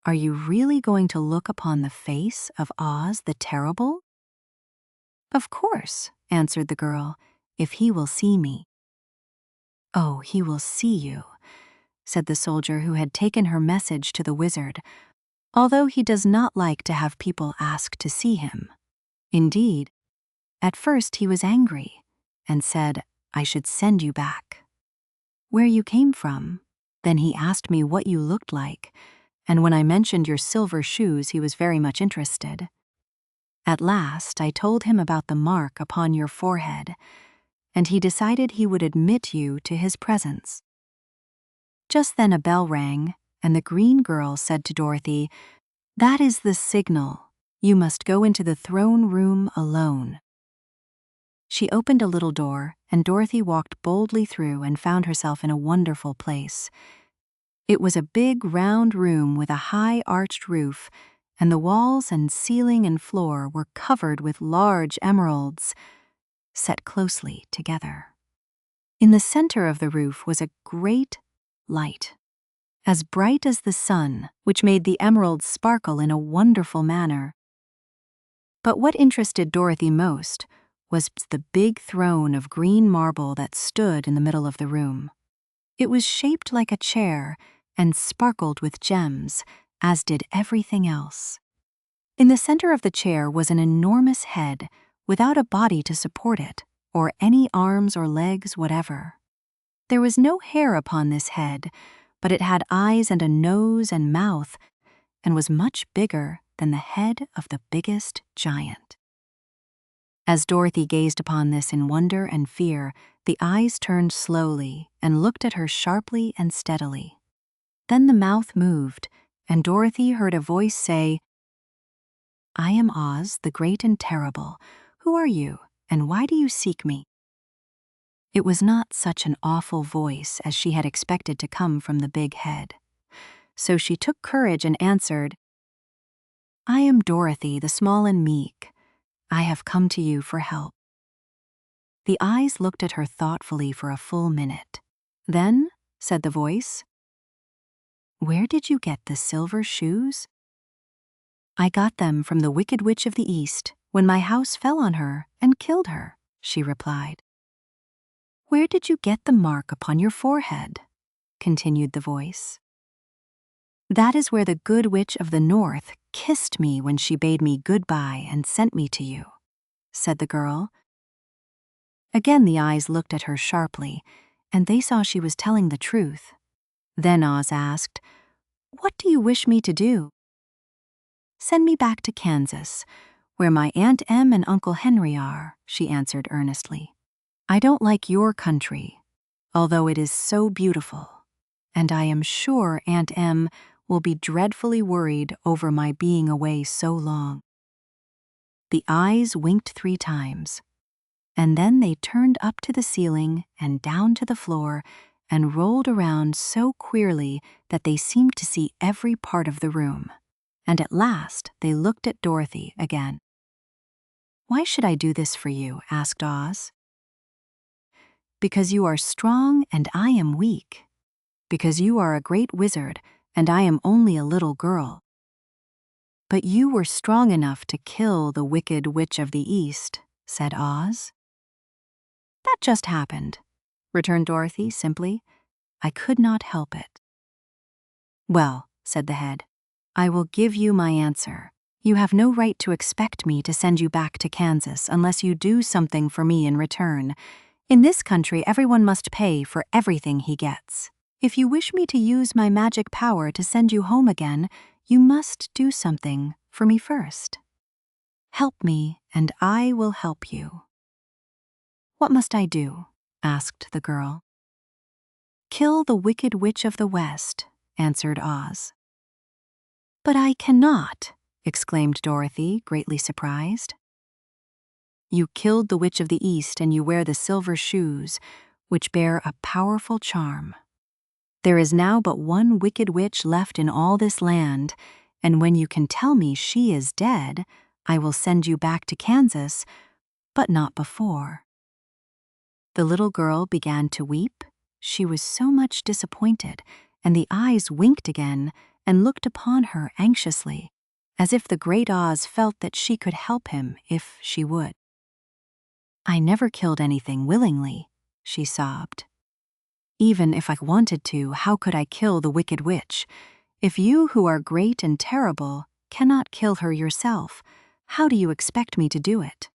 Are you really going to look upon the face of Oz the Terrible?" "Of course," answered the girl, "if he will see me." "Oh, he will see you," said the soldier who had taken her message to the wizard, although he does not like to have people ask to see him. Indeed, at first he was angry and said, "I should send you back." "Where you came from?" Then he asked me what you looked like, and when I mentioned your silver shoes, he was very much interested. At last, I told him about the mark upon your forehead, and he decided he would admit you to his presence. Just then a bell rang, and the green girl said to Dorothy, "That is the signal. You must go into the throne room alone." She opened a little door, and Dorothy walked boldly through and found herself in a wonderful place. It was a big, round room with a high, arched roof, and the walls and ceiling and floor were covered with large emeralds, set closely together. In the center of the roof was a great light, as bright as the sun, which made the emeralds sparkle in a wonderful manner. But what interested Dorothy most was the big throne of green marble that stood in the middle of the room. It was shaped like a chair and sparkled with gems, as did everything else. In the center of the chair was an enormous head without a body to support it, or any arms or legs whatever. There was no hair upon this head, but it had eyes and a nose and mouth, and was much bigger than the head of the biggest giant. As Dorothy gazed upon this in wonder and fear, the eyes turned slowly and looked at her sharply and steadily. Then the mouth moved, and Dorothy heard a voice say, "I am Oz, the Great and Terrible. Who are you, and why do you seek me?" It was not such an awful voice as she had expected to come from the big head. So she took courage and answered, "I am Dorothy, the small and meek. I have come to you for help." The eyes looked at her thoughtfully for a full minute. Then, said the voice, "Where did you get the silver shoes?" "I got them from the Wicked Witch of the East when my house fell on her and killed her," she replied. "Where did you get the mark upon your forehead?" continued the voice. "That is where the Good Witch of the North kissed me when she bade me goodbye and sent me to you," said the girl. Again the eyes looked at her sharply, and they saw she was telling the truth. Then Oz asked, "What do you wish me to do?" "Send me back to Kansas, where my Aunt Em and Uncle Henry are," she answered earnestly. "I don't like your country, although it is so beautiful, and I am sure Aunt Em will be dreadfully worried over my being away so long." The eyes winked 3 times, and then they turned up to the ceiling and down to the floor and rolled around so queerly that they seemed to see every part of the room. And at last they looked at Dorothy again. "Why should I do this for you?" asked Oz. "Because you are strong and I am weak. Because you are a great wizard and I am only a little girl. But you were strong enough to kill the Wicked Witch of the East," said Oz. "That just happened," returned Dorothy simply. "I could not help it." "Well," said the head, "I will give you my answer. You have no right to expect me to send you back to Kansas unless you do something for me in return. In this country, everyone must pay for everything he gets. If you wish me to use my magic power to send you home again, you must do something for me first. Help me, and I will help you." "What must I do?" asked the girl. "Kill the Wicked Witch of the West," answered Oz. "But I cannot," exclaimed Dorothy, greatly surprised. "You killed the Witch of the East and you wear the silver shoes, which bear a powerful charm. There is now but one wicked witch left in all this land, and when you can tell me she is dead, I will send you back to Kansas, but not before." The little girl began to weep. She was so much disappointed, and the eyes winked again and looked upon her anxiously, as if the great Oz felt that she could help him if she would. "I never killed anything willingly," she sobbed. "Even if I wanted to, how could I kill the Wicked Witch? If you, who are great and terrible, cannot kill her yourself, how do you expect me to do it?"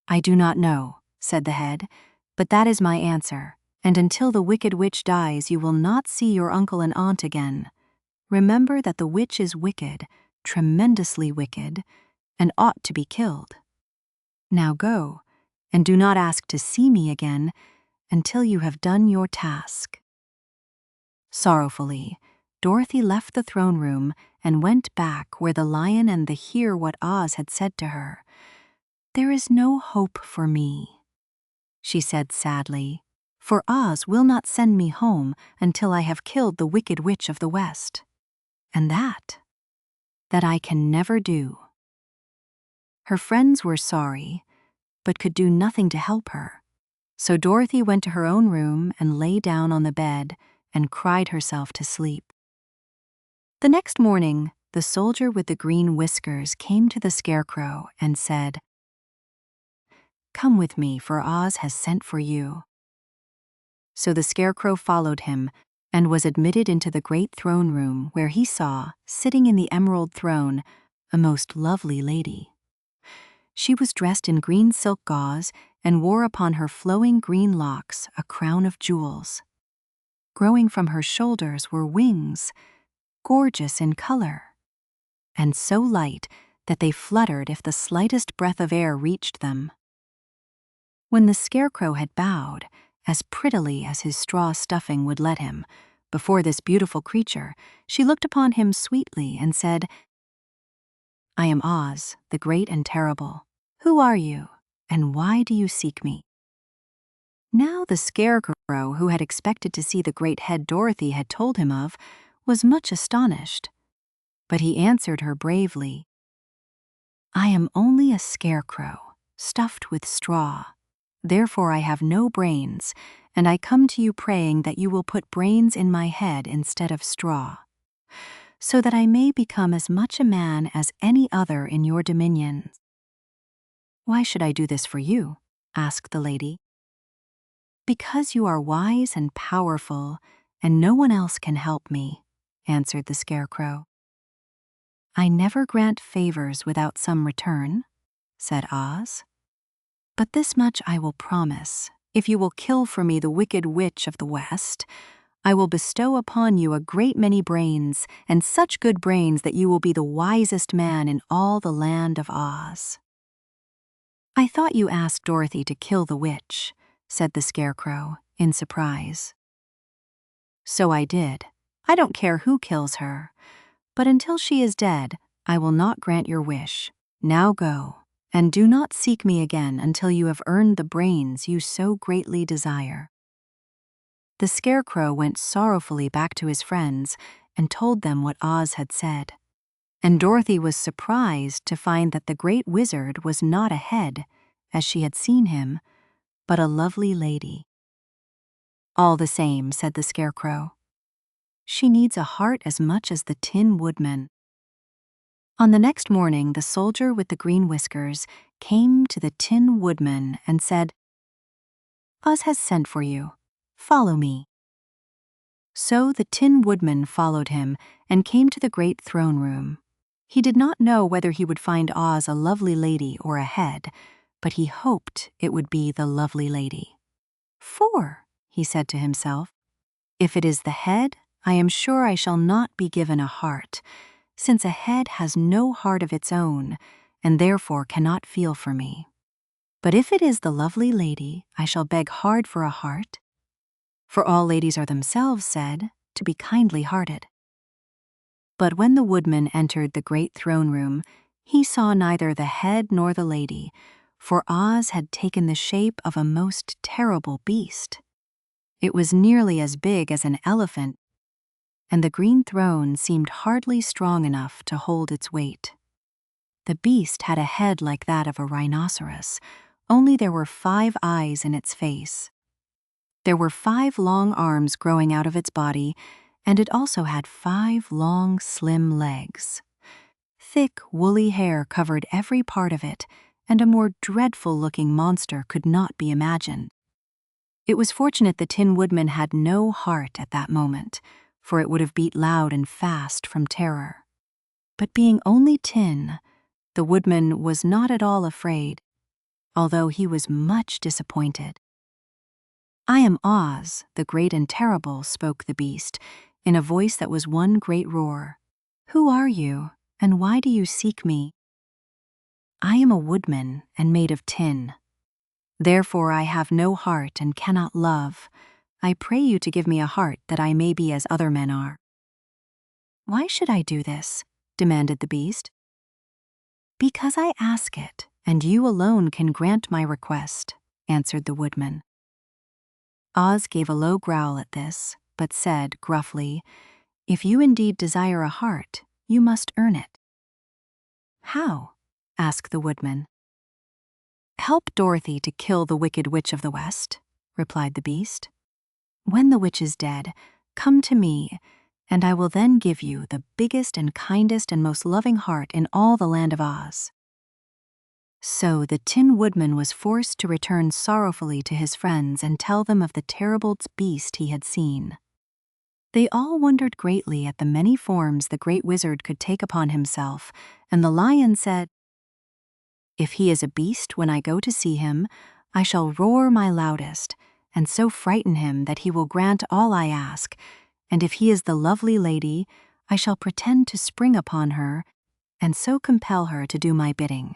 "I do not know," said the head, "but that is my answer, and until the Wicked Witch dies, you will not see your uncle and aunt again. Remember that the witch is wicked, tremendously wicked, and ought to be killed. Now go, and do not ask to see me again until you have done your task." Sorrowfully, Dorothy left the throne room and went back where the lion and the hear what Oz had said to her. "There is no hope for me," she said sadly, "for Oz will not send me home until I have killed the Wicked Witch of the West. And that I can never do." Her friends were sorry, but could do nothing to help her. So Dorothy went to her own room and lay down on the bed and cried herself to sleep. The next morning, the soldier with the green whiskers came to the Scarecrow and said, "Come with me, for Oz has sent for you." So the Scarecrow followed him and was admitted into the great throne room, where he saw, sitting in the emerald throne, a most lovely lady. She was dressed in green silk gauze and wore upon her flowing green locks a crown of jewels. Growing from her shoulders were wings, gorgeous in color, and so light that they fluttered if the slightest breath of air reached them. When the Scarecrow had bowed, as prettily as his straw stuffing would let him, before this beautiful creature, she looked upon him sweetly and said, "I am Oz, the great and terrible. Who are you, and why do you seek me?" Now the Scarecrow, who had expected to see the great head Dorothy had told him of, was much astonished. But he answered her bravely, "I am only a scarecrow, stuffed with straw. Therefore I have no brains, and I come to you praying that you will put brains in my head instead of straw, so that I may become as much a man as any other in your dominions." "Why should I do this for you?" asked the lady. "Because you are wise and powerful, and no one else can help me," answered the Scarecrow. "I never grant favors without some return," said Oz. "But this much I will promise. If you will kill for me the Wicked Witch of the West, I will bestow upon you a great many brains, and such good brains that you will be the wisest man in all the land of Oz." "I thought you asked Dorothy to kill the witch," said the Scarecrow, in surprise. "So I did. I don't care who kills her. But until she is dead, I will not grant your wish. Now go, and do not seek me again until you have earned the brains you so greatly desire." The Scarecrow went sorrowfully back to his friends and told them what Oz had said. And Dorothy was surprised to find that the Great Wizard was not a head, as she had seen him, but a lovely lady. "All the same," said the Scarecrow, "she needs a heart as much as the Tin Woodman." On the next morning, the soldier with the green whiskers came to the Tin Woodman and said, "Oz has sent for you. Follow me." So the Tin Woodman followed him and came to the great throne room. He did not know whether he would find Oz a lovely lady or a head, but he hoped it would be the lovely lady. "For," he said to himself, "if it is the head, I am sure I shall not be given a heart, since a head has no heart of its own, and therefore cannot feel for me. But if it is the lovely lady, I shall beg hard for a heart, for all ladies are themselves said to be kindly-hearted." But when the Woodman entered the great throne room, he saw neither the head nor the lady, for Oz had taken the shape of a most terrible beast. It was nearly as big as an elephant, and the green throne seemed hardly strong enough to hold its weight. The beast had a head like that of a rhinoceros, only there were 5 eyes in its face. There were 5 long arms growing out of its body, and it also had 5 long, slim legs. Thick, woolly hair covered every part of it, and a more dreadful-looking monster could not be imagined. It was fortunate the Tin Woodman had no heart at that moment, for it would have beat loud and fast from terror. But being only tin, the Woodman was not at all afraid, although he was much disappointed. "I am Oz, the great and terrible," spoke the beast, in a voice that was one great roar. "Who are you, and why do you seek me?" "I am a woodman and made of tin. Therefore I have no heart and cannot love. I pray you to give me a heart that I may be as other men are." "Why should I do this?" demanded the beast. "Because I ask it, and you alone can grant my request," answered the Woodman. Oz gave a low growl at this, but said gruffly, "If you indeed desire a heart, you must earn it." "How?" asked the Woodman. "Help Dorothy to kill the Wicked Witch of the West," replied the beast. "When the witch is dead, come to me, and I will then give you the biggest and kindest and most loving heart in all the land of Oz." So the Tin Woodman was forced to return sorrowfully to his friends and tell them of the terrible beast he had seen. They all wondered greatly at the many forms the Great Wizard could take upon himself, and the Lion said, "If he is a beast when I go to see him, I shall roar my loudest, and so frighten him that he will grant all I ask, and if he is the lovely lady, I shall pretend to spring upon her, and so compel her to do my bidding.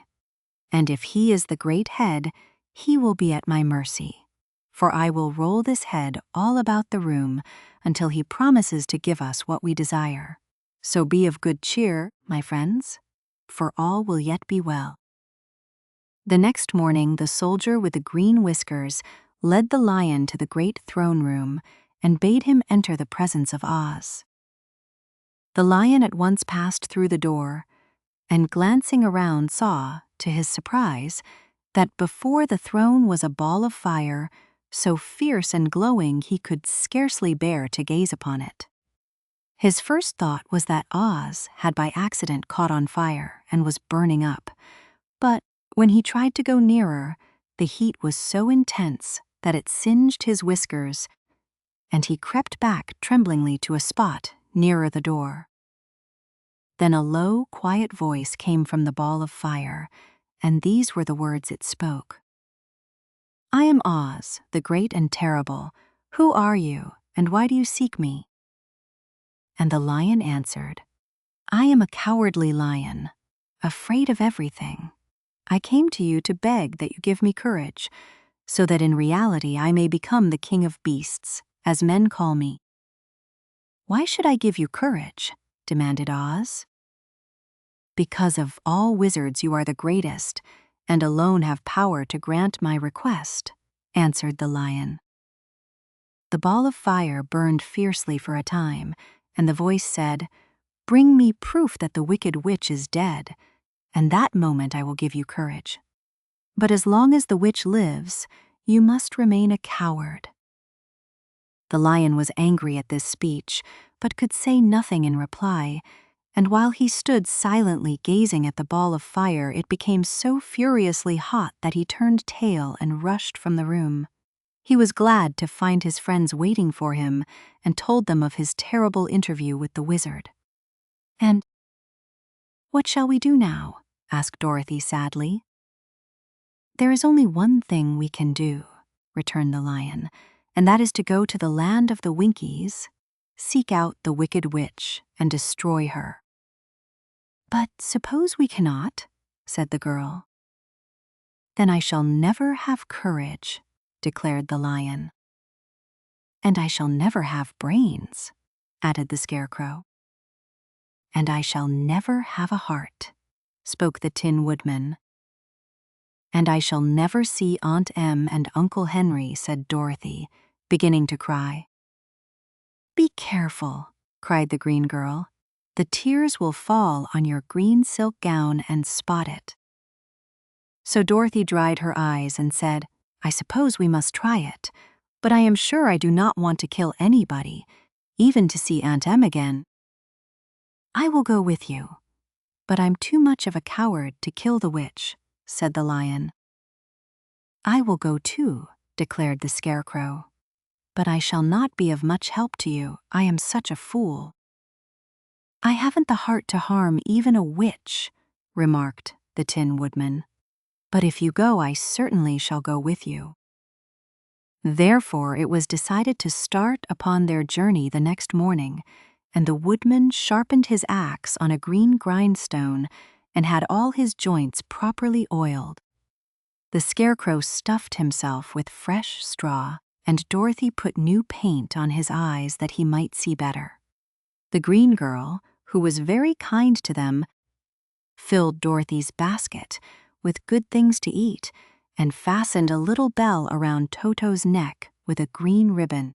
And if he is the great head, he will be at my mercy, for I will roll this head all about the room until he promises to give us what we desire. So be of good cheer, my friends, for all will yet be well." The next morning, the soldier with the green whiskers led the Lion to the great throne room and bade him enter the presence of Oz. The Lion at once passed through the door, and glancing around saw, to his surprise, that before the throne was a ball of fire, so fierce and glowing he could scarcely bear to gaze upon it. His first thought was that Oz had by accident caught on fire and was burning up, but when he tried to go nearer, the heat was so intense that it singed his whiskers, and he crept back tremblingly to a spot nearer the door. Then a low, quiet voice came from the ball of fire, and these were the words it spoke. "I am Oz, the great and terrible. Who are you, and why do you seek me?" And the Lion answered, "I am a cowardly lion, afraid of everything. I came to you to beg that you give me courage, so that in reality I may become the king of beasts, as men call me." "Why should I give you courage?" demanded Oz. "Because of all wizards you are the greatest, and alone have power to grant my request," answered the Lion. The ball of fire burned fiercely for a time, and the voice said, "Bring me proof that the wicked witch is dead, and that moment I will give you courage. But as long as the witch lives, you must remain a coward." The lion was angry at this speech, but could say nothing in reply, and while he stood silently gazing at the ball of fire, it became so furiously hot that he turned tail and rushed from the room. He was glad to find his friends waiting for him and told them of his terrible interview with the wizard. "And what shall we do now?" asked Dorothy sadly. "There is only one thing we can do," returned the lion, "and that is to go to the land of the Winkies, seek out the wicked witch, and destroy her." "But suppose we cannot," said the girl. "Then I shall never have courage," declared the lion. "And I shall never have brains," added the Scarecrow. "And I shall never have a heart," spoke the Tin Woodman. "And I shall never see Aunt Em and Uncle Henry," said Dorothy, beginning to cry. "Be careful," cried the green girl. "The tears will fall on your green silk gown and spot it." So Dorothy dried her eyes and said, "I suppose we must try it, but I am sure I do not want to kill anybody, even to see Aunt Em again." "I will go with you, but I'm too much of a coward to kill the witch," said the lion. "I will go too," declared the Scarecrow, "but I shall not be of much help to you. I am such a fool." "I haven't the heart to harm even a witch," remarked the Tin Woodman. "But if you go, I certainly shall go with you." Therefore it was decided to start upon their journey the next morning, and the woodman sharpened his axe on a green grindstone and had all his joints properly oiled. The Scarecrow stuffed himself with fresh straw, and Dorothy put new paint on his eyes that he might see better. The green girl, who was very kind to them, filled Dorothy's basket with good things to eat and fastened a little bell around Toto's neck with a green ribbon.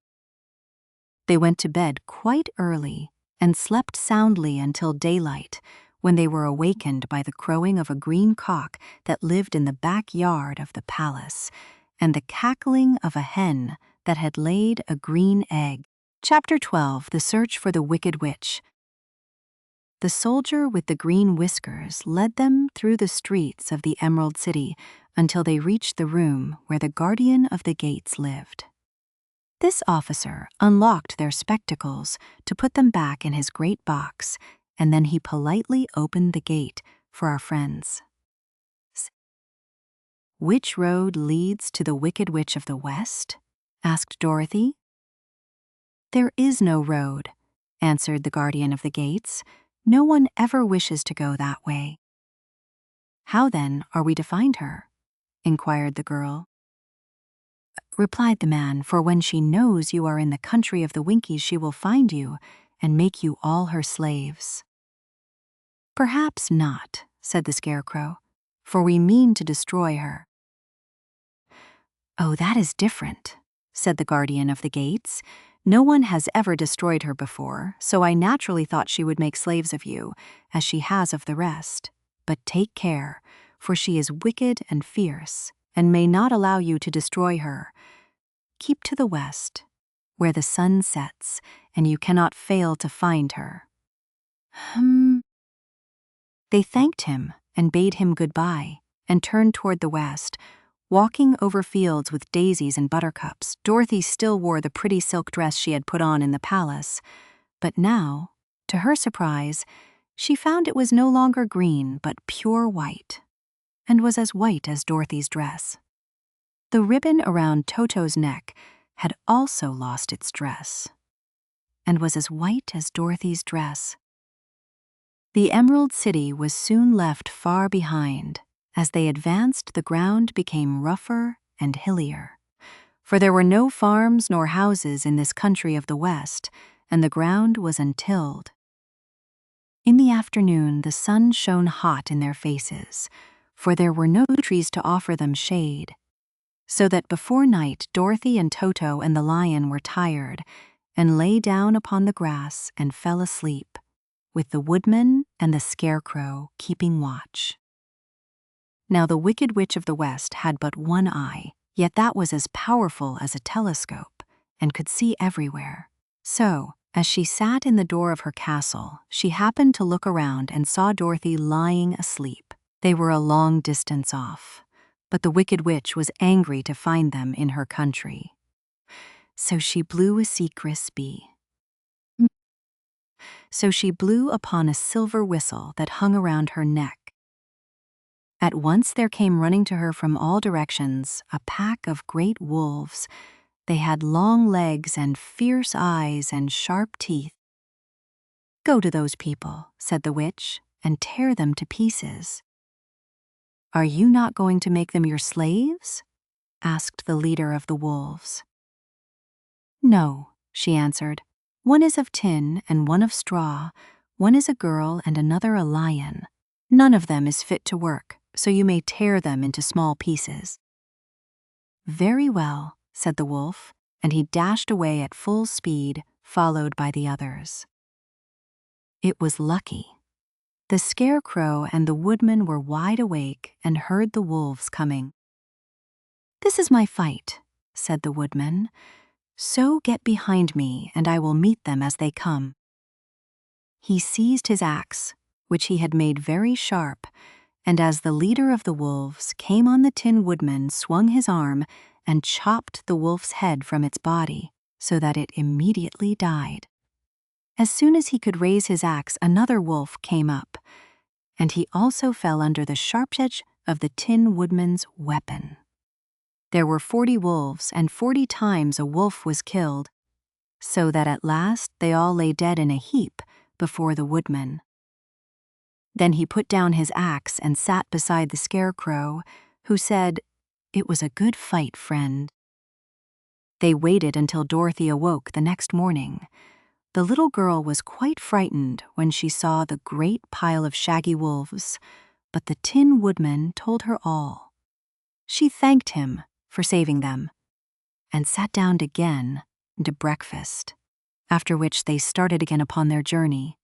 They went to bed quite early and slept soundly until daylight, when they were awakened by the crowing of a green cock that lived in the backyard of the palace, and the cackling of a hen that had laid a green egg. Chapter 12: The Search for the Wicked Witch. The soldier with the green whiskers led them through the streets of the Emerald City until they reached the room where the guardian of the gates lived. This officer unlocked their spectacles to put them back in his great box, and then he politely opened the gate for our friends. "Which road leads to the Wicked Witch of the West?" asked Dorothy. "There is no road," answered the guardian of the gates. "No one ever wishes to go that way." "How then are we to find her?" inquired the girl. Replied the man, "For when she knows you are in the country of the Winkies, she will find you and make you all her slaves." "Perhaps not," said the Scarecrow, "for we mean to destroy her." "Oh, that is different," said the guardian of the gates. "No one has ever destroyed her before, so I naturally thought she would make slaves of you, as she has of the rest. But take care, for she is wicked and fierce, and may not allow you to destroy her. Keep to the west, where the sun sets, and you cannot fail to find her." They thanked him and bade him goodbye, and turned toward the west, walking over fields with daisies and buttercups. Dorothy still wore the pretty silk dress she had put on in the palace, but now, to her surprise, she found it was no longer green but pure white, and was as white as Dorothy's dress. The ribbon around Toto's neck had also lost its dress, and was as white as Dorothy's dress. The Emerald City was soon left far behind. As they advanced, the ground became rougher and hillier, for there were no farms nor houses in this country of the West, and the ground was untilled. In the afternoon, the sun shone hot in their faces, for there were no trees to offer them shade. so that before night Dorothy and Toto and the lion were tired and lay down upon the grass and fell asleep, with the woodman and the scarecrow keeping watch. Now the Wicked Witch of the West had but one eye, yet that was as powerful as a telescope and could see everywhere. So, as she sat in the door of her castle, she happened to look around and saw Dorothy lying asleep. They were a long distance off, but the Wicked Witch was angry to find them in her country. So she blew a secret bee. So she blew upon a silver whistle that hung around her neck. At once there came running to her from all directions a pack of great wolves. They had long legs and fierce eyes and sharp teeth. "Go to those people," said the witch, "and tear them to pieces." "Are you not going to make them your slaves?" asked the leader of the wolves. "No," she answered. "One is of tin and one of straw. One is a girl and another a lion. None of them is fit to work, so you may tear them into small pieces." "Very well," said the wolf, and he dashed away at full speed, followed by the others. It was lucky. The scarecrow and the woodman were wide awake and heard the wolves coming. "This is my fight," said the woodman. "So get behind me, and I will meet them as they come." He seized his axe, which he had made very sharp, and as the leader of the wolves came on, the Tin Woodman swung his arm and chopped the wolf's head from its body, so that it immediately died. As soon as he could raise his axe, another wolf came up, and he also fell under the sharp edge of the Tin Woodman's weapon. There were 40 wolves, and 40 times a wolf was killed, so that at last they all lay dead in a heap before the woodman. Then he put down his axe and sat beside the scarecrow, who said, "It was a good fight, friend." They waited until Dorothy awoke the next morning. The little girl was quite frightened when she saw the great pile of shaggy wolves, but the Tin Woodman told her all. She thanked him for saving them and sat down again to breakfast, after which they started again upon their journey.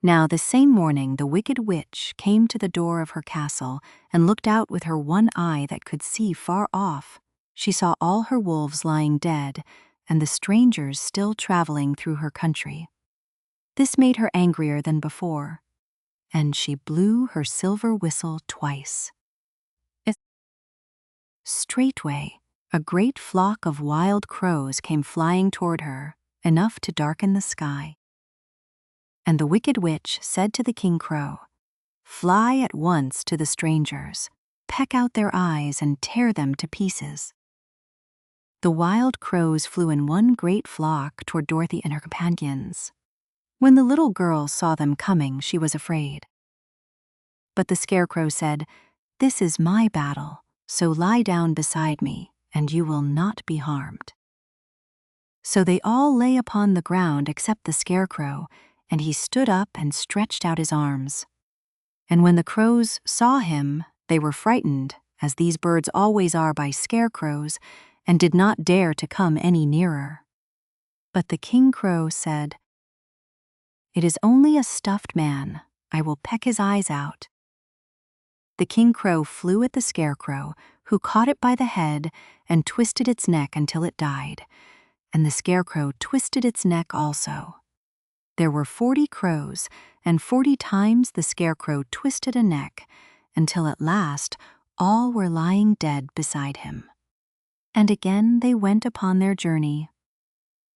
Now the same morning the Wicked Witch came to the door of her castle and looked out with her one eye that could see far off. She saw all her wolves lying dead and the strangers still traveling through her country. This made her angrier than before, and she blew her silver whistle twice. Straightway, a great flock of wild crows came flying toward her, enough to darken the sky. And the Wicked Witch said to the King Crow, "Fly at once to the strangers, peck out their eyes and tear them to pieces." The wild crows flew in one great flock toward Dorothy and her companions. When the little girl saw them coming, she was afraid. But the scarecrow said, "This is my battle, so lie down beside me, and you will not be harmed." So they all lay upon the ground except the scarecrow, and he stood up and stretched out his arms. And when the crows saw him, they were frightened, as these birds always are by scarecrows, and did not dare to come any nearer. But the King Crow said, "It is only a stuffed man. I will peck his eyes out." The King Crow flew at the scarecrow, who caught it by the head and twisted its neck until it died, and the scarecrow twisted its neck also. There were 40 crows, and 40 times the scarecrow twisted a neck, until at last all were lying dead beside him. And again they went upon their journey.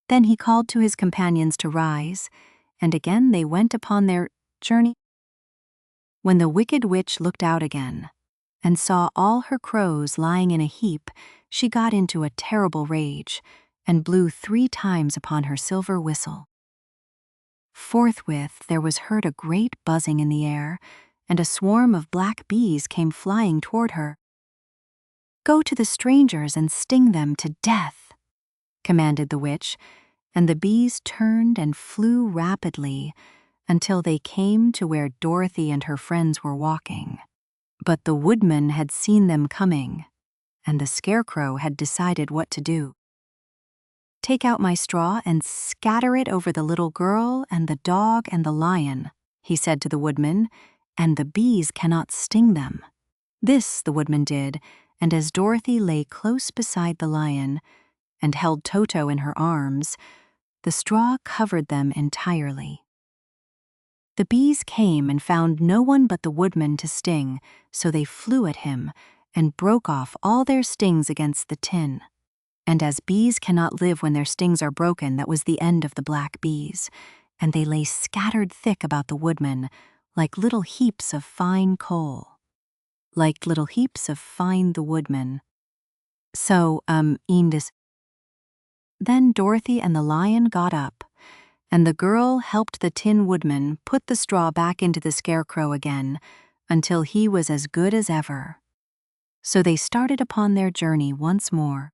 Then he called to his companions to rise, and again they went upon their journey. When the Wicked Witch looked out again, and saw all her crows lying in a heap, she got into a terrible rage, and blew 3 times upon her silver whistle. Forthwith there was heard a great buzzing in the air, and a swarm of black bees came flying toward her. "Go to the strangers and sting them to death," commanded the witch, and the bees turned and flew rapidly until they came to where Dorothy and her friends were walking. But the woodman had seen them coming, and the Scarecrow had decided what to do. "Take out my straw and scatter it over the little girl and the dog and the lion," he said to the woodman, "and the bees cannot sting them." This the woodman did, and as Dorothy lay close beside the lion and held Toto in her arms, the straw covered them entirely. The bees came and found no one but the woodman to sting, so they flew at him and broke off all their stings against the tin. And as bees cannot live when their stings are broken, that was the end of the black bees, and they lay scattered thick about the woodman, like little heaps of fine coal. Like little heaps of fine the woodman. So, Indus. Then Dorothy and the lion got up, and the girl helped the Tin Woodman put the straw back into the Scarecrow again until he was as good as ever. So they started upon their journey once more.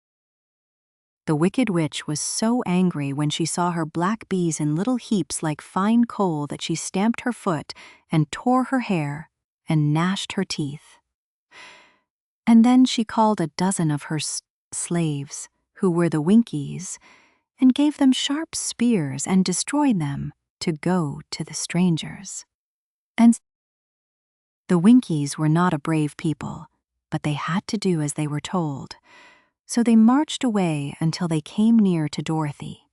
The Wicked Witch was so angry when she saw her black bees in little heaps like fine coal that she stamped her foot and tore her hair and gnashed her teeth. And then she called a dozen of her slaves, who were the Winkies, and gave them sharp spears and destroyed them to go to the strangers. And the Winkies were not a brave people, but they had to do as they were told, so they marched away until they came near to Dorothy.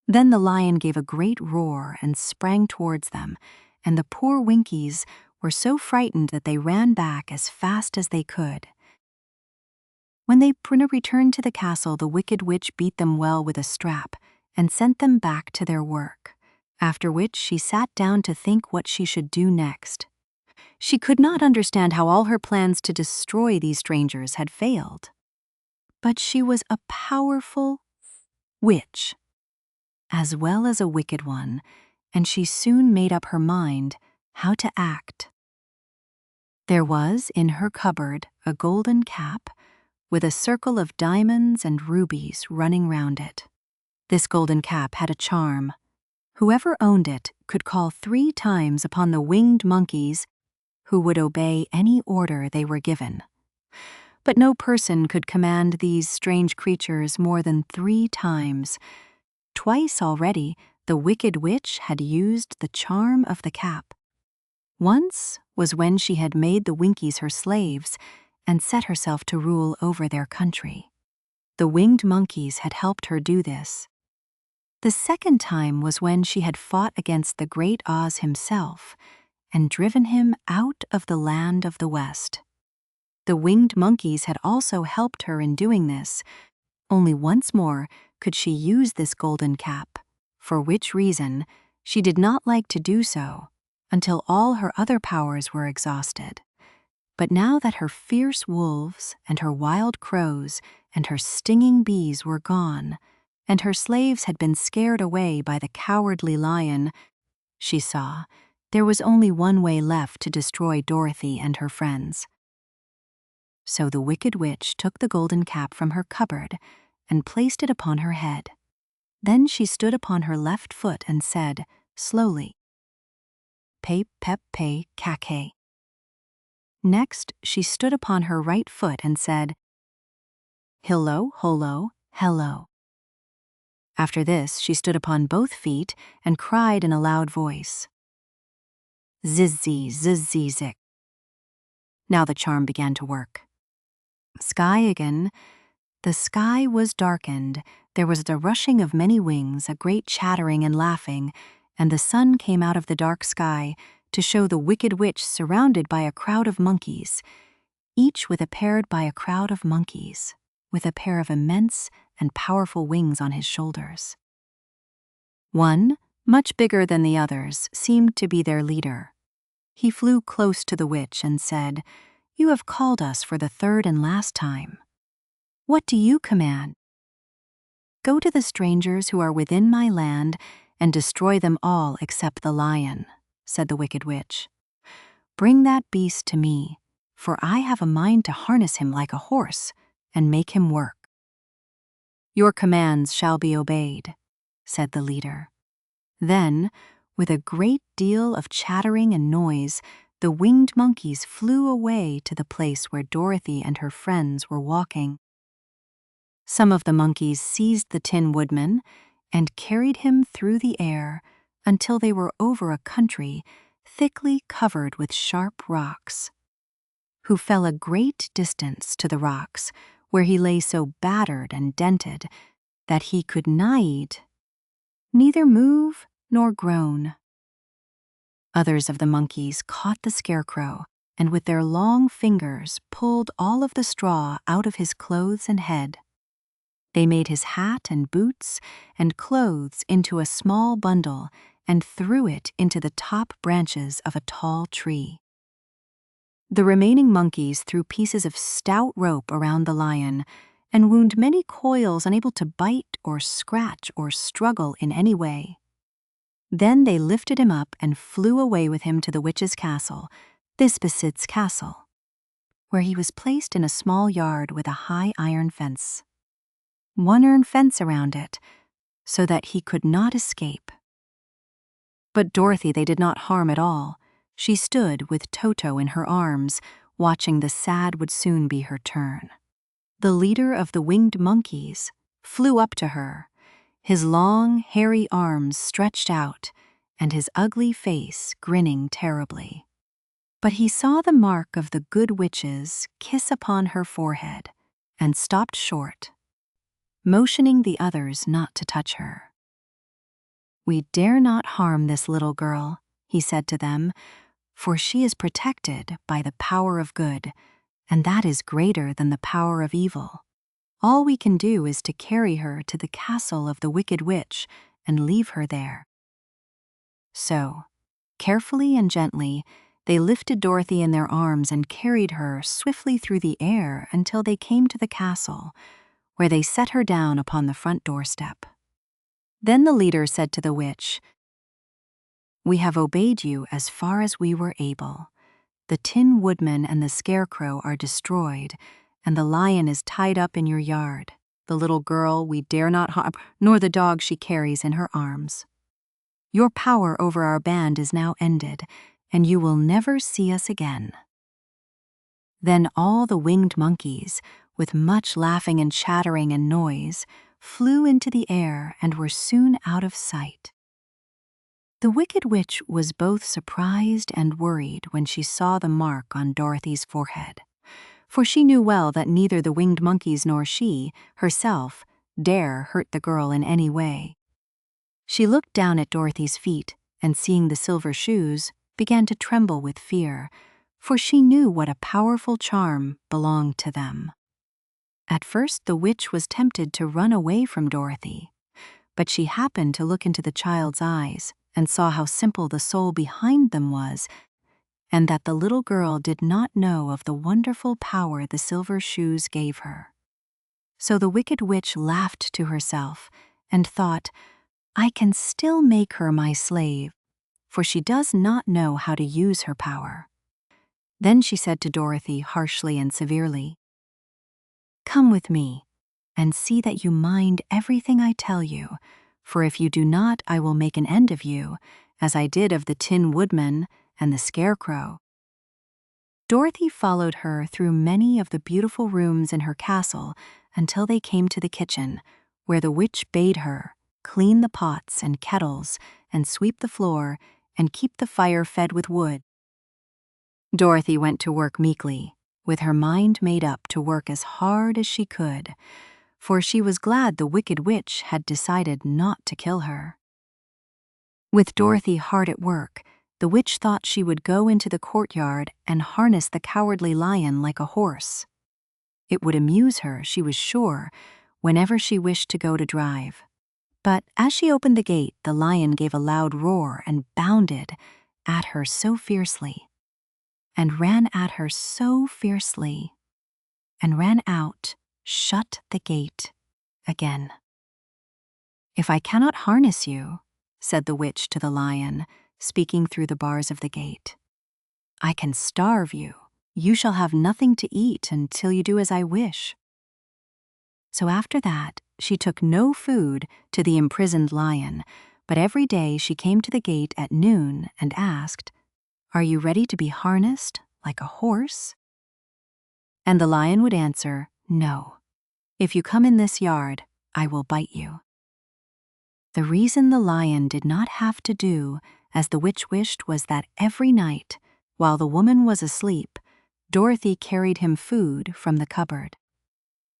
Then the lion gave a great roar and sprang towards them, and the poor Winkies were so frightened that they ran back as fast as they could. When they returned to the castle, the Wicked Witch beat them well with a strap and sent them back to their work, after which she sat down to think what she should do next. She could not understand how all her plans to destroy these strangers had failed. But she was a powerful witch, as well as a wicked one, and she soon made up her mind how to act. There was in her cupboard a golden cap with a circle of diamonds and rubies running round it. This golden cap had a charm. Whoever owned it could call 3 times upon the winged monkeys, who would obey any order they were given. But no person could command these strange creatures more than 3 times. Twice already the Wicked Witch had used the charm of the cap. Once was when she had made the Winkies her slaves and set herself to rule over their country. The winged monkeys had helped her do this. The second time was when she had fought against the great Oz himself and driven him out of the land of the West. The winged monkeys had also helped her in doing this. Only once more could she use this golden cap, for which reason she did not like to do so until all her other powers were exhausted. But now that her fierce wolves and her wild crows and her stinging bees were gone, and her slaves had been scared away by the cowardly lion, she saw there was only one way left to destroy Dorothy and her friends. So the Wicked Witch took the golden cap from her cupboard and placed it upon her head. Then she stood upon her left foot and said, slowly, "Pay, pep, pay, cac. Next, she stood upon her right foot and said, "Hillo, holo, hello." After this, she stood upon both feet and cried in a loud voice, "Zizzy, zizzy, zick." Now the charm began to work. Sky again. The sky was darkened. There was the rushing of many wings, a great chattering and laughing, and the sun came out of the dark sky to show the Wicked Witch surrounded by a crowd of monkeys, each with paired by a crowd of monkeys, with a pair of immense and powerful wings on his shoulders. One, much bigger than the others, seemed to be their leader. He flew close to the witch and said, "You have called us for the 3rd and last time. What do you command?" "Go to the strangers who are within my land and destroy them all except the lion," said the Wicked Witch. "Bring that beast to me, for I have a mind to harness him like a horse and make him work." "Your commands shall be obeyed," said the leader. Then, with a great deal of chattering and noise, the winged monkeys flew away to the place where Dorothy and her friends were walking. Some of the monkeys seized the Tin Woodman and carried him through the air until they were over a country thickly covered with sharp rocks. Who fell a great distance to the rocks, where he lay so battered and dented that he could neither move nor groan. Others of the monkeys caught the Scarecrow and with their long fingers pulled all of the straw out of his clothes and head. They made his hat and boots and clothes into a small bundle and threw it into the top branches of a tall tree. The remaining monkeys threw pieces of stout rope around the lion and wound many coils unable to bite or scratch or struggle in any way. Then they lifted him up and flew away with him to the witch's castle, Thysbessit's castle, where he was placed in a small yard with a high iron fence. One iron fence around it, so that he could not escape. But Dorothy they did not harm at all. She stood with Toto in her arms, watching the sad would soon be her turn. The leader of the winged monkeys flew up to her, his long, hairy arms stretched out and his ugly face grinning terribly. But he saw the mark of the good witch's kiss upon her forehead and stopped short, motioning the others not to touch her. "We dare not harm this little girl," he said to them, "for she is protected by the power of good, and that is greater than the power of evil. All we can do is to carry her to the castle of the Wicked Witch and leave her there." So, carefully and gently, they lifted Dorothy in their arms and carried her swiftly through the air until they came to the castle, where they set her down upon the front doorstep. Then the leader said to the witch, "We have obeyed you as far as we were able. The Tin Woodman and the Scarecrow are destroyed, and the lion is tied up in your yard. The little girl we dare not harm, nor the dog she carries in her arms. Your power over our band is now ended, and you will never see us again." Then all the winged monkeys, with much laughing and chattering and noise, flew into the air and were soon out of sight. The Wicked Witch was both surprised and worried when she saw the mark on Dorothy's forehead, for she knew well that neither the winged monkeys nor she, herself, dare hurt the girl in any way. She looked down at Dorothy's feet and, seeing the silver shoes, began to tremble with fear, for she knew what a powerful charm belonged to them. At first the witch was tempted to run away from Dorothy, but she happened to look into the child's eyes and saw how simple the soul behind them was, and that the little girl did not know of the wonderful power the silver shoes gave her. So the Wicked Witch laughed to herself and thought, "I can still make her my slave, for she does not know how to use her power." Then she said to Dorothy harshly and severely, "Come with me, and see that you mind everything I tell you, for if you do not, I will make an end of you, as I did of the Tin Woodman and the Scarecrow." Dorothy followed her through many of the beautiful rooms in her castle until they came to the kitchen, where the witch bade her clean the pots and kettles and sweep the floor and keep the fire fed with wood. Dorothy went to work meekly, with her mind made up to work as hard as she could, for she was glad the Wicked Witch had decided not to kill her. With Dorothy hard at work, the witch thought she would go into the courtyard and harness the Cowardly Lion like a horse. It would amuse her, she was sure, whenever she wished to go to drive. But as she opened the gate, the lion gave a loud roar and bounded at her so fiercely, and ran at her so fiercely, and ran out, shut the gate again. "If I cannot harness you," said the witch to the lion, speaking through the bars of the gate, "I can starve you. You shall have nothing to eat until you do as I wish." So after that, she took no food to the imprisoned lion, but every day she came to the gate at noon and asked, "Are you ready to be harnessed like a horse?" And the lion would answer, "No. If you come in this yard, I will bite you." The reason the lion did not have to do as the witch wished was that every night, while the woman was asleep, Dorothy carried him food from the cupboard.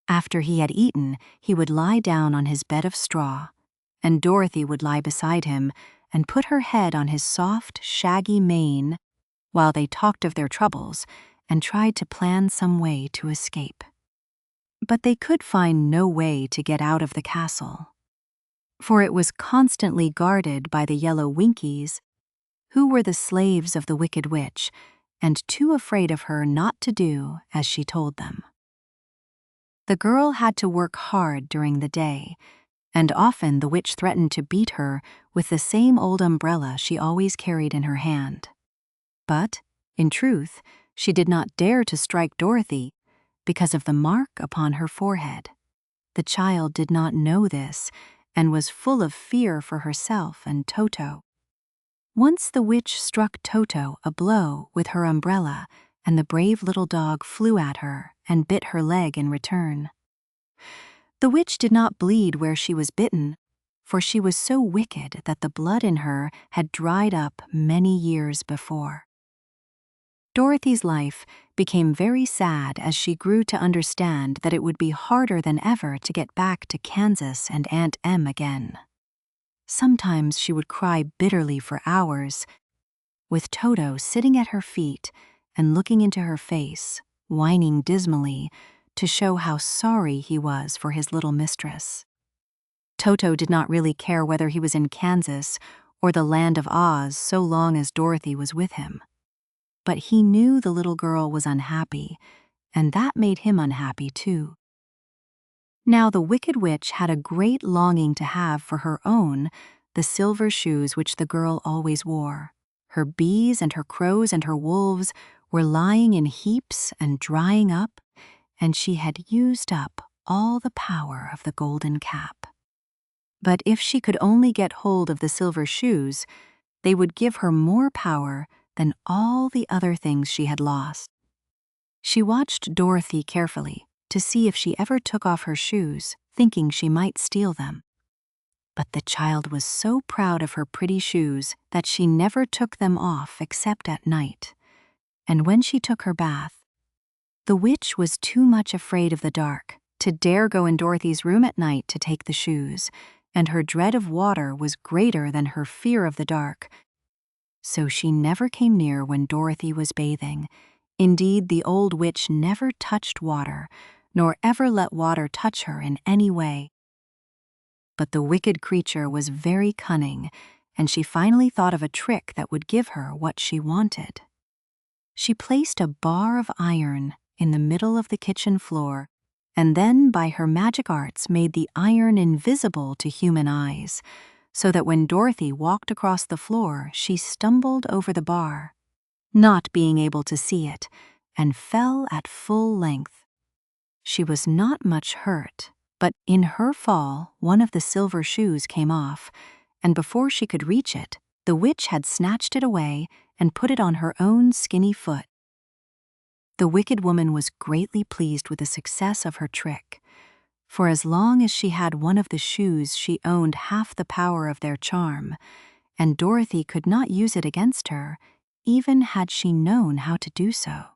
After he had eaten, he would lie down on his bed of straw, and Dorothy would lie beside him and put her head on his soft, shaggy mane while they talked of their troubles and tried to plan some way to escape. But they could find no way to get out of the castle, for it was constantly guarded by the yellow Winkies, who were the slaves of the Wicked Witch and too afraid of her not to do as she told them. The girl had to work hard during the day, and often the witch threatened to beat her with the same old umbrella she always carried in her hand. But, in truth, she did not dare to strike Dorothy because of the mark upon her forehead. The child did not know this and was full of fear for herself and Toto. Once the witch struck Toto a blow with her umbrella, and the brave little dog flew at her and bit her leg in return. The witch did not bleed where she was bitten, for she was so wicked that the blood in her had dried up many years before. Dorothy's life became very sad as she grew to understand that it would be harder than ever to get back to Kansas and Aunt Em again. Sometimes she would cry bitterly for hours, with Toto sitting at her feet and looking into her face, whining dismally to show how sorry he was for his little mistress. Toto did not really care whether he was in Kansas or the land of Oz so long as Dorothy was with him. But he knew the little girl was unhappy, and that made him unhappy too. Now the Wicked Witch had a great longing to have for her own the silver shoes which the girl always wore. Her bees and her crows and her wolves were lying in heaps and drying up, and she had used up all the power of the golden cap. But if she could only get hold of the silver shoes, they would give her more power than all the other things she had lost. She watched Dorothy carefully to see if she ever took off her shoes, thinking she might steal them. But the child was so proud of her pretty shoes that she never took them off except at night. And when she took her bath, the witch was too much afraid of the dark to dare go in Dorothy's room at night to take the shoes, and her dread of water was greater than her fear of the dark. So she never came near when Dorothy was bathing. Indeed, the old witch never touched water, nor ever let water touch her in any way. But the wicked creature was very cunning, and she finally thought of a trick that would give her what she wanted. She placed a bar of iron in the middle of the kitchen floor, and then by her magic arts made the iron invisible to human eyes, so that when Dorothy walked across the floor, she stumbled over the bar, not being able to see it, and fell at full length. She was not much hurt, but in her fall, one of the silver shoes came off, and before she could reach it, the witch had snatched it away and put it on her own skinny foot. The wicked woman was greatly pleased with the success of her trick, for as long as she had one of the shoes, she owned half the power of their charm, and Dorothy could not use it against her, even had she known how to do so.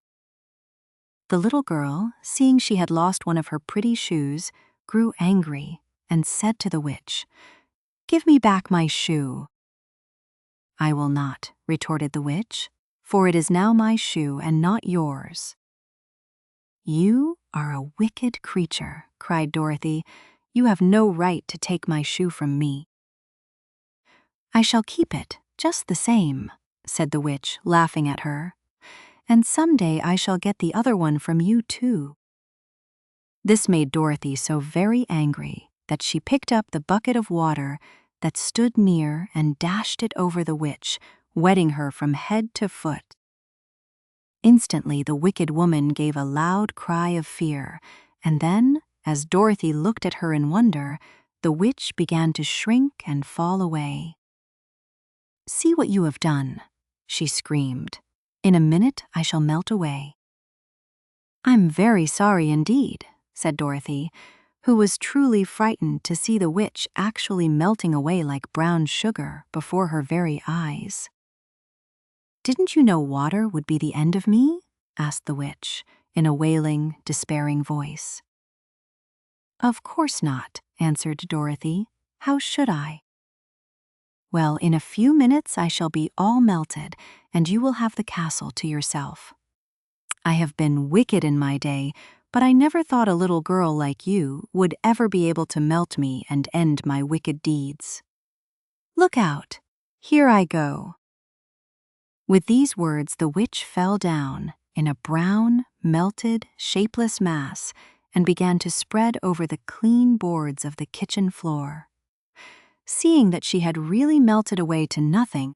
The little girl, seeing she had lost one of her pretty shoes, grew angry and said to the witch, "Give me back my shoe." "I will not," retorted the witch, "for it is now my shoe and not yours." "You are a wicked creature," cried Dorothy. "You have no right to take my shoe from me." "I shall keep it, just the same," said the witch, laughing at her. "And someday I shall get the other one from you too." This made Dorothy so very angry that she picked up the bucket of water that stood near and dashed it over the witch, wetting her from head to foot. Instantly the wicked woman gave a loud cry of fear, and then, as Dorothy looked at her in wonder, the witch began to shrink and fall away. "See what you have done," she screamed. "In a minute I shall melt away." "I'm very sorry indeed," said Dorothy, who was truly frightened to see the witch actually melting away like brown sugar before her very eyes. "Didn't you know water would be the end of me?" asked the witch, in a wailing, despairing voice. "Of course not," answered Dorothy. "How should I?" "Well, in a few minutes I shall be all melted, and you will have the castle to yourself. I have been wicked in my day, but I never thought a little girl like you would ever be able to melt me and end my wicked deeds. Look out! Here I go." With these words, the witch fell down in a brown, melted, shapeless mass and began to spread over the clean boards of the kitchen floor. Seeing that she had really melted away to nothing,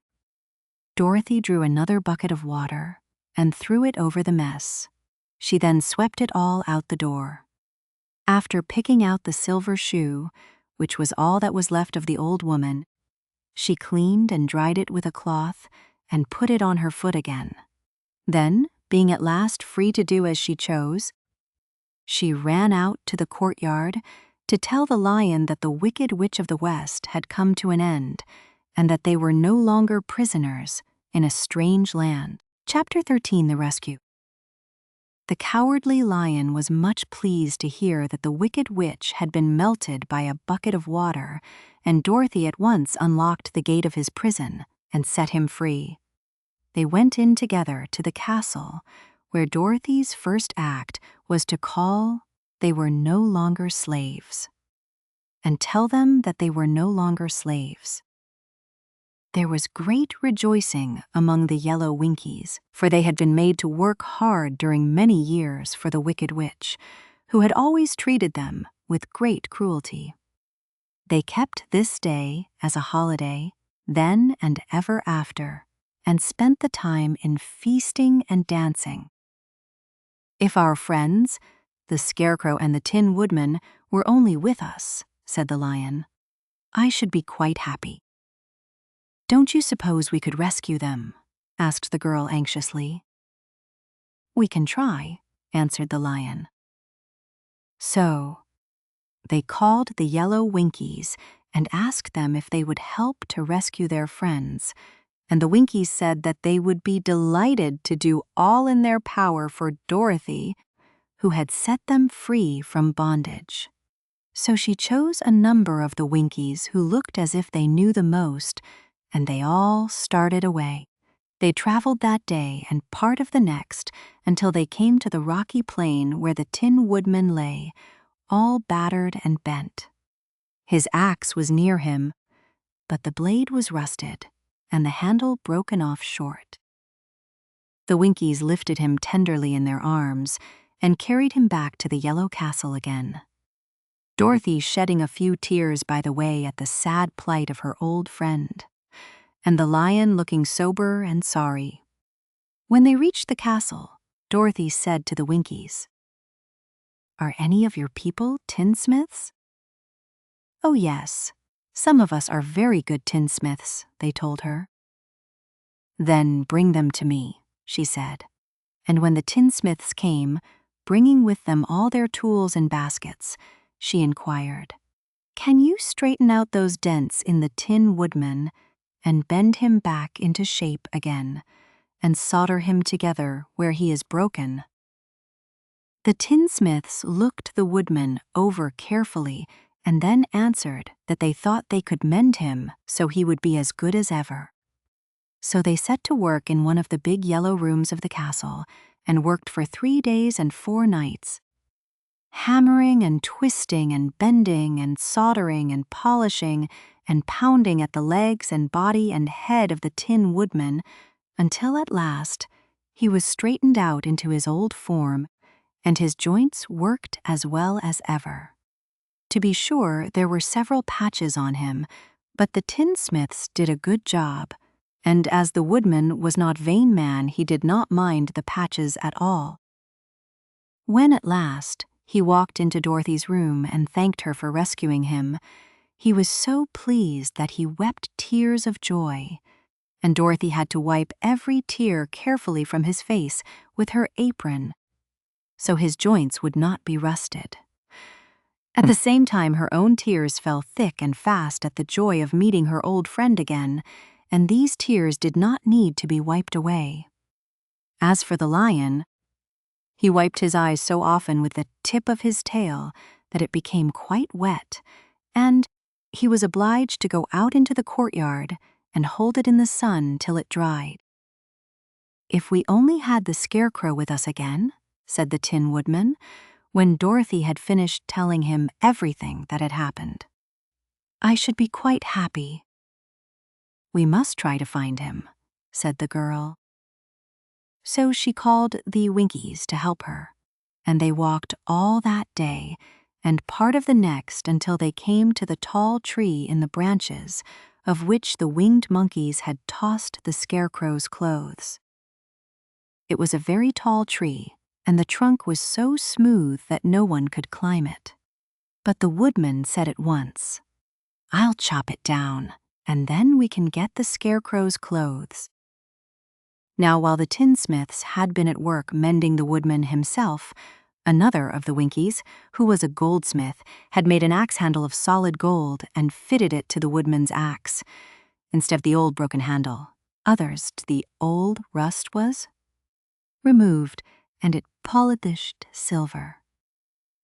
Dorothy drew another bucket of water and threw it over the mess. She then swept it all out the door. After picking out the silver shoe, which was all that was left of the old woman, she cleaned and dried it with a cloth and put it on her foot again. Then, being at last free to do as she chose, she ran out to the courtyard to tell the lion that the Wicked Witch of the West had come to an end and that they were no longer prisoners in a strange land. Chapter 13, The Rescue. The Cowardly Lion was much pleased to hear that the Wicked Witch had been melted by a bucket of water, and Dorothy at once unlocked the gate of his prison and set him free. They went in together to the castle, where Dorothy's first act was to call they were no longer slaves, and tell them that they were no longer slaves. There was great rejoicing among the yellow Winkies, for they had been made to work hard during many years for the Wicked Witch, who had always treated them with great cruelty. They kept this day as a holiday, then and ever after, and spent the time in feasting and dancing. "If our friends, the Scarecrow and the Tin Woodman, were only with us," said the Lion, "I should be quite happy." "Don't you suppose we could rescue them?" asked the girl anxiously. "We can try," answered the Lion. So they called the yellow Winkies and asked them if they would help to rescue their friends, and the Winkies said that they would be delighted to do all in their power for Dorothy, who had set them free from bondage. So she chose a number of the Winkies who looked as if they knew the most, and they all started away. They traveled that day and part of the next until they came to the rocky plain where the Tin Woodman lay, all battered and bent. His axe was near him, but the blade was rusted and the handle broken off short. The Winkies lifted him tenderly in their arms and carried him back to the yellow castle again, Dorothy shedding a few tears by the way at the sad plight of her old friend, and the Lion looking sober and sorry. When they reached the castle, Dorothy said to the Winkies, "Are any of your people tinsmiths?" "Oh yes, some of us are very good tinsmiths," they told her. "Then bring them to me," she said, and when the tinsmiths came, bringing with them all their tools and baskets, she inquired, "Can you straighten out those dents in the Tin Woodman and bend him back into shape again, and solder him together where he is broken?" The tinsmiths looked the woodman over carefully and then answered that they thought they could mend him so he would be as good as ever. So they set to work in one of the big yellow rooms of the castle and worked for 3 days and 4 nights, hammering and twisting and bending and soldering and polishing and pounding at the legs and body and head of the Tin Woodman until at last he was straightened out into his old form and his joints worked as well as ever. To be sure, there were several patches on him, but the tinsmiths did a good job, and as the woodman was not vain man, he did not mind the patches at all. When at last he walked into Dorothy's room and thanked her for rescuing him, he was so pleased that he wept tears of joy, and Dorothy had to wipe every tear carefully from his face with her apron so his joints would not be rusted. At the same time, her own tears fell thick and fast at the joy of meeting her old friend again, and these tears did not need to be wiped away. As for the lion, he wiped his eyes so often with the tip of his tail that it became quite wet, and he was obliged to go out into the courtyard and hold it in the sun till it dried. "If we only had the Scarecrow with us again," said the Tin Woodman, when Dorothy had finished telling him everything that had happened, "I should be quite happy." "We must try to find him," said the girl. So she called the Winkies to help her, and they walked all that day and part of the next until they came to the tall tree in the branches of which the winged monkeys had tossed the Scarecrow's clothes. It was a very tall tree, and the trunk was so smooth that no one could climb it. But the woodman said at once, "I'll chop it down, and then we can get the Scarecrow's clothes." Now, while the tinsmiths had been at work mending the woodman himself, another of the Winkies, who was a goldsmith, had made an axe handle of solid gold and fitted it to the woodman's axe, instead of the old broken handle. Others to the old rust was removed, and it polished silver,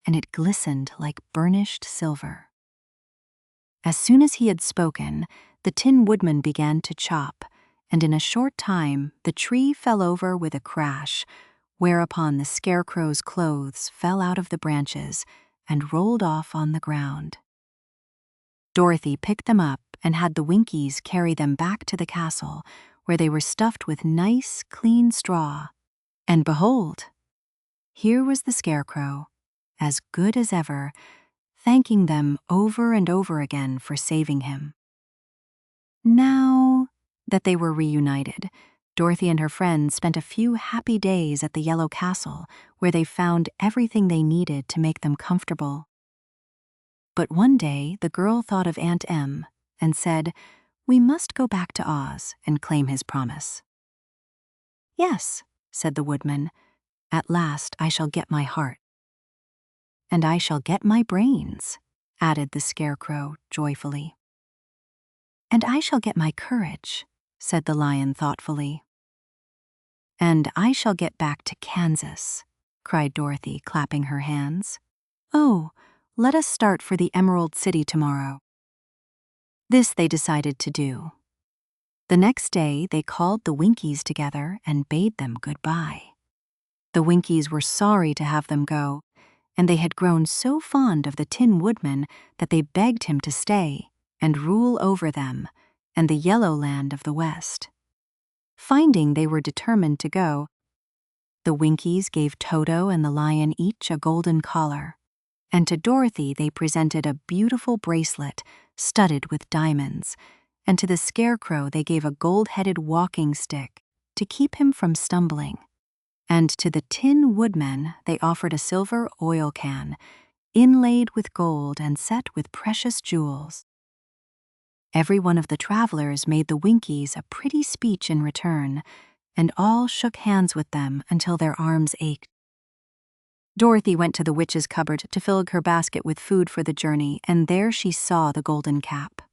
and it glistened like burnished silver. As soon as he had spoken, the Tin Woodman began to chop, and in a short time the tree fell over with a crash, whereupon the Scarecrow's clothes fell out of the branches and rolled off on the ground. Dorothy picked them up and had the Winkies carry them back to the castle, where they were stuffed with nice, clean straw. And behold, here was the Scarecrow, as good as ever, thanking them over and over again for saving him. Now that they were reunited, Dorothy and her friends spent a few happy days at the Yellow Castle, where they found everything they needed to make them comfortable. But one day the girl thought of Aunt Em and said, "We must go back to Oz and claim his promise." "Yes," said the woodman, "at last I shall get my heart." "And I shall get my brains," added the Scarecrow joyfully. "And I shall get my courage," said the lion thoughtfully. "And I shall get back to Kansas," cried Dorothy, clapping her hands. "Oh, let us start for the Emerald City tomorrow." This they decided to do. The next day they called the Winkies together and bade them goodbye. The Winkies were sorry to have them go, and they had grown so fond of the Tin Woodman that they begged him to stay and rule over them and the Yellow Land of the West. Finding they were determined to go, the Winkies gave Toto and the lion each a golden collar, and to Dorothy they presented a beautiful bracelet studded with diamonds, and to the Scarecrow they gave a gold-headed walking stick to keep him from stumbling, and to the Tin Woodman they offered a silver oil can, inlaid with gold and set with precious jewels. Every one of the travelers made the Winkies a pretty speech in return, and all shook hands with them until their arms ached. Dorothy went to the witch's cupboard to fill her basket with food for the journey, and there she saw the golden cap.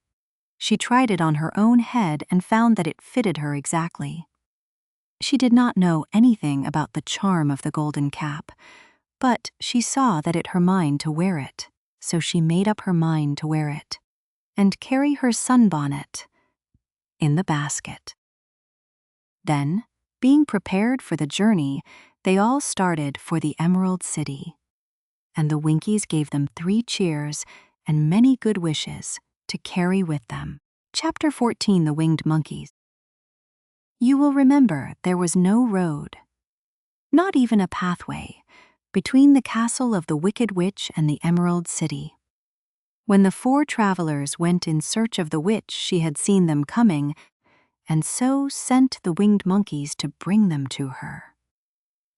She tried it on her own head and found that it fitted her exactly. She did not know anything about the charm of the golden cap, but she saw that it her mind to wear it, so she made up her mind to wear it, and carry her sunbonnet in the basket. Then, being prepared for the journey, they all started for the Emerald City, and the Winkies gave them 3 cheers and many good wishes to carry with them. Chapter 14, The Winged Monkeys. You will remember there was no road, not even a pathway, between the castle of the Wicked Witch and the Emerald City. When the 4 travelers went in search of the witch, she had seen them coming, and so sent the winged monkeys to bring them to her.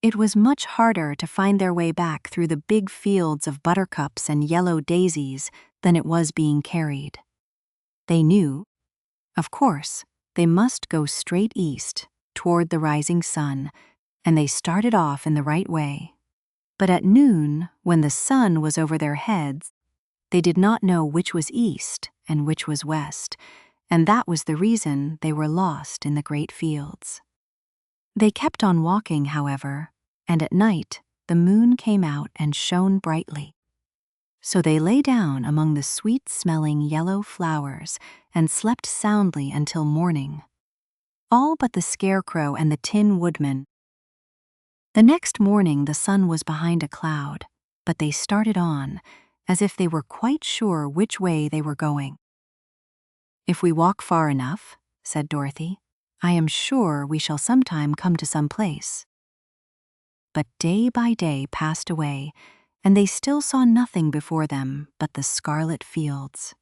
It was much harder to find their way back through the big fields of buttercups and yellow daisies than it was being carried. They knew, of course, they must go straight east, toward the rising sun, and they started off in the right way. But at noon, when the sun was over their heads, they did not know which was east and which was west, and that was the reason they were lost in the great fields. They kept on walking, however, and at night the moon came out and shone brightly. So they lay down among the sweet-smelling yellow flowers and slept soundly until morning, all but the Scarecrow and the Tin Woodman. The next morning the sun was behind a cloud, but they started on, as if they were quite sure which way they were going. "If we walk far enough," said Dorothy, "I am sure we shall sometime come to some place." But day by day passed away, and they still saw nothing before them but the scarlet fields.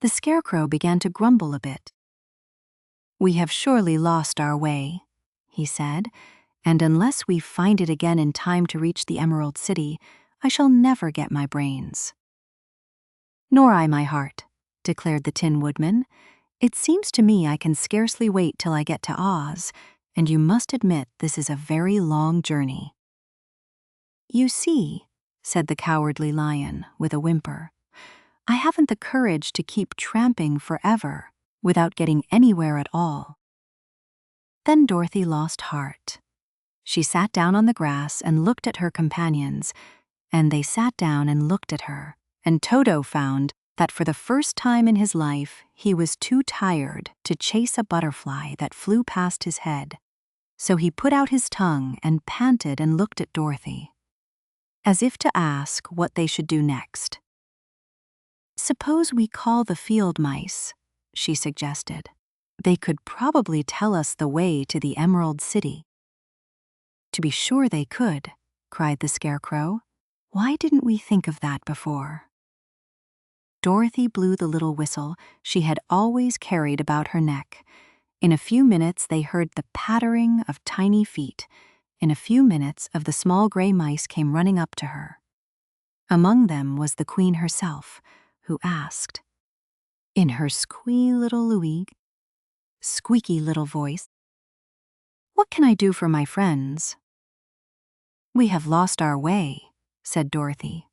The Scarecrow began to grumble a bit. "We have surely lost our way," he said, "and unless we find it again in time to reach the Emerald City, I shall never get my brains." "Nor I my heart," declared the Tin Woodman. "It seems to me I can scarcely wait till I get to Oz, and you must admit this is a very long journey." "You see," said the Cowardly Lion with a whimper, "I haven't the courage to keep tramping forever without getting anywhere at all." Then Dorothy lost heart. She sat down on the grass and looked at her companions, and they sat down and looked at her, and Toto found that for the first time in his life he was too tired to chase a butterfly that flew past his head. So he put out his tongue and panted and looked at Dorothy, as if to ask what they should do next. "Suppose we call the field mice," she suggested. "They could probably tell us the way to the Emerald City." "To be sure they could," cried the Scarecrow. "Why didn't we think of that before?" Dorothy blew the little whistle she had always carried about her neck. In a few minutes they heard the pattering of tiny feet. In a few minutes the small gray mice came running up to her. Among them was the Queen herself, who asked, in her squeaky little voice, "What can I do for my friends?" "We have lost our way," said Dorothy.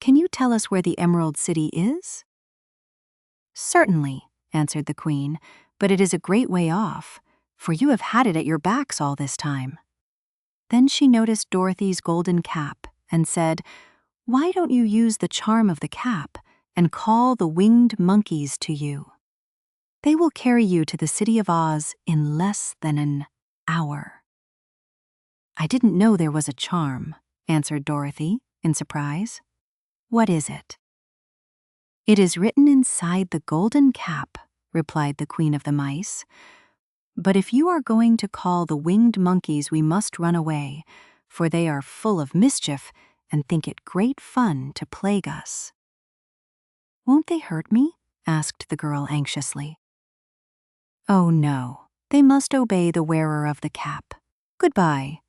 "Can you tell us where the Emerald City is?" "Certainly," answered the Queen, "but it is a great way off, for you have had it at your backs all this time." Then she noticed Dorothy's golden cap and said, "Why don't you use the charm of the cap and call the winged monkeys to you? They will carry you to the City of Oz in less than an hour." "I didn't know there was a charm," answered Dorothy in surprise. "What is it?" "It is written inside the golden cap," replied the Queen of the Mice. "But if you are going to call the winged monkeys, we must run away, for they are full of mischief and think it great fun to plague us." "Won't they hurt me?" asked the girl anxiously. "Oh no, they must obey the wearer of the cap. Goodbye."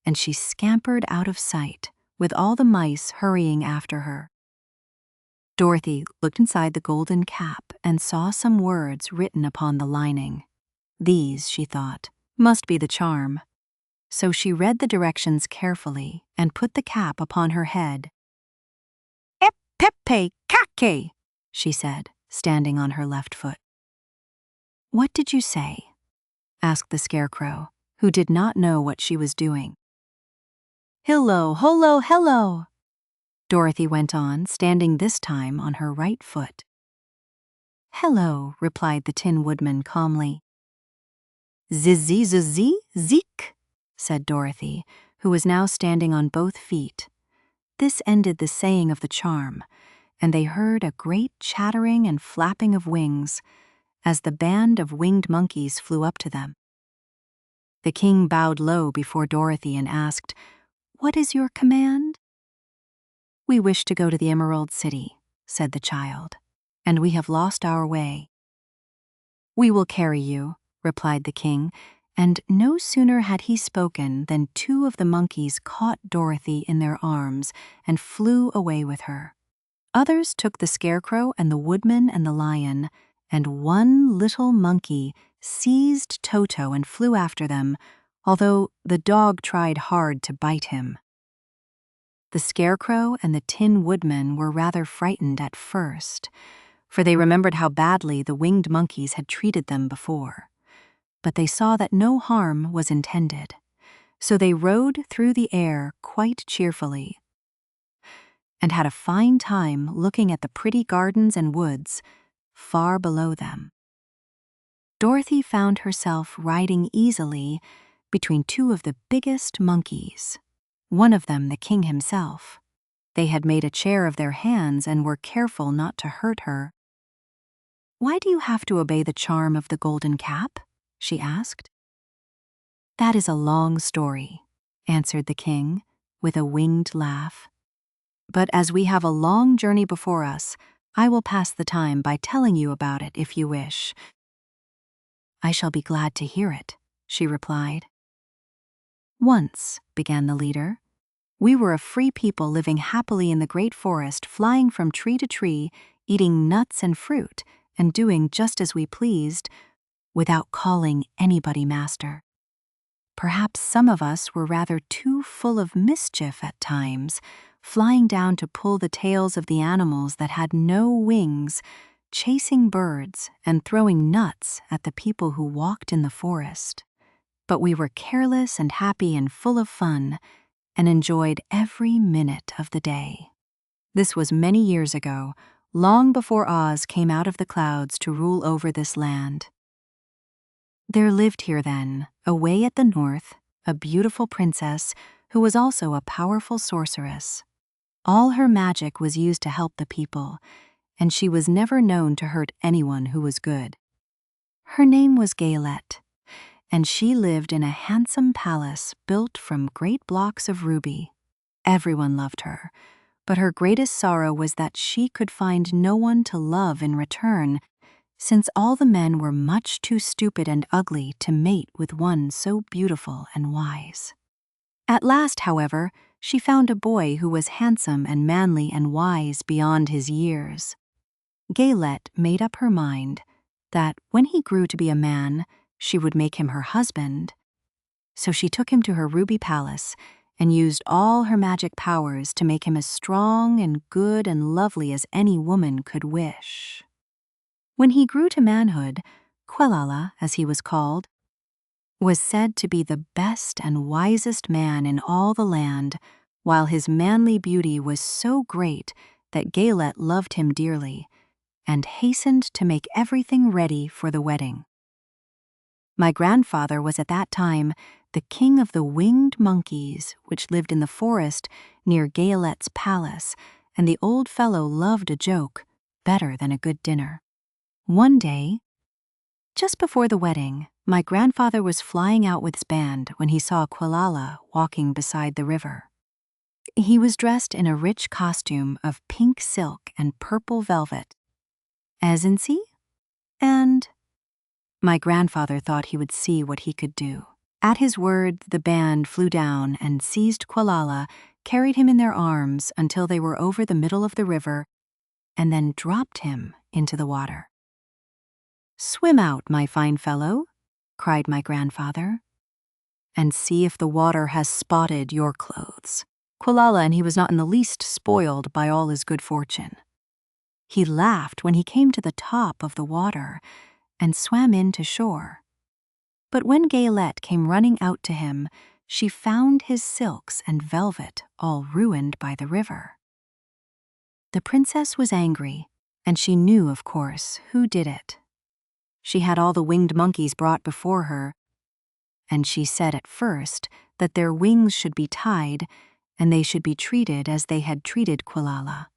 And she scampered out of sight, with all the mice hurrying after her. Dorothy looked inside the golden cap and saw some words written upon the lining. These, she thought, must be the charm. So she read the directions carefully and put the cap upon her head. "Ep pepe kake," she said, standing on her left foot. "What did you say?" asked the Scarecrow, who did not know what she was doing. "Hillo, holo, hello," Dorothy went on, standing this time on her right foot. "Hello," replied the Tin Woodman calmly. "Zizzy, zizzy, zeek," said Dorothy, who was now standing on both feet. This ended the saying of the charm, and they heard a great chattering and flapping of wings as the band of winged monkeys flew up to them. The king bowed low before Dorothy and asked, "What is your command?" "We wish to go to the Emerald City," said the child, "and we have lost our way." "We will carry you," replied the king, and no sooner had he spoken than two of the monkeys caught Dorothy in their arms and flew away with her. Others took the Scarecrow and the Woodman and the Lion, and one little monkey seized Toto and flew after them, although the dog tried hard to bite him. The Scarecrow and the Tin Woodman were rather frightened at first, for they remembered how badly the winged monkeys had treated them before. But they saw that no harm was intended, so they rode through the air quite cheerfully and had a fine time looking at the pretty gardens and woods far below them. Dorothy found herself riding easily between two of the biggest monkeys, one of them the king himself. They had made a chair of their hands and were careful not to hurt her. "Why do you have to obey the charm of the golden cap?" she asked. "That is a long story," answered the king with a winged laugh. "But as we have a long journey before us, I will pass the time by telling you about it if you wish." "I shall be glad to hear it," she replied. "Once," began the leader, "we were a free people living happily in the great forest, flying from tree to tree, eating nuts and fruit, and doing just as we pleased, without calling anybody master. Perhaps some of us were rather too full of mischief at times, flying down to pull the tails of the animals that had no wings, chasing birds and throwing nuts at the people who walked in the forest. But we were careless and happy and full of fun, and enjoyed every minute of the day. This was many years ago, long before Oz came out of the clouds to rule over this land. There lived here then, away at the north, a beautiful princess who was also a powerful sorceress. All her magic was used to help the people, and she was never known to hurt anyone who was good. Her name was Gaylette, and she lived in a handsome palace built from great blocks of ruby. Everyone loved her, but her greatest sorrow was that she could find no one to love in return, since all the men were much too stupid and ugly to mate with one so beautiful and wise. At last, however, she found a boy who was handsome and manly and wise beyond his years. Gaylette made up her mind that when he grew to be a man, she would make him her husband. So she took him to her ruby palace and used all her magic powers to make him as strong and good and lovely as any woman could wish. When he grew to manhood, Quelala, as he was called, was said to be the best and wisest man in all the land, while his manly beauty was so great that Gaylette loved him dearly and hastened to make everything ready for the wedding. My grandfather was at that time the king of the winged monkeys, which lived in the forest near Gaylette's palace, and the old fellow loved a joke better than a good dinner. One day, just before the wedding, my grandfather was flying out with his band when he saw Quelala walking beside the river. He was dressed in a rich costume of pink silk and purple velvet, as in see, and my grandfather thought he would see what he could do. At his word, the band flew down and seized Quelala, carried him in their arms until they were over the middle of the river, and then dropped him into the water. "Swim out, my fine fellow," cried my grandfather, "and see if the water has spotted your clothes." Quelala and he was not in the least spoiled by all his good fortune. He laughed when he came to the top of the water and swam in to shore. But when Gaylette came running out to him, she found his silks and velvet all ruined by the river. The princess was angry, and she knew, of course, who did it. She had all the winged monkeys brought before her, and she said at first that their wings should be tied and they should be treated as they had treated Quelala,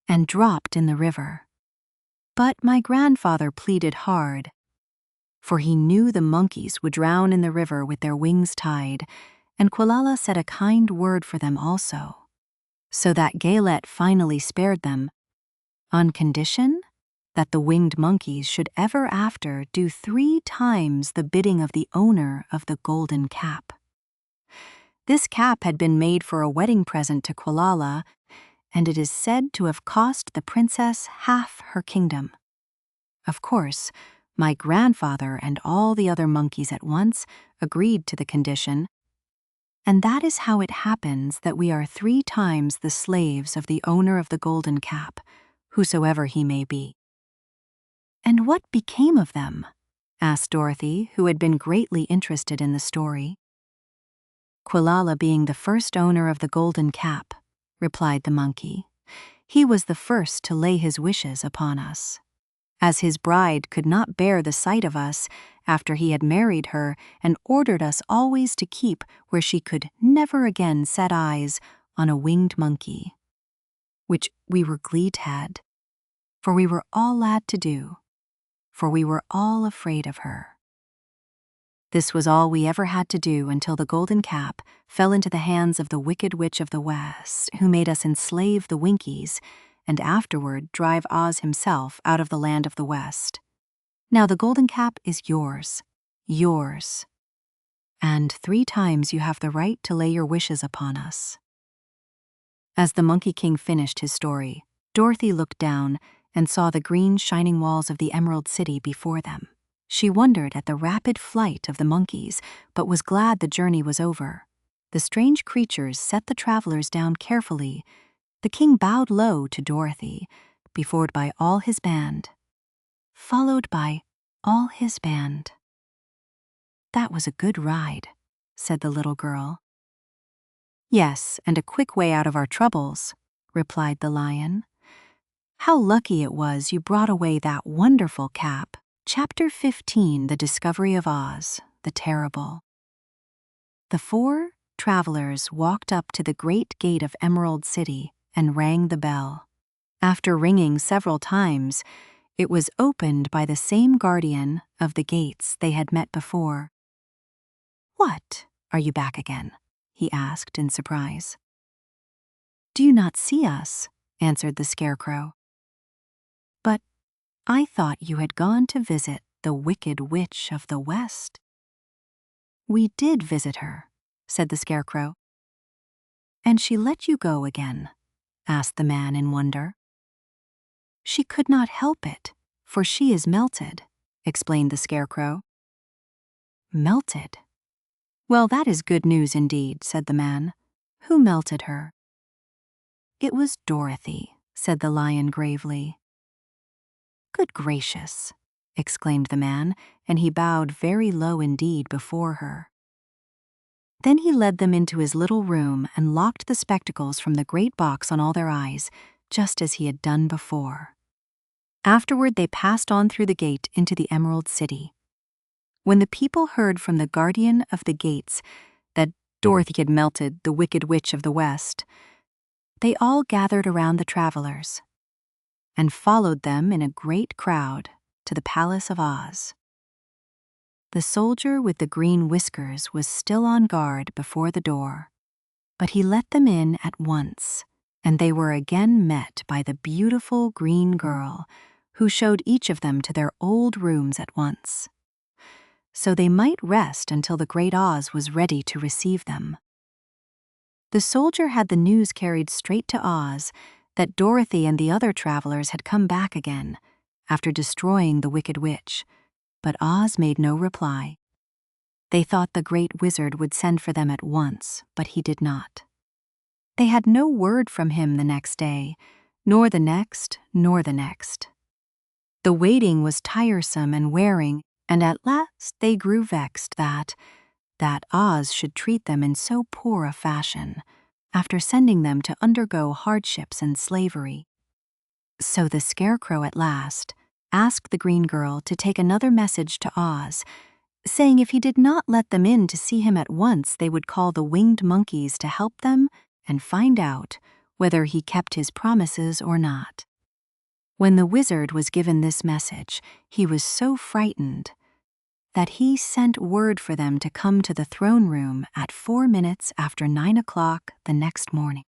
and dropped in the river. But my grandfather pleaded hard, for he knew the monkeys would drown in the river with their wings tied, and Quelala said a kind word for them also, so that Gaylette finally spared them, on condition that the winged monkeys should ever after do 3 times the bidding of the owner of the golden cap. This cap had been made for a wedding present to Quelala, and it is said to have cost the princess half her kingdom. Of course, My grandfather and all the other monkeys at once agreed to the condition, and that is how it happens that we are 3 times the slaves of the owner of the golden cap, whosoever he may be." "And what became of them?" asked Dorothy, who had been greatly interested in the story. "Quilala being the first owner of the golden cap," replied the monkey, "he was the first to lay his wishes upon us. As his bride could not bear the sight of us after he had married her, and ordered us always to keep where she could never again set eyes on a winged monkey, which we were glad, for we were all glad to do, for we were all afraid of her. This was all we ever had to do until the golden cap fell into the hands of the wicked witch of the West, who made us enslave the Winkies and afterward drive Oz himself out of the land of the West. Now the golden cap is yours, and 3 times you have the right to lay your wishes upon us." As the Monkey King finished his story, Dorothy looked down and saw the green shining walls of the Emerald City before them. She wondered at the rapid flight of the monkeys, but was glad the journey was over. The strange creatures set the travelers down carefully. The king bowed low to Dorothy, followed by all his band. "That was a good ride," said the little girl. "Yes, and a quick way out of our troubles," replied the lion. "How lucky it was you brought away that wonderful cap." Chapter 15, The Discovery of Oz, the Terrible. The 4 travelers walked up to the great gate of Emerald City and rang the bell. After ringing several times, it was opened by the same guardian of the gates they had met before. "What, are you back again?" he asked in surprise. "Do you not see us?" answered the Scarecrow. "But I thought you had gone to visit the Wicked Witch of the West." "We did visit her," said the Scarecrow. "And she let you go again?" asked the man in wonder. "She could not help it, for she is melted," explained the Scarecrow. "Melted? Well, that is good news indeed," said the man. "Who melted her?" "It was Dorothy," said the lion gravely. "Good gracious," exclaimed the man, and he bowed very low indeed before her. Then he led them into his little room and locked the spectacles from the great box on all their eyes, just as he had done before. Afterward they passed on through the gate into the Emerald City. When the people heard from the guardian of the gates that Dorothy had melted the Wicked Witch of the West, they all gathered around the travelers and followed them in a great crowd to the Palace of Oz. The soldier with the green whiskers was still on guard before the door, but he let them in at once, and they were again met by the beautiful green girl, who showed each of them to their old rooms at once, so they might rest until the great Oz was ready to receive them. The soldier had the news carried straight to Oz that Dorothy and the other travelers had come back again after destroying the Wicked Witch, but Oz made no reply. They thought the great wizard would send for them at once, but he did not. They had no word from him the next day, nor the next, nor the next. The waiting was tiresome and wearing, and at last they grew vexed that Oz should treat them in so poor a fashion, after sending them to undergo hardships and slavery. So the Scarecrow at last asked the green girl to take another message to Oz, saying if he did not let them in to see him at once, they would call the winged monkeys to help them and find out whether he kept his promises or not. When the wizard was given this message, he was so frightened that he sent word for them to come to the throne room at 4 minutes after 9 o'clock the next morning.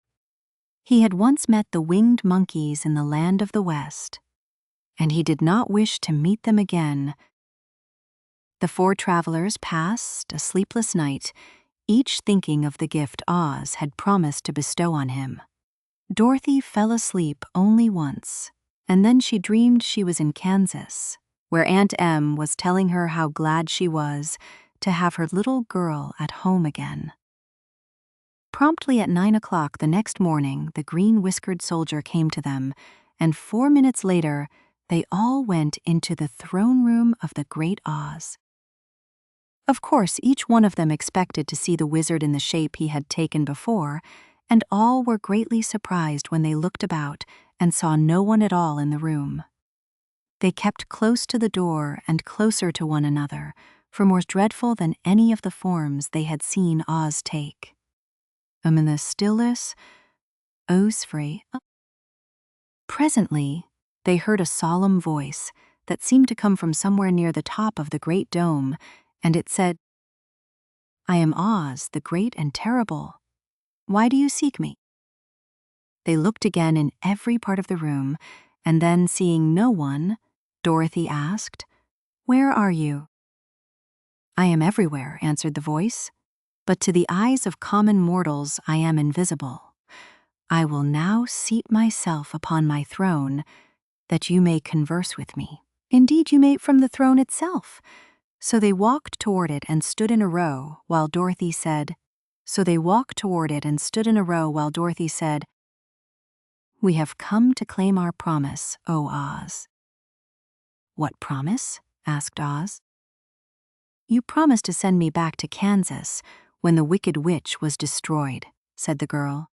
He had once met the winged monkeys in the land of the West, and he did not wish to meet them again. The 4 travelers passed a sleepless night, each thinking of the gift Oz had promised to bestow on him. Dorothy fell asleep only once, and then she dreamed she was in Kansas, where Aunt Em was telling her how glad she was to have her little girl at home again. Promptly at 9 o'clock the next morning, the green-whiskered soldier came to them, and 4 minutes later, they all went into the throne room of the Great Oz. Of course, each one of them expected to see the wizard in the shape he had taken before, and all were greatly surprised when they looked about and saw no one at all in the room. They kept close to the door and closer to one another, for more dreadful than any of the forms they had seen Oz take. In the stillness, Oz free. Presently, they heard a solemn voice that seemed to come from somewhere near the top of the great dome, and it said, "I am Oz, the great and terrible. Why do you seek me?" They looked again in every part of the room, and then, seeing no one, Dorothy asked, "Where are you?" "I am everywhere," answered the voice, "but to the eyes of common mortals I am invisible. I will now seat myself upon my throne, that you may converse with me. Indeed, you may from the throne itself." So they walked toward it and stood in a row, while Dorothy said, "We have come to claim our promise, O Oz." "What promise?" asked Oz. "You promised to send me back to Kansas when the Wicked Witch was destroyed," said the girl.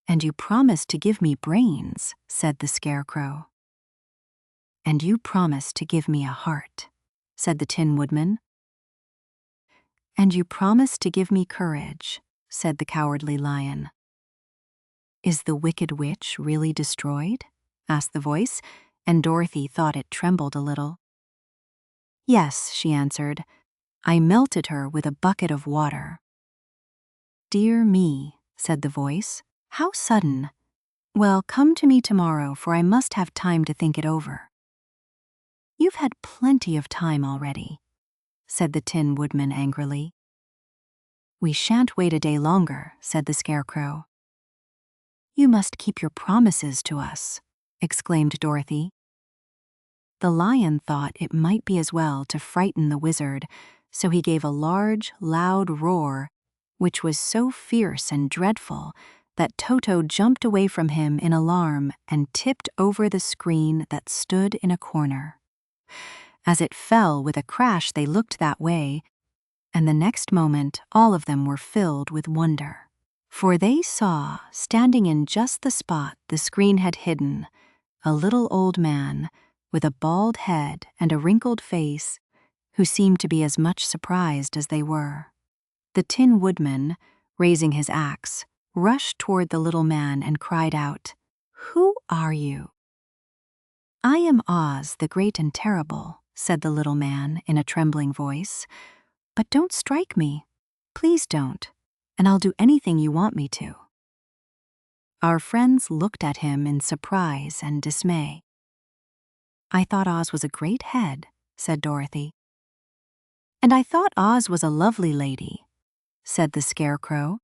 "And you promised to give me brains," said the Scarecrow. "And you promised to give me a heart," said the Tin Woodman. "And you promised to give me courage," said the Cowardly Lion. "Is the Wicked Witch really destroyed?" asked the voice, and Dorothy thought it trembled a little. "Yes," she answered. "I melted her with a bucket of water." "Dear me," said the voice. "How sudden. Well, come to me tomorrow, for I must have time to think it over." "You've had plenty of time already," said the Tin Woodman angrily. "We shan't wait a day longer," said the Scarecrow. "You must keep your promises to us," exclaimed Dorothy. The lion thought it might be as well to frighten the wizard, so he gave a large, loud roar, which was so fierce and dreadful that Toto jumped away from him in alarm and tipped over the screen that stood in a corner. As it fell with a crash, they looked that way, and the next moment all of them were filled with wonder. For they saw, standing in just the spot the screen had hidden, a little old man with a bald head and a wrinkled face, who seemed to be as much surprised as they were. The Tin Woodman, raising his axe, rushed toward the little man and cried out, "Who are you?" "I am Oz, the great and terrible," said the little man in a trembling voice. "But don't strike me. Please don't, and I'll do anything you want me to." Our friends looked at him in surprise and dismay. "I thought Oz was a great head," said Dorothy. "And I thought Oz was a lovely lady," said the Scarecrow.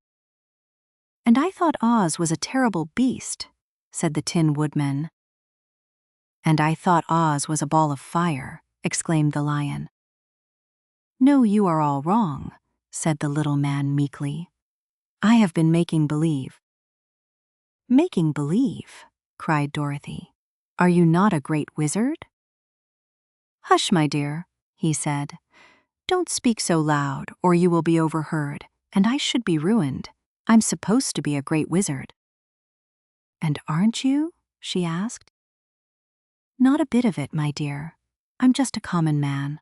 "And I thought Oz was a terrible beast," said the Tin Woodman. "And I thought Oz was a ball of fire," exclaimed the lion. "No, you are all wrong," said the little man meekly. "I have been making believe." "Making believe?" cried Dorothy. "Are you not a great wizard?" "Hush, my dear," he said. "Don't speak so loud, or you will be overheard, and I should be ruined. I'm supposed to be a great wizard." "And aren't you?" she asked. "Not a bit of it, my dear. I'm just a common man."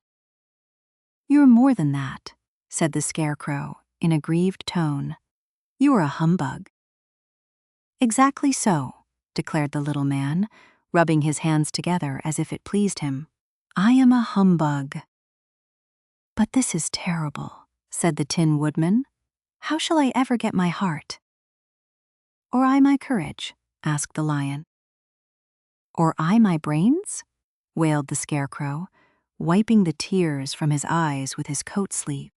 "You're more than that," said the Scarecrow in a grieved tone. "You're a humbug." "Exactly so," declared the little man, rubbing his hands together as if it pleased him. "I am a humbug." "But this is terrible," said the Tin Woodman. "How shall I ever get my heart?" "Or I my courage?" asked the lion. "Or I my brains?" wailed the Scarecrow, wiping the tears from his eyes with his coat sleeve.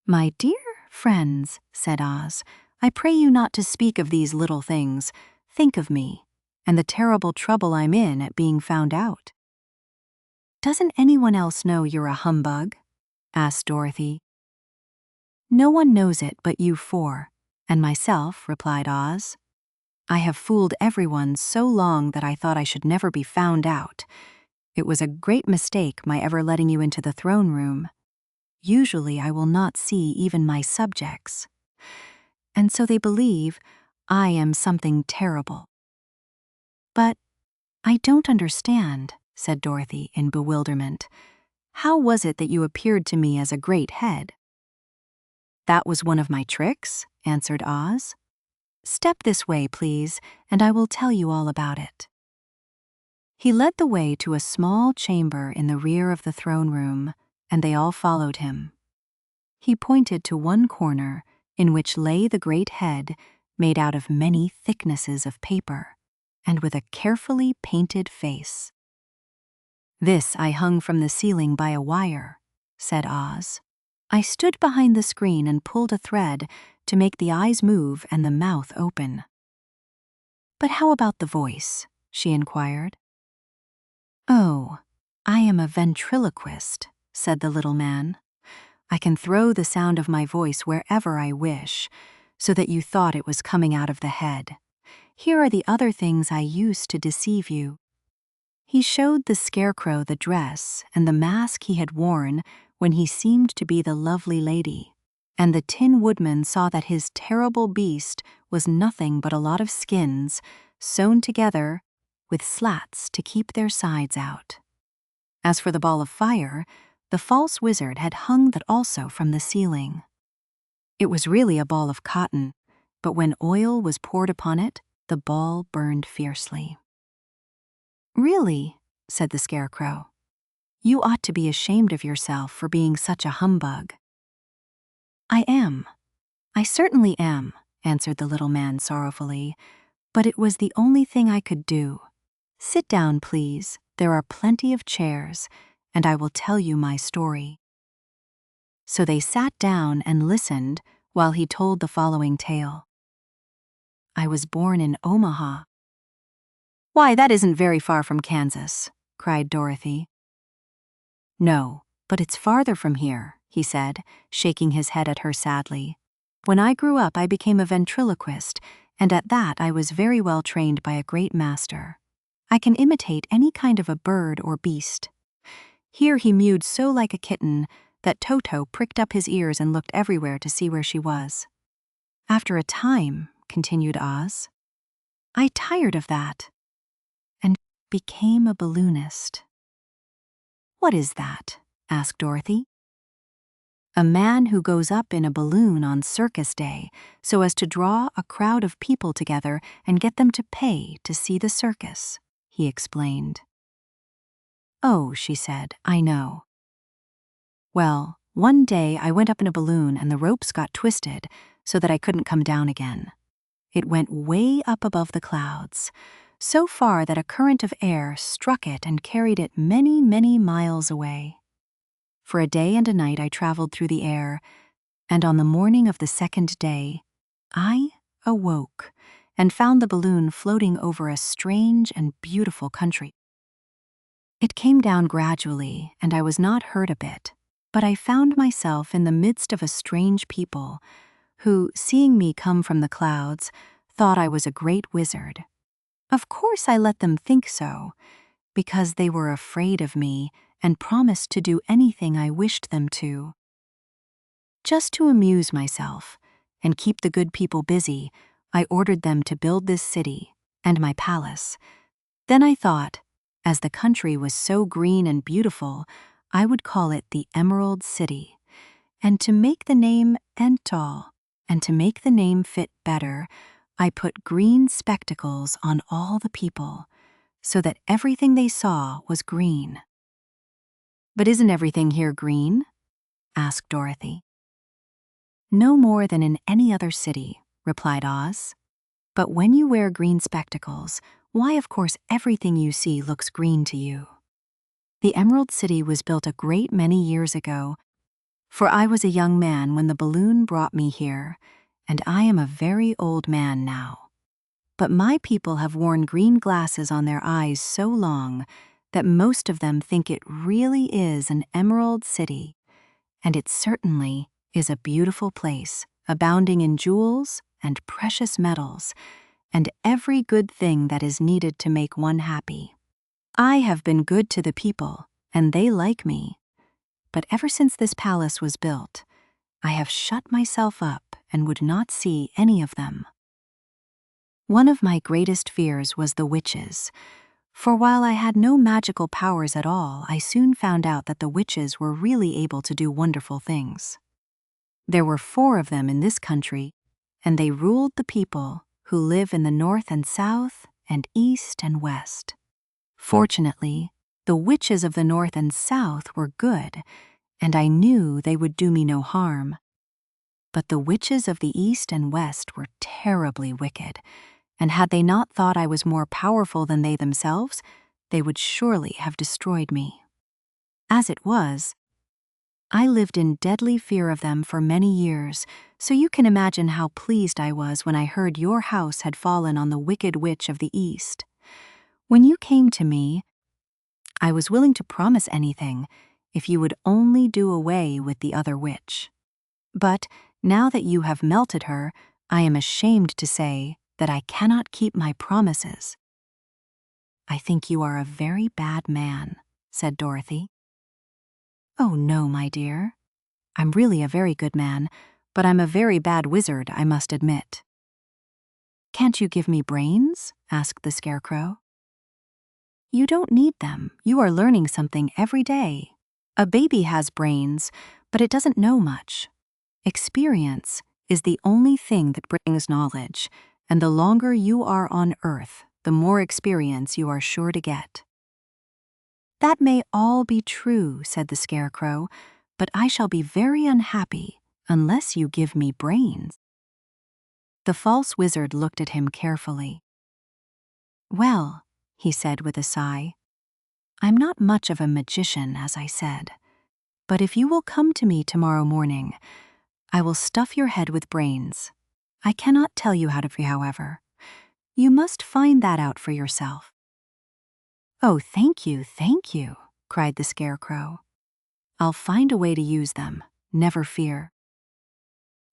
"My dear friends," said Oz, "I pray you not to speak of these little things. Think of me, and the terrible trouble I'm in at being found out." Doesn't anyone else know you're a humbug? Asked Dorothy. No one knows it but you four, and myself, replied Oz. I have fooled everyone so long that I thought I should never be found out. It was a great mistake my ever letting you into the throne room. Usually I will not see even my subjects. And so they believe I am something terrible. But I don't understand, said Dorothy in bewilderment. How was it that you appeared to me as a great head? That was one of my tricks, answered Oz. Step this way, please, and I will tell you all about it. He led the way to a small chamber in the rear of the throne room, and they all followed him. He pointed to one corner in which lay the great head made out of many thicknesses of paper, and with a carefully painted face. This I hung from the ceiling by a wire, said Oz. I stood behind the screen and pulled a thread to make the eyes move and the mouth open. But how about the voice? She inquired. Oh, I am a ventriloquist, said the little man. I can throw the sound of my voice wherever I wish, so that you thought it was coming out of the head. Here are the other things I used to deceive you. He showed the scarecrow the dress and the mask he had worn when he seemed to be the lovely lady, and the Tin Woodman saw that his terrible beast was nothing but a lot of skins sewn together with slats to keep their sides out. As for the ball of fire, the false wizard had hung that also from the ceiling. It was really a ball of cotton, but when oil was poured upon it, the ball burned fiercely. Really, said the Scarecrow, you ought to be ashamed of yourself for being such a humbug. I am. I certainly am, answered the little man sorrowfully, but it was the only thing I could do. Sit down, please. There are plenty of chairs, and I will tell you my story. So they sat down and listened while he told the following tale. I was born in Omaha. Why, that isn't very far from Kansas, cried Dorothy. No, but it's farther from here, he said, shaking his head at her sadly. When I grew up, I became a ventriloquist, and at that I was very well trained by a great master. I can imitate any kind of a bird or beast. Here he mewed so like a kitten that Toto pricked up his ears and looked everywhere to see where she was. After a time, continued Oz, I tired of that and became a balloonist. What is that? Asked Dorothy. A man who goes up in a balloon on circus day so as to draw a crowd of people together and get them to pay to see the circus, he explained. Oh, she said, I know. Well, one day I went up in a balloon and the ropes got twisted so that I couldn't come down again. It went way up above the clouds, so far that a current of air struck it and carried it many, many miles away. For a day and a night I traveled through the air, and on the morning of the second day, I awoke and found the balloon floating over a strange and beautiful country. It came down gradually, and I was not hurt a bit, but I found myself in the midst of a strange people who, seeing me come from the clouds, thought I was a great wizard. Of course I let them think so, because they were afraid of me and promised to do anything I wished them to. Just to amuse myself and keep the good people busy, I ordered them to build this city and my palace. Then I thought, as the country was so green and beautiful, I would call it the Emerald City. And to make the name Entall, and to make the name fit better, I put green spectacles on all the people, so that everything they saw was green. But isn't everything here green? Asked Dorothy. No more than in any other city, replied Oz. But when you wear green spectacles, why, of course, everything you see looks green to you. The Emerald City was built a great many years ago, for I was a young man when the balloon brought me here, and I am a very old man now. But my people have worn green glasses on their eyes so long that most of them think it really is an emerald city, and it certainly is a beautiful place, abounding in jewels and precious metals, and every good thing that is needed to make one happy. I have been good to the people, and they like me. But ever since this palace was built, I have shut myself up and would not see any of them. One of my greatest fears was the witches, for while I had no magical powers at all, I soon found out that the witches were really able to do wonderful things. There were 4 of them in this country, and they ruled the people who live in the north and south and east and west. Fortunately, the witches of the north and south were good, and I knew they would do me no harm. But the witches of the east and west were terribly wicked, and had they not thought I was more powerful than they themselves, they would surely have destroyed me. As it was, I lived in deadly fear of them for many years, so you can imagine how pleased I was when I heard your house had fallen on the wicked witch of the east. When you came to me, I was willing to promise anything if you would only do away with the other witch. But now that you have melted her, I am ashamed to say that I cannot keep my promises. I think you are a very bad man, said Dorothy. Oh no, my dear. I'm really a very good man, but I'm a very bad wizard, I must admit. Can't you give me brains? Asked the Scarecrow. You don't need them. You are learning something every day. A baby has brains, but it doesn't know much. Experience is the only thing that brings knowledge, and the longer you are on Earth, the more experience you are sure to get. That may all be true, said the Scarecrow, but I shall be very unhappy unless you give me brains. The false wizard looked at him carefully. Well, he said with a sigh, I'm not much of a magician, as I said, but if you will come to me tomorrow morning, I will stuff your head with brains. I cannot tell you how to, however. You must find that out for yourself. Oh, thank you, cried the Scarecrow. I'll find a way to use them, never fear.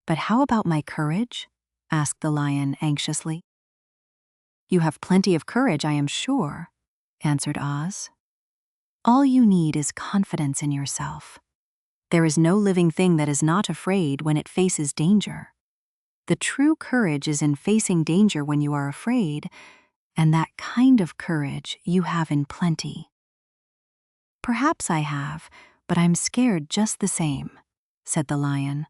But how about my courage? Asked the Lion anxiously. You have plenty of courage, I am sure, answered Oz. All you need is confidence in yourself. There is no living thing that is not afraid when it faces danger. The true courage is in facing danger when you are afraid, and that kind of courage you have in plenty. Perhaps I have, but I'm scared just the same, said the Lion.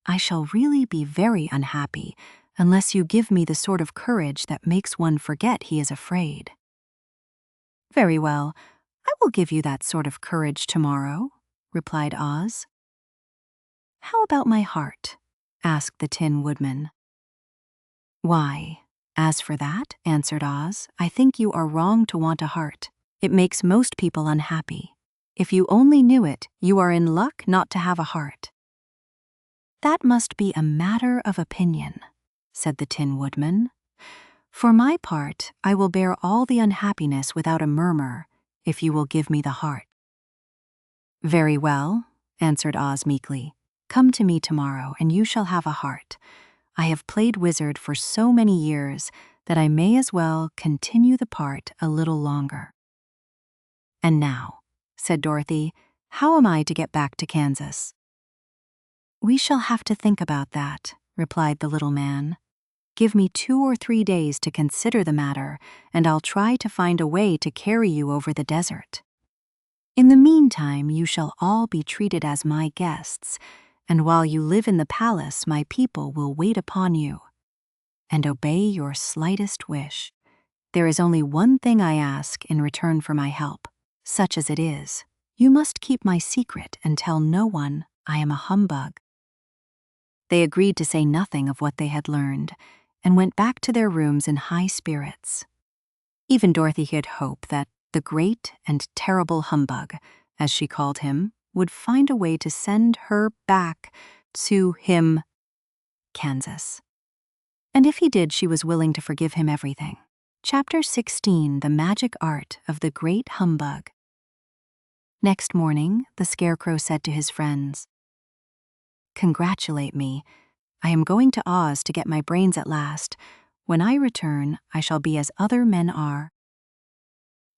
I shall really be very unhappy unless you give me the sort of courage that makes one forget he is afraid. Very well, I will give you that sort of courage tomorrow, replied Oz. How about my heart? Asked the Tin Woodman. Why, as for that, answered Oz, I think you are wrong to want a heart. It makes most people unhappy. If you only knew it, you are in luck not to have a heart. That must be a matter of opinion, said the Tin Woodman. For my part, I will bear all the unhappiness without a murmur, if you will give me the heart. Very well, answered Oz meekly. Come to me tomorrow, and you shall have a heart. I have played wizard for so many years that I may as well continue the part a little longer. And now, said Dorothy, how am I to get back to Kansas? We shall have to think about that, replied the little man. Give me 2 or 3 days to consider the matter, and I'll try to find a way to carry you over the desert. In the meantime, you shall all be treated as my guests, and while you live in the palace, my people will wait upon you and obey your slightest wish. There is only one thing I ask in return for my help, such as it is. You must keep my secret and tell no one I am a humbug. They agreed to say nothing of what they had learned, and went back to their rooms in high spirits. Even Dorothy had hope that the great and terrible humbug, as she called him, would find a way to send her back to him, Kansas. And if he did, she was willing to forgive him everything. Chapter 16: The Magic Art of the Great Humbug. Next morning, the Scarecrow said to his friends, "Congratulate me. I am going to Oz to get my brains at last. When I return, I shall be as other men are."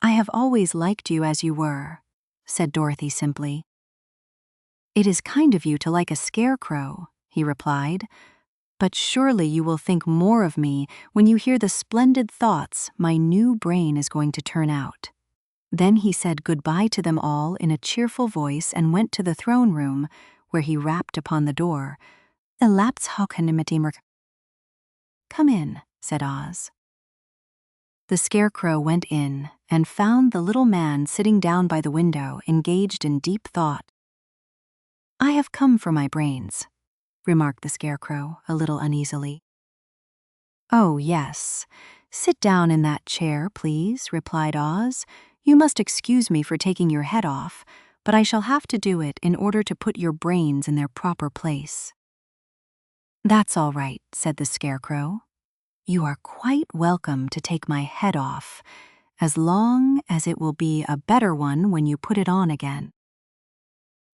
"I have always liked you as you were," said Dorothy simply. "It is kind of you to like a scarecrow," he replied, "but surely you will think more of me when you hear the splendid thoughts my new brain is going to turn out." Then he said goodbye to them all in a cheerful voice and went to the throne room, where he rapped upon the door. "Come in," said Oz. The Scarecrow went in and found the little man sitting down by the window, engaged in deep thought. "I have come for my brains," remarked the Scarecrow, a little uneasily. "Oh, yes. Sit down in that chair, please," replied Oz. "You must excuse me for taking your head off, but I shall have to do it in order to put your brains in their proper place." "That's all right," said the Scarecrow. "You are quite welcome to take my head off, as long as it will be a better one when you put it on again."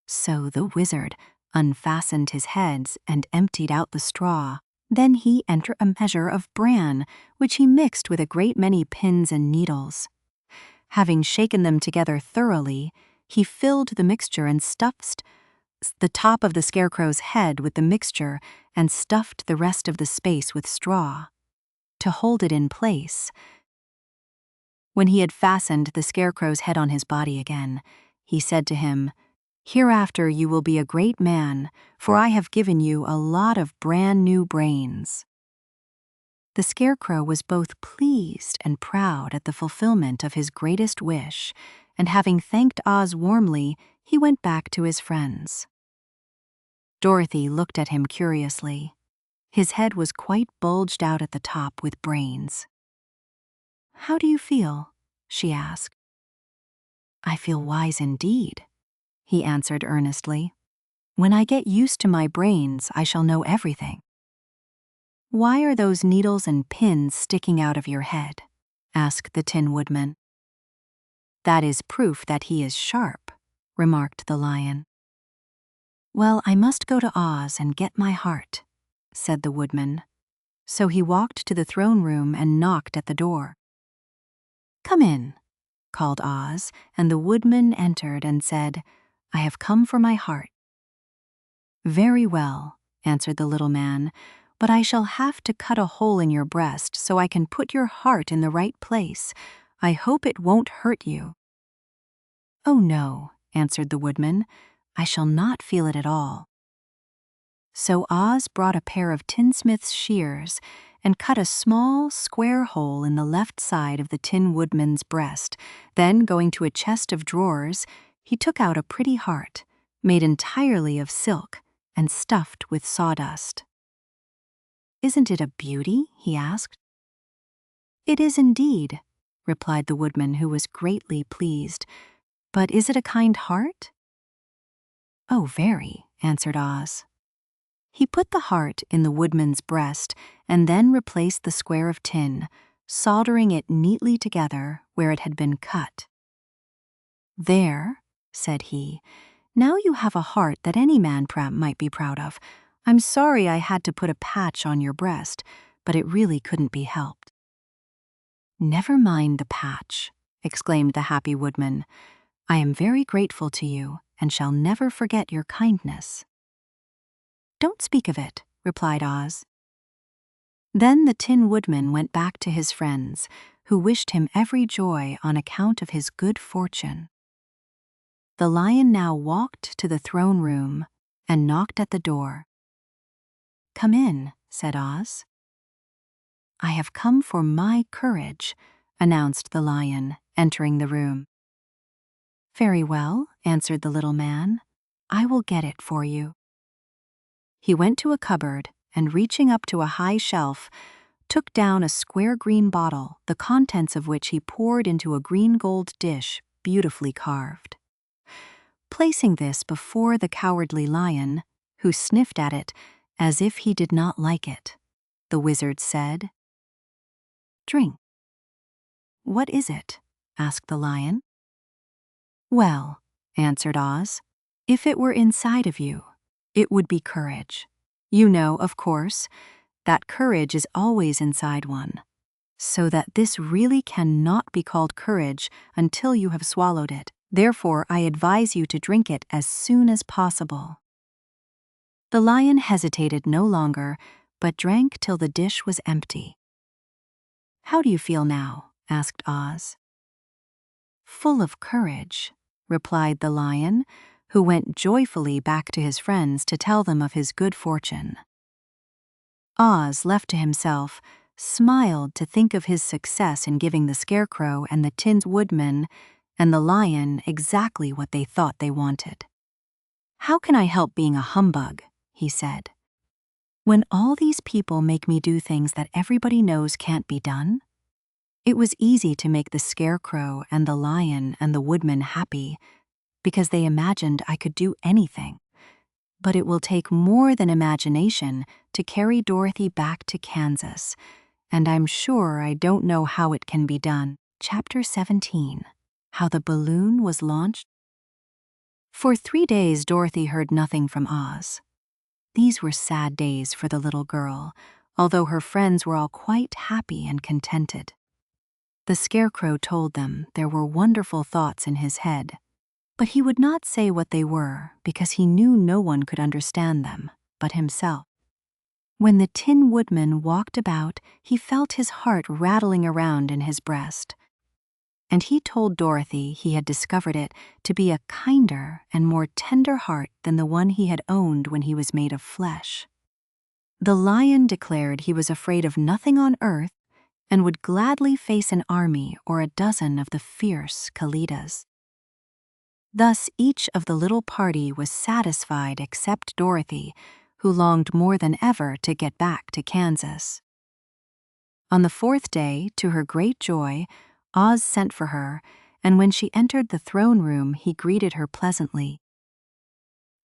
So the wizard unfastened his heads and emptied out the straw. Then he entered a measure of bran, which he mixed with a great many pins and needles. Having shaken them together thoroughly, he filled the mixture and stuffed the top of the Scarecrow's head with the mixture and stuffed the rest of the space with straw. To hold it in place, when he had fastened the Scarecrow's head on his body again, he said to him, "Hereafter you will be a great man, for I have given you a lot of brand new brains." The Scarecrow was both pleased and proud at the fulfillment of his greatest wish, and having thanked Oz warmly, he went back to his friends. Dorothy looked at him curiously. His head was quite bulged out at the top with brains. "How do you feel?" she asked. "I feel wise indeed," he answered earnestly. "When I get used to my brains, I shall know everything." "Why are those needles and pins sticking out of your head?" asked the Tin Woodman. "That is proof that he is sharp," remarked the Lion. "Well, I must go to Oz and get my heart," said the Woodman. So he walked to the throne room and knocked at the door. "Come in," called Oz, and the Woodman entered and said, "I have come for my heart." "Very well," answered the little man, "but I shall have to cut a hole in your breast so I can put your heart in the right place. I hope it won't hurt you." "Oh, no," answered the Woodman. "I shall not feel it at all." So Oz brought a pair of tinsmith's shears and cut a small, square hole in the left side of the Tin Woodman's breast. Then, going to a chest of drawers, he took out a pretty heart, made entirely of silk and stuffed with sawdust. "Isn't it a beauty?" he asked. "It is indeed," replied the Woodman, who was greatly pleased. "But is it a kind heart?" "Oh, very," answered Oz. He put the heart in the Woodman's breast and then replaced the square of tin, soldering it neatly together where it had been cut. "There," said he, "now you have a heart that any man might be proud of. I'm sorry I had to put a patch on your breast, but it really couldn't be helped." "Never mind the patch," exclaimed the happy Woodman. "I am very grateful to you and shall never forget your kindness." "Don't speak of it," replied Oz. Then the Tin Woodman went back to his friends, who wished him every joy on account of his good fortune. The Lion now walked to the throne room and knocked at the door. "Come in," said Oz. "I have come for my courage," announced the Lion, entering the room. "Very well," answered the little man. "I will get it for you." He went to a cupboard and, reaching up to a high shelf, took down a square green bottle, the contents of which he poured into a green gold dish beautifully carved. Placing this before the Cowardly Lion, who sniffed at it as if he did not like it, the wizard said, "Drink." "What is it?" asked the lion. "Well," answered Oz, "if it were inside of you, it would be courage. You know, of course, that courage is always inside one, so that this really cannot be called courage until you have swallowed it. Therefore, I advise you to drink it as soon as possible." The lion hesitated no longer, but drank till the dish was empty. "How do you feel now?" asked Oz. "Full of courage," replied the lion, who went joyfully back to his friends to tell them of his good fortune. Oz, left to himself, smiled to think of his success in giving the Scarecrow and the Tin Woodman and the lion exactly what they thought they wanted. "How can I help being a humbug?" he said. "When all these people make me do things that everybody knows can't be done?" It was easy to make the Scarecrow and the lion and the Woodman happy because they imagined I could do anything. But it will take more than imagination to carry Dorothy back to Kansas, and I'm sure I don't know how it can be done. Chapter 17. How the Balloon Was Launched. For 3 days, Dorothy heard nothing from Oz. These were sad days for the little girl, although her friends were all quite happy and contented. The Scarecrow told them there were wonderful thoughts in his head, but he would not say what they were because he knew no one could understand them but himself. When the Tin Woodman walked about, he felt his heart rattling around in his breast, and he told Dorothy he had discovered it to be a kinder and more tender heart than the one he had owned when he was made of flesh. The lion declared he was afraid of nothing on earth and would gladly face an army or a dozen of the fierce Kalidas. Thus each of the little party was satisfied except Dorothy, who longed more than ever to get back to Kansas. On the 4th day, to her great joy, Oz sent for her, and when she entered the throne room, he greeted her pleasantly.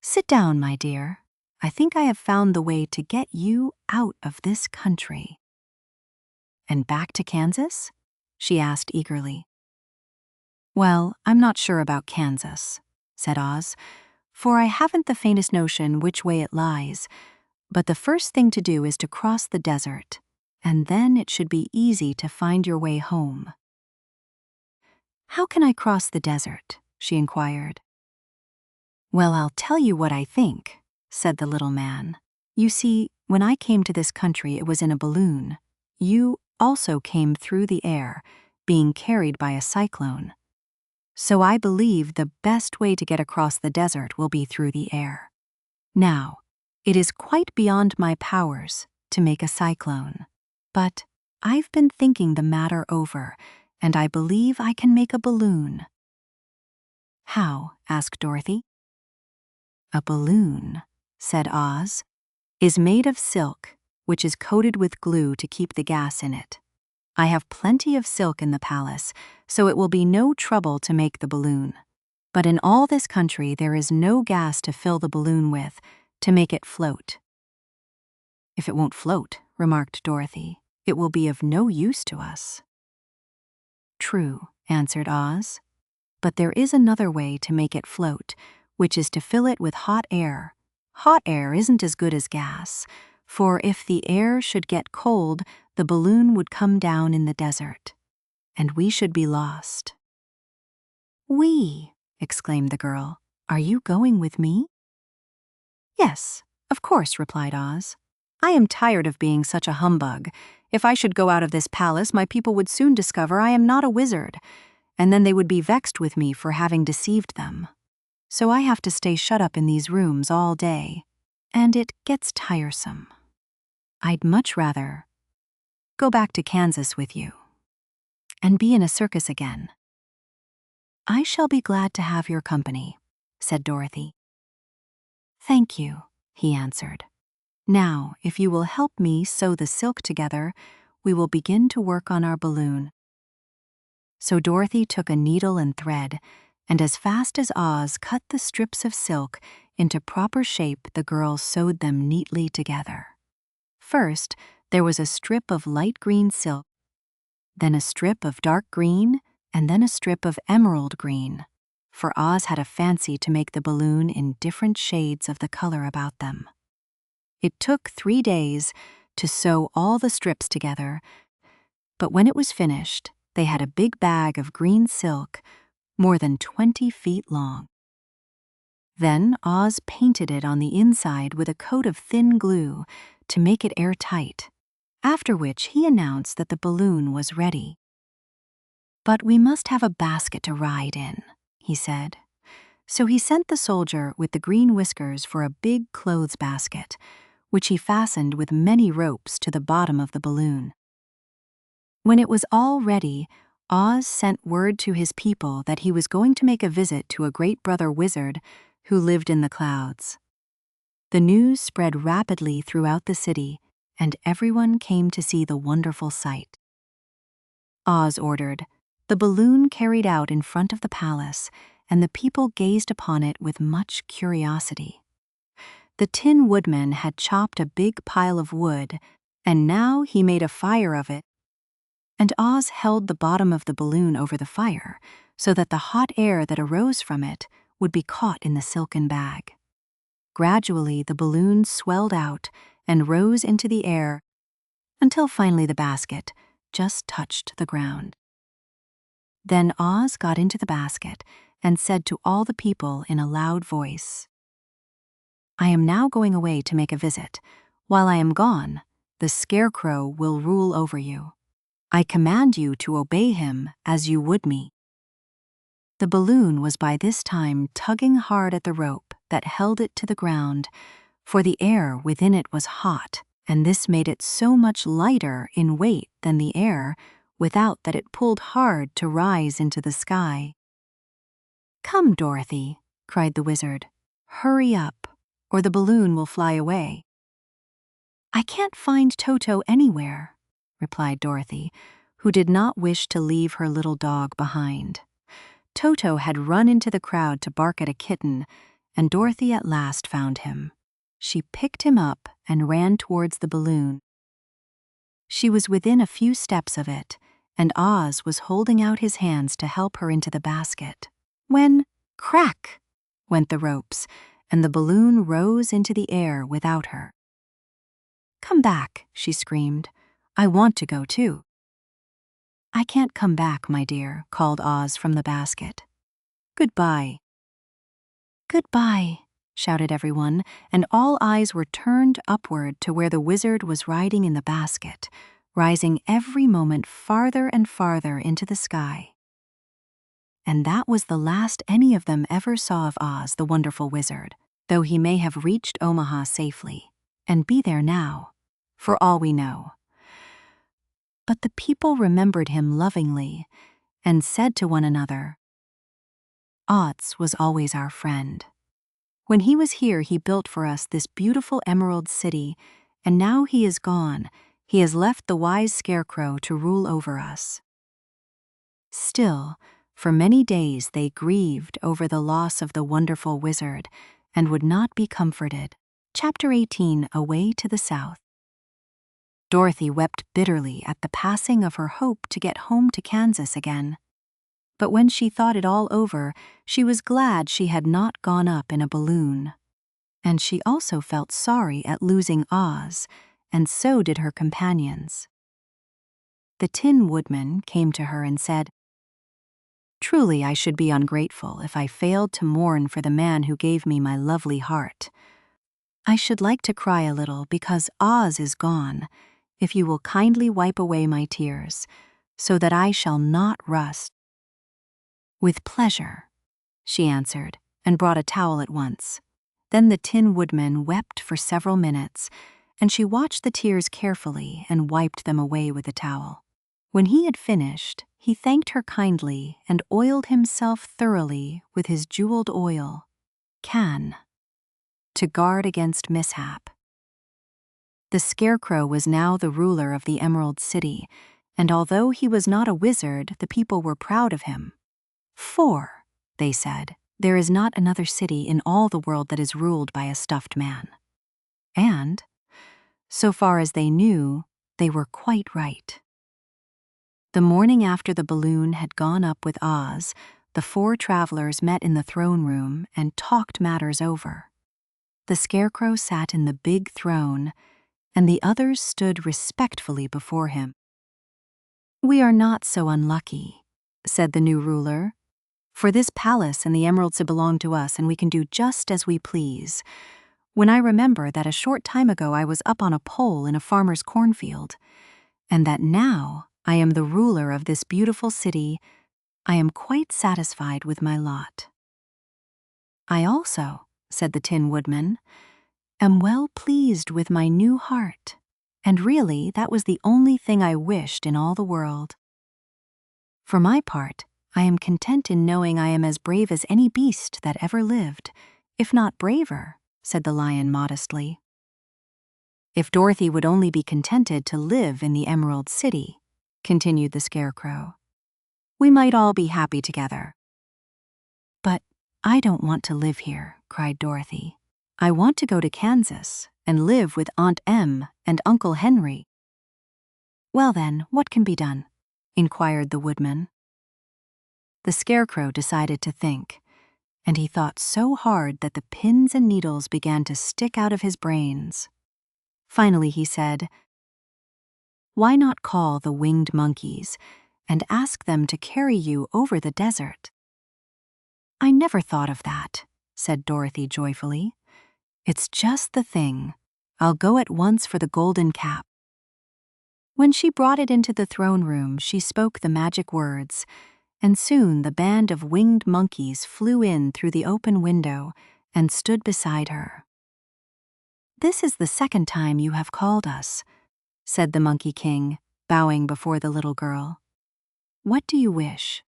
"Sit down, my dear. I think I have found the way to get you out of this country." "And back to Kansas?" she asked eagerly. "Well, I'm not sure about Kansas," said Oz, "for I haven't the faintest notion which way it lies, but the first thing to do is to cross the desert, and then it should be easy to find your way home." "How can I cross the desert?" she inquired. "Well, I'll tell you what I think," said the little man. "You see, when I came to this country, it was in a balloon. You also came through the air, being carried by a cyclone. So I believe the best way to get across the desert will be through the air. Now, it is quite beyond my powers to make a cyclone, but I've been thinking the matter over, and I believe I can make a balloon." "How?" asked Dorothy. "A balloon," said Oz, "is made of silk, which is coated with glue to keep the gas in it. I have plenty of silk in the palace, so it will be no trouble to make the balloon. But in all this country there is no gas to fill the balloon with, to make it float." "If it won't float," remarked Dorothy, "it will be of no use to us." "True," answered Oz, "but there is another way to make it float, which is to fill it with hot air. Hot air isn't as good as gas, for if the air should get cold, the balloon would come down in the desert, and we should be lost." "We!" exclaimed the girl. "Are you going with me?" "Yes, of course," replied Oz. "I am tired of being such a humbug. If I should go out of this palace, my people would soon discover I am not a wizard, and then they would be vexed with me for having deceived them. So I have to stay shut up in these rooms all day, and it gets tiresome. I'd much rather go back to Kansas with you and be in a circus again." "I shall be glad to have your company," said Dorothy. "Thank you," he answered. "Now, if you will help me sew the silk together, we will begin to work on our balloon." So Dorothy took a needle and thread, and as fast as Oz cut the strips of silk into proper shape, the girls sewed them neatly together. First, there was a strip of light green silk. then a strip of dark green, and then a strip of emerald green, for Oz had a fancy to make the balloon in different shades of the color about them. It took 3 days to sew all the strips together, but when it was finished, they had a big bag of green silk, more than 20 feet long. Then Oz painted it on the inside with a coat of thin glue to make it airtight, after which he announced that the balloon was ready. "But we must have a basket to ride in," he said. So he sent the soldier with the green whiskers for a big clothes basket, which he fastened with many ropes to the bottom of the balloon. When it was all ready, Oz sent word to his people that he was going to make a visit to a great brother wizard who lived in the clouds. The news spread rapidly throughout the city, and everyone came to see the wonderful sight. Oz ordered the balloon carried out in front of the palace, and the people gazed upon it with much curiosity. The Tin Woodman had chopped a big pile of wood, and now he made a fire of it, and Oz held the bottom of the balloon over the fire so that the hot air that arose from it would be caught in the silken bag. Gradually, the balloon swelled out and rose into the air until finally the basket just touched the ground. Then Oz got into the basket and said to all the people in a loud voice, "I am now going away to make a visit. While I am gone, the Scarecrow will rule over you. I command you to obey him as you would me." The balloon was by this time tugging hard at the rope that held it to the ground, for the air within it was hot, and this made it so much lighter in weight than the air, without that it pulled hard to rise into the sky. "Come, Dorothy," cried the wizard. "Hurry up, or the balloon will fly away." "I can't find Toto anywhere," replied Dorothy, who did not wish to leave her little dog behind. Toto had run into the crowd to bark at a kitten, and Dorothy at last found him. She picked him up and ran towards the balloon. She was within a few steps of it, and Oz was holding out his hands to help her into the basket, when, crack, went the ropes, and the balloon rose into the air without her. "Come back," she screamed. "I want to go too." "I can't come back, my dear," called Oz from the basket. "Goodbye." "Goodbye," shouted everyone, and all eyes were turned upward to where the wizard was riding in the basket, rising every moment farther and farther into the sky. And that was the last any of them ever saw of Oz, the wonderful wizard, though he may have reached Omaha safely, and be there now, for all we know. But the people remembered him lovingly and said to one another, "Oz was always our friend. When he was here, he built for us this beautiful emerald city, and now he is gone. He has left the wise Scarecrow to rule over us." Still, for many days they grieved over the loss of the wonderful wizard and would not be comforted. Chapter 18, Away to the South. Dorothy wept bitterly at the passing of her hope to get home to Kansas again. But when she thought it all over, she was glad she had not gone up in a balloon. And she also felt sorry at losing Oz, and so did her companions. The Tin Woodman came to her and said, "Truly I should be ungrateful if I failed to mourn for the man who gave me my lovely heart. I should like to cry a little because Oz is gone, if you will kindly wipe away my tears, so that I shall not rust." "With pleasure," she answered, and brought a towel at once. Then the Tin Woodman wept for several minutes, and she watched the tears carefully and wiped them away with the towel. When he had finished, he thanked her kindly and oiled himself thoroughly with his jeweled oil, Can, to guard against mishap. The Scarecrow was now the ruler of the Emerald City, and although he was not a wizard, the people were proud of him. "For," they said, "there is not another city in all the world that is ruled by a stuffed man." And, so far as they knew, they were quite right. The morning after the balloon had gone up with Oz, the four travelers met in the throne room and talked matters over. The Scarecrow sat in the big throne, and the others stood respectfully before him. "We are not so unlucky," said the new ruler, "for this palace and the emeralds belong to us, and we can do just as we please. When I remember that a short time ago I was up on a pole in a farmer's cornfield, and that now I am the ruler of this beautiful city, I am quite satisfied with my lot." "I also," said the Tin Woodman, "am well pleased with my new heart, and really that was the only thing I wished in all the world. For my part, I am content in knowing I am as brave as any beast that ever lived, if not braver," said the Lion modestly. "If Dorothy would only be contented to live in the Emerald City," continued the Scarecrow, "we might all be happy together." "But I don't want to live here," cried Dorothy. "I want to go to Kansas and live with Aunt Em and Uncle Henry." "Well then, what can be done?" inquired the Woodman. The Scarecrow decided to think, and he thought so hard that the pins and needles began to stick out of his brains. Finally he said, "Why not call the winged monkeys and ask them to carry you over the desert?" "I never thought of that," said Dorothy joyfully. "It's just the thing. I'll go at once for the golden cap." When she brought it into the throne room, she spoke the magic words, and soon the band of winged monkeys flew in through the open window and stood beside her. "This is the second time you have called us," said the Monkey King, bowing before the little girl. "What do you wish?"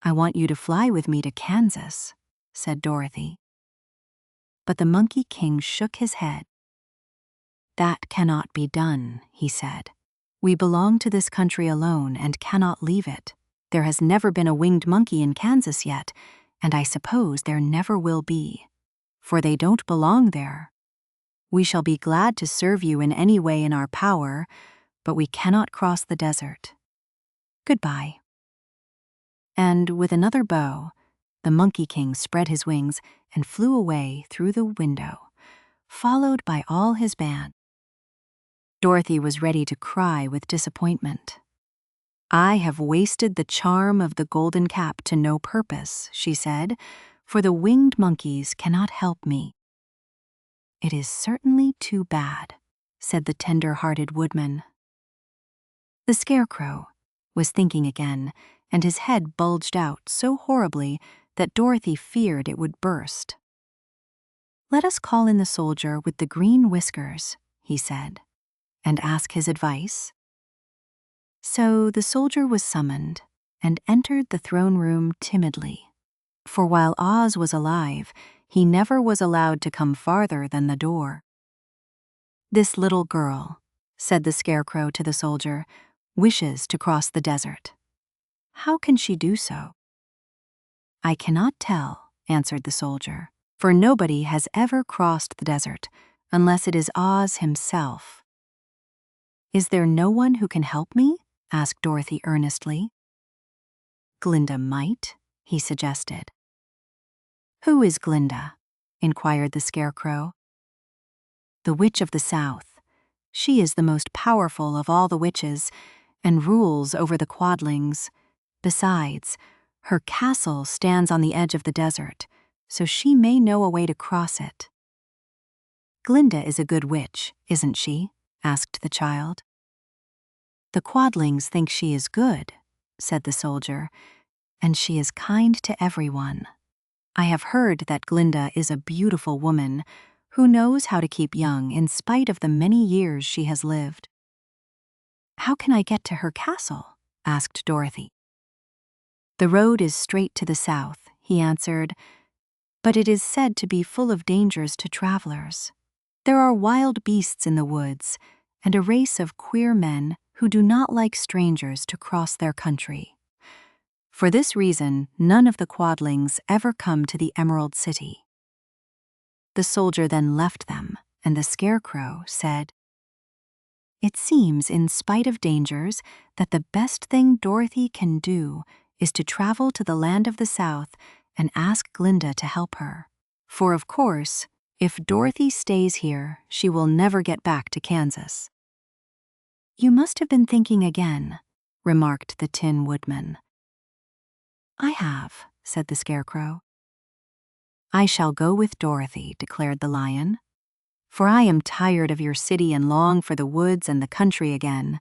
"I want you to fly with me to Kansas," said Dorothy. But the Monkey King shook his head. "That cannot be done," he said. "We belong to this country alone and cannot leave it. There has never been a winged monkey in Kansas yet, and I suppose there never will be, for they don't belong there. We shall be glad to serve you in any way in our power, but we cannot cross the desert. Goodbye." And with another bow, the Monkey King spread his wings and flew away through the window, followed by all his band. Dorothy was ready to cry with disappointment. "I have wasted the charm of the golden cap to no purpose," she said, "for the winged monkeys cannot help me." "It is certainly too bad," said the tender-hearted Woodman. The Scarecrow was thinking again, and his head bulged out so horribly that Dorothy feared it would burst. "Let us call in the soldier with the green whiskers," he said, "and ask his advice." So the soldier was summoned and entered the throne room timidly, for while Oz was alive, he never was allowed to come farther than the door. "This little girl," said the Scarecrow to the soldier, "wishes to cross the desert. How can she do so?" "I cannot tell," answered the soldier, "for nobody has ever crossed the desert unless it is Oz himself." "Is there no one who can help me?" asked Dorothy earnestly. "Glinda might," he suggested. "Who is Glinda?" inquired the Scarecrow. "The Witch of the South. She is the most powerful of all the witches and rules over the Quadlings. Besides, her castle stands on the edge of the desert, so she may know a way to cross it." "Glinda is a good witch, isn't she?" asked the child. "The Quadlings think she is good," said the soldier, "and she is kind to everyone. I have heard that Glinda is a beautiful woman who knows how to keep young in spite of the many years she has lived." "How can I get to her castle?" asked Dorothy. "The road is straight to the south," he answered, "but it is said to be full of dangers to travelers. There are wild beasts in the woods and a race of queer men who do not like strangers to cross their country. For this reason, none of the Quadlings ever come to the Emerald City." The soldier then left them, and the Scarecrow said, It seems, in spite of dangers, that the best thing Dorothy can do is to travel to the land of the South and ask Glinda to help her. For of course, if Dorothy stays here, she will never get back to Kansas. "You must have been thinking again," remarked the Tin Woodman. "I have," said the Scarecrow. "I shall go with Dorothy," declared the Lion. "For I am tired of your city and long for the woods and the country again.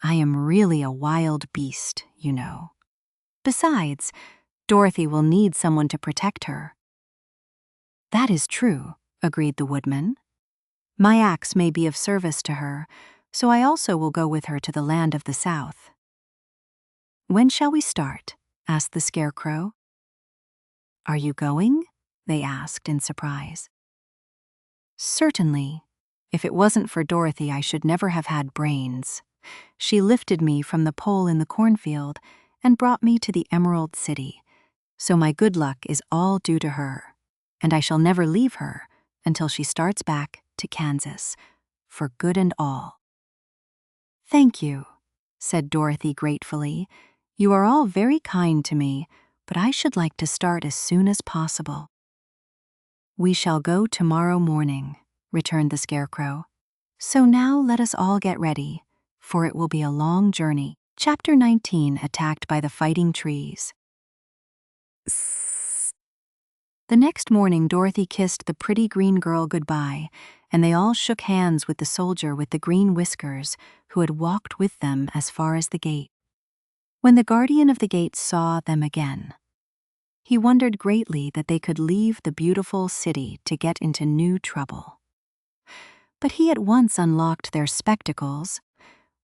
I am really a wild beast, you know. Besides, Dorothy will need someone to protect her." "That is true," agreed the Woodman. "My axe may be of service to her, so I also will go with her to the land of the South." "When shall we start?" asked the Scarecrow. "Are you going?" they asked in surprise. "Certainly. If it wasn't for Dorothy, I should never have had brains. She lifted me from the pole in the cornfield and brought me to the Emerald City, so my good luck is all due to her, and I shall never leave her until she starts back to Kansas, for good and all." "Thank you," said Dorothy gratefully. "You are all very kind to me, but I should like to start as soon as possible." "We shall go tomorrow morning," returned the Scarecrow. "So now let us all get ready, for it will be a long journey." Chapter 19, Attacked by the Fighting Trees. The next morning, Dorothy kissed the pretty green girl goodbye, and they all shook hands with the soldier with the green whiskers, who had walked with them as far as the gate. When the guardian of the gate saw them again, he wondered greatly that they could leave the beautiful city to get into new trouble. But he at once unlocked their spectacles,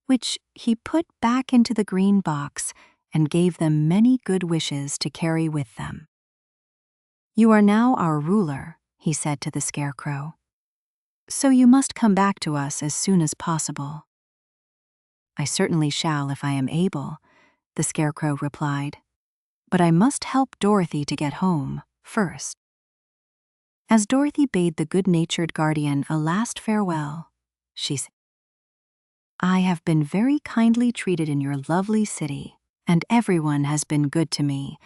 which he put back into the green box and gave them many good wishes to carry with them. "You are now our ruler," he said to the Scarecrow, "so you must come back to us as soon as possible." "I certainly shall if I am able," the Scarecrow replied, "but I must help Dorothy to get home first." As Dorothy bade the good-natured guardian a last farewell, she said, "I have been very kindly treated in your lovely city, and everyone has been good to me.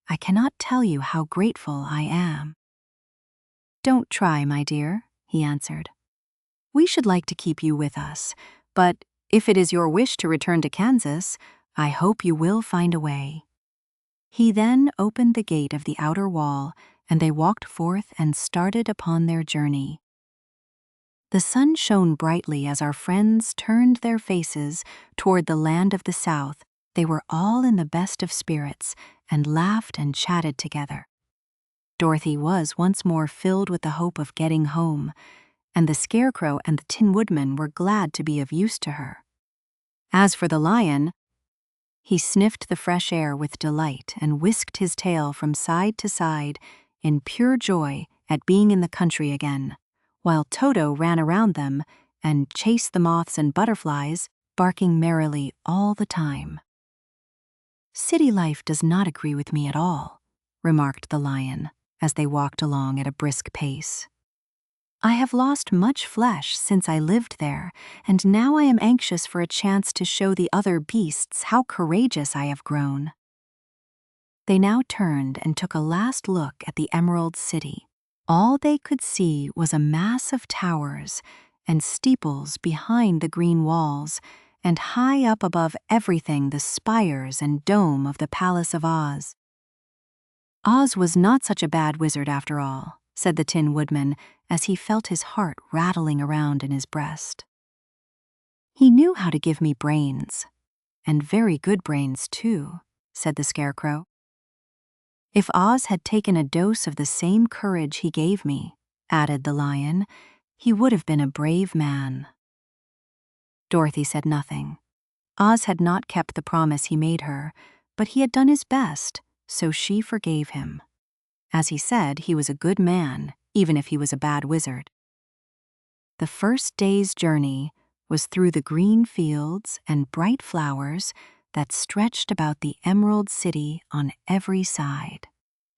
I cannot tell you how grateful I am." "Don't try, my dear," he answered. "We should like to keep you with us, but if it is your wish to return to Kansas, I hope you will find a way." He then opened the gate of the outer wall, and they walked forth and started upon their journey. The sun shone brightly as our friends turned their faces toward the land of the South. They were all in the best of spirits and laughed and chatted together. Dorothy was once more filled with the hope of getting home, and the Scarecrow and the Tin Woodman were glad to be of use to her. As for the Lion, he sniffed the fresh air with delight and whisked his tail from side to side in pure joy at being in the country again, while Toto ran around them and chased the moths and butterflies, barking merrily all the time. "City life does not agree with me at all," remarked the Lion as they walked along at a brisk pace. "I have lost much flesh since I lived there, and now I am anxious for a chance to show the other beasts how courageous I have grown." They now turned and took a last look at the Emerald City. All they could see was a mass of towers and steeples behind the green walls, and high up above everything the spires and dome of the Palace of Oz. "Oz was not such a bad wizard after all," said the Tin Woodman as he felt his heart rattling around in his breast. "He knew how to give me brains, and very good brains too," said the Scarecrow. "If Oz had taken a dose of the same courage he gave me," added the Lion, "he would have been a brave man." Dorothy said nothing. Oz had not kept the promise he made her, but he had done his best, so she forgave him. As he said, he was a good man, even if he was a bad wizard. The first day's journey was through the green fields and bright flowers that stretched about the Emerald City on every side.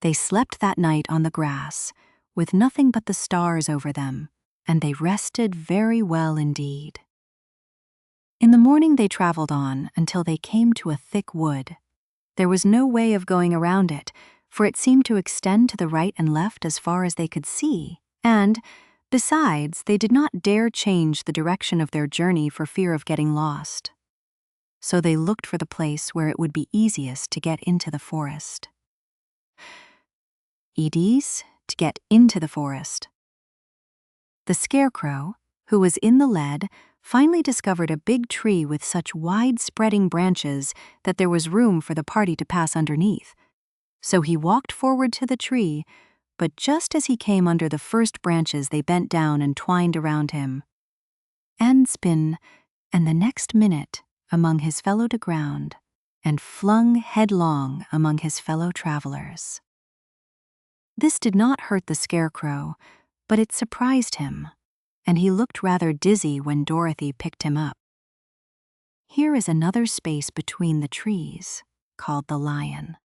They slept that night on the grass, with nothing but the stars over them, and they rested very well indeed. In the morning they traveled on until they came to a thick wood. There was no way of going around it, for it seemed to extend to the right and left as far as they could see, and, besides, they did not dare change the direction of their journey for fear of getting lost. So they looked for the place where it would be easiest to get into the forest. EDs to get into the forest. The Scarecrow, who was in the lead, finally discovered a big tree with such wide-spreading branches that there was room for the party to pass underneath. So he walked forward to the tree, but just as he came under the first branches, they bent down and twined around him. And spin, and the next minute among his fellow to ground, and flung headlong among his fellow travelers. This did not hurt the Scarecrow, but it surprised him, and he looked rather dizzy when Dorothy picked him up. Here is another space between the trees, called the lion.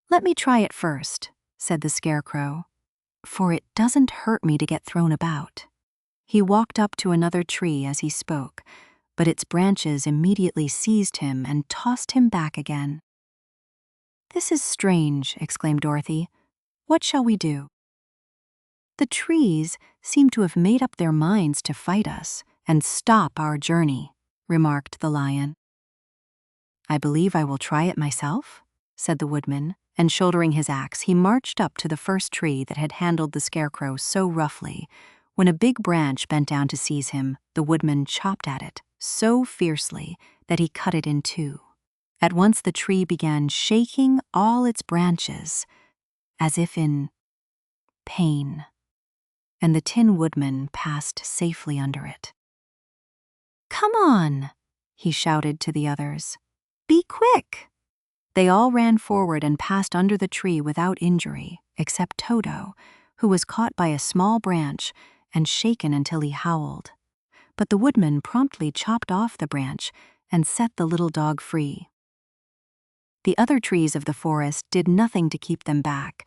Let me try it first, said the Scarecrow, for it doesn't hurt me to get thrown about. He walked up to another tree as he spoke, but its branches immediately seized him and tossed him back again. This is strange, exclaimed Dorothy. What shall we do? The trees seem to have made up their minds to fight us and stop our journey, remarked the lion. I believe I will try it myself, said the woodman, and shouldering his axe, he marched up to the first tree that had handled the Scarecrow so roughly. When a big branch bent down to seize him, the woodman chopped at it so fiercely that he cut it in two. At once the tree began shaking all its branches, as if in pain, and the Tin Woodman passed safely under it. Come on, he shouted to the others. Be quick! They all ran forward and passed under the tree without injury, except Toto, who was caught by a small branch and shaken until he howled. But the woodman promptly chopped off the branch and set the little dog free. The other trees of the forest did nothing to keep them back,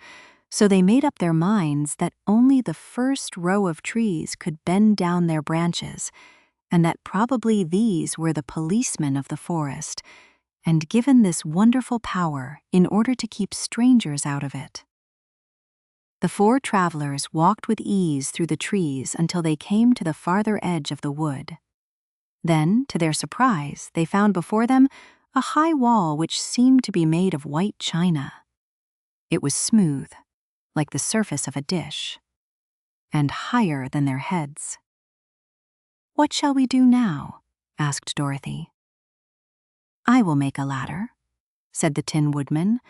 so they made up their minds that only the first row of trees could bend down their branches, and that probably these were the policemen of the forest, and given this wonderful power in order to keep strangers out of it. The four travelers walked with ease through the trees until they came to the farther edge of the wood. Then, to their surprise, they found before them a high wall which seemed to be made of white china. It was smooth, like the surface of a dish, and higher than their heads. What shall we do now? Asked Dorothy. I will make a ladder, said the Tin Woodman,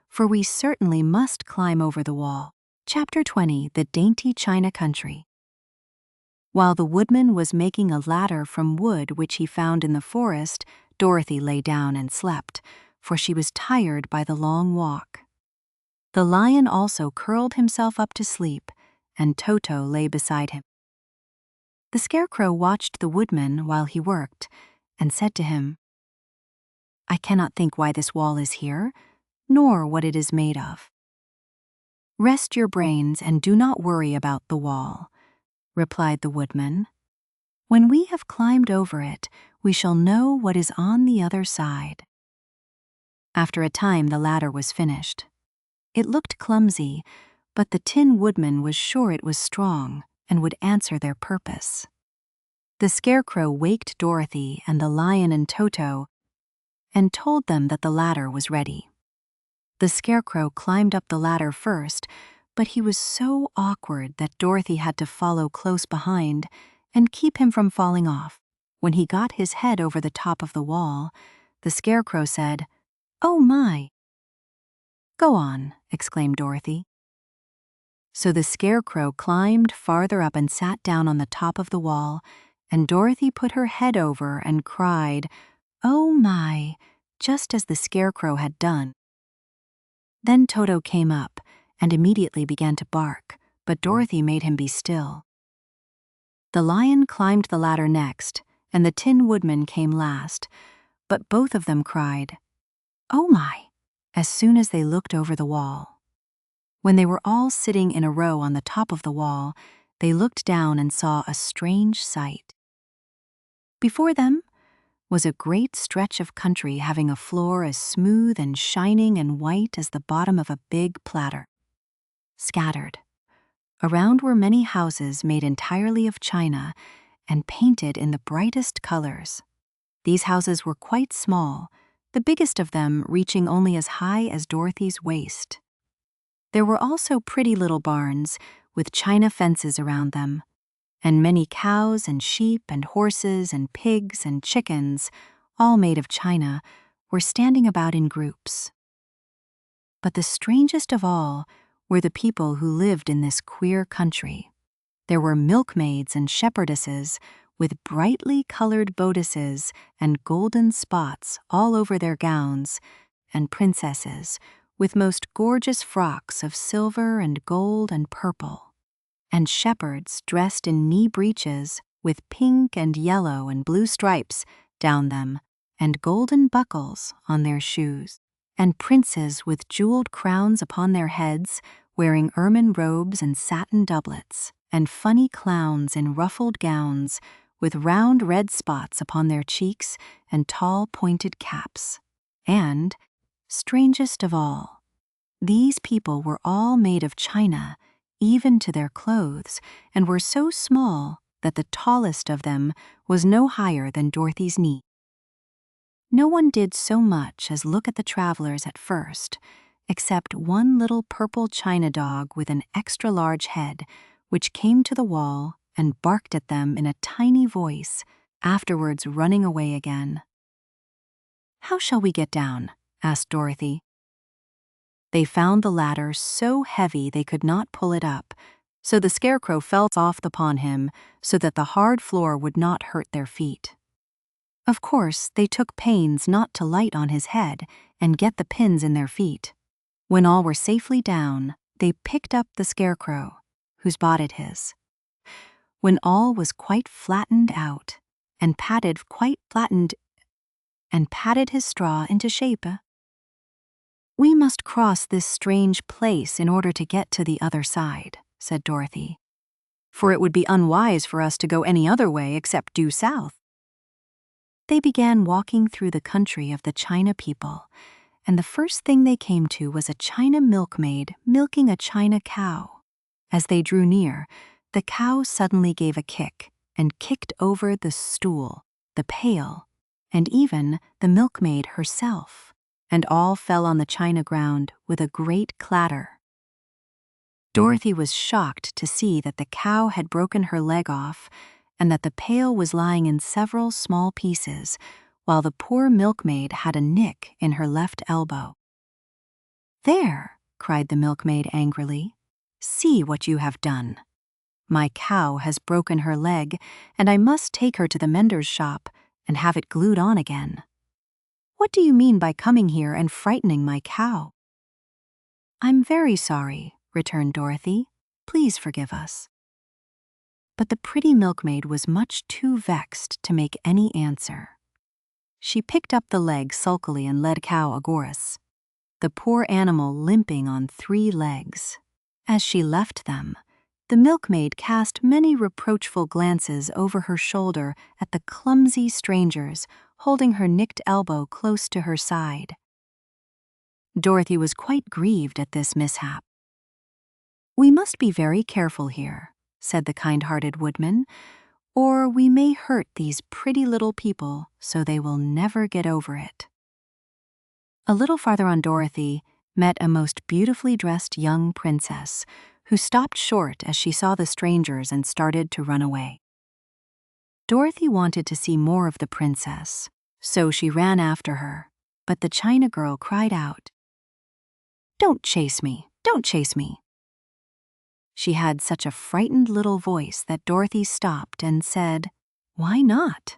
for we certainly must climb over the wall. Chapter 20, The Dainty China Country. While the woodman was making a ladder from wood which he found in the forest, Dorothy lay down and slept, for she was tired by the long walk. The lion also curled himself up to sleep, and Toto lay beside him. The Scarecrow watched the woodman while he worked, and said to him, I cannot think why this wall is here, nor what it is made of. Rest your brains and do not worry about the wall, replied the woodman. When we have climbed over it, we shall know what is on the other side. After a time, the ladder was finished. It looked clumsy, but the Tin Woodman was sure it was strong and would answer their purpose. The Scarecrow waked Dorothy and the lion and Toto and told them that the ladder was ready. The Scarecrow climbed up the ladder first, but he was so awkward that Dorothy had to follow close behind and keep him from falling off. When he got his head over the top of the wall, the Scarecrow said, Oh my! Go on, exclaimed Dorothy. So the Scarecrow climbed farther up and sat down on the top of the wall, and Dorothy put her head over and cried, Oh my, just as the Scarecrow had done. Then Toto came up and immediately began to bark, but Dorothy made him be still. The lion climbed the ladder next, and the Tin Woodman came last, but both of them cried, Oh my, as soon as they looked over the wall. When they were all sitting in a row on the top of the wall, they looked down and saw a strange sight. Before them was a great stretch of country having a floor as smooth and shining and white as the bottom of a big platter. Scattered around were many houses made entirely of china and painted in the brightest colors. These houses were quite small, the biggest of them reaching only as high as Dorothy's waist. There were also pretty little barns with china fences around them, and many cows and sheep and horses and pigs and chickens, all made of china, were standing about in groups. But the strangest of all were the people who lived in this queer country. There were milkmaids and shepherdesses with brightly colored bodices and golden spots all over their gowns, and princesses with most gorgeous frocks of silver and gold and purple, and shepherds dressed in knee breeches with pink and yellow and blue stripes down them and golden buckles on their shoes, and princes with jeweled crowns upon their heads, wearing ermine robes and satin doublets, and funny clowns in ruffled gowns with round red spots upon their cheeks and tall pointed caps. And, strangest of all, these people were all made of china, even to their clothes, and were so small that the tallest of them was no higher than Dorothy's knee. No one did so much as look at the travelers at first, except one little purple china dog with an extra-large head, which came to the wall and barked at them in a tiny voice, afterwards running away again. "How shall we get down?" asked Dorothy. They found the ladder so heavy they could not pull it up, so the Scarecrow fell off upon him so that the hard floor would not hurt their feet. Of course, they took pains not to light on his head and get the pins in their feet. When all were safely down, they picked up the Scarecrow, who spotted his. When all was quite flattened out, and patted his straw into shape. "We must cross this strange place in order to get to the other side," said Dorothy, "for it would be unwise for us to go any other way except due south." They began walking through the country of the China people, and the first thing they came to was a China milkmaid milking a China cow. As they drew near, the cow suddenly gave a kick and kicked over the stool, the pail, and even the milkmaid herself, and all fell on the china ground with a great clatter. Dorothy was shocked to see that the cow had broken her leg off and that the pail was lying in several small pieces, while the poor milkmaid had a nick in her left elbow. "There!" cried the milkmaid angrily. "See what you have done. My cow has broken her leg, and I must take her to the mender's shop and have it glued on again. What do you mean by coming here and frightening my cow?" "I'm very sorry," returned Dorothy. "Please forgive us." But the pretty milkmaid was much too vexed to make any answer. She picked up the leg sulkily and led cow Agorus, the poor animal limping on 3 legs. As she left them, the milkmaid cast many reproachful glances over her shoulder at the clumsy strangers holding her nicked elbow close to her side. Dorothy was quite grieved at this mishap. "We must be very careful here," said the kind-hearted woodman, "or we may hurt these pretty little people so they will never get over it." A little farther on, Dorothy met a most beautifully dressed young princess who stopped short as she saw the strangers and started to run away. Dorothy wanted to see more of the princess, so she ran after her, but the China girl cried out, "Don't chase me! Don't chase me!" She had such a frightened little voice that Dorothy stopped and said, "Why not?"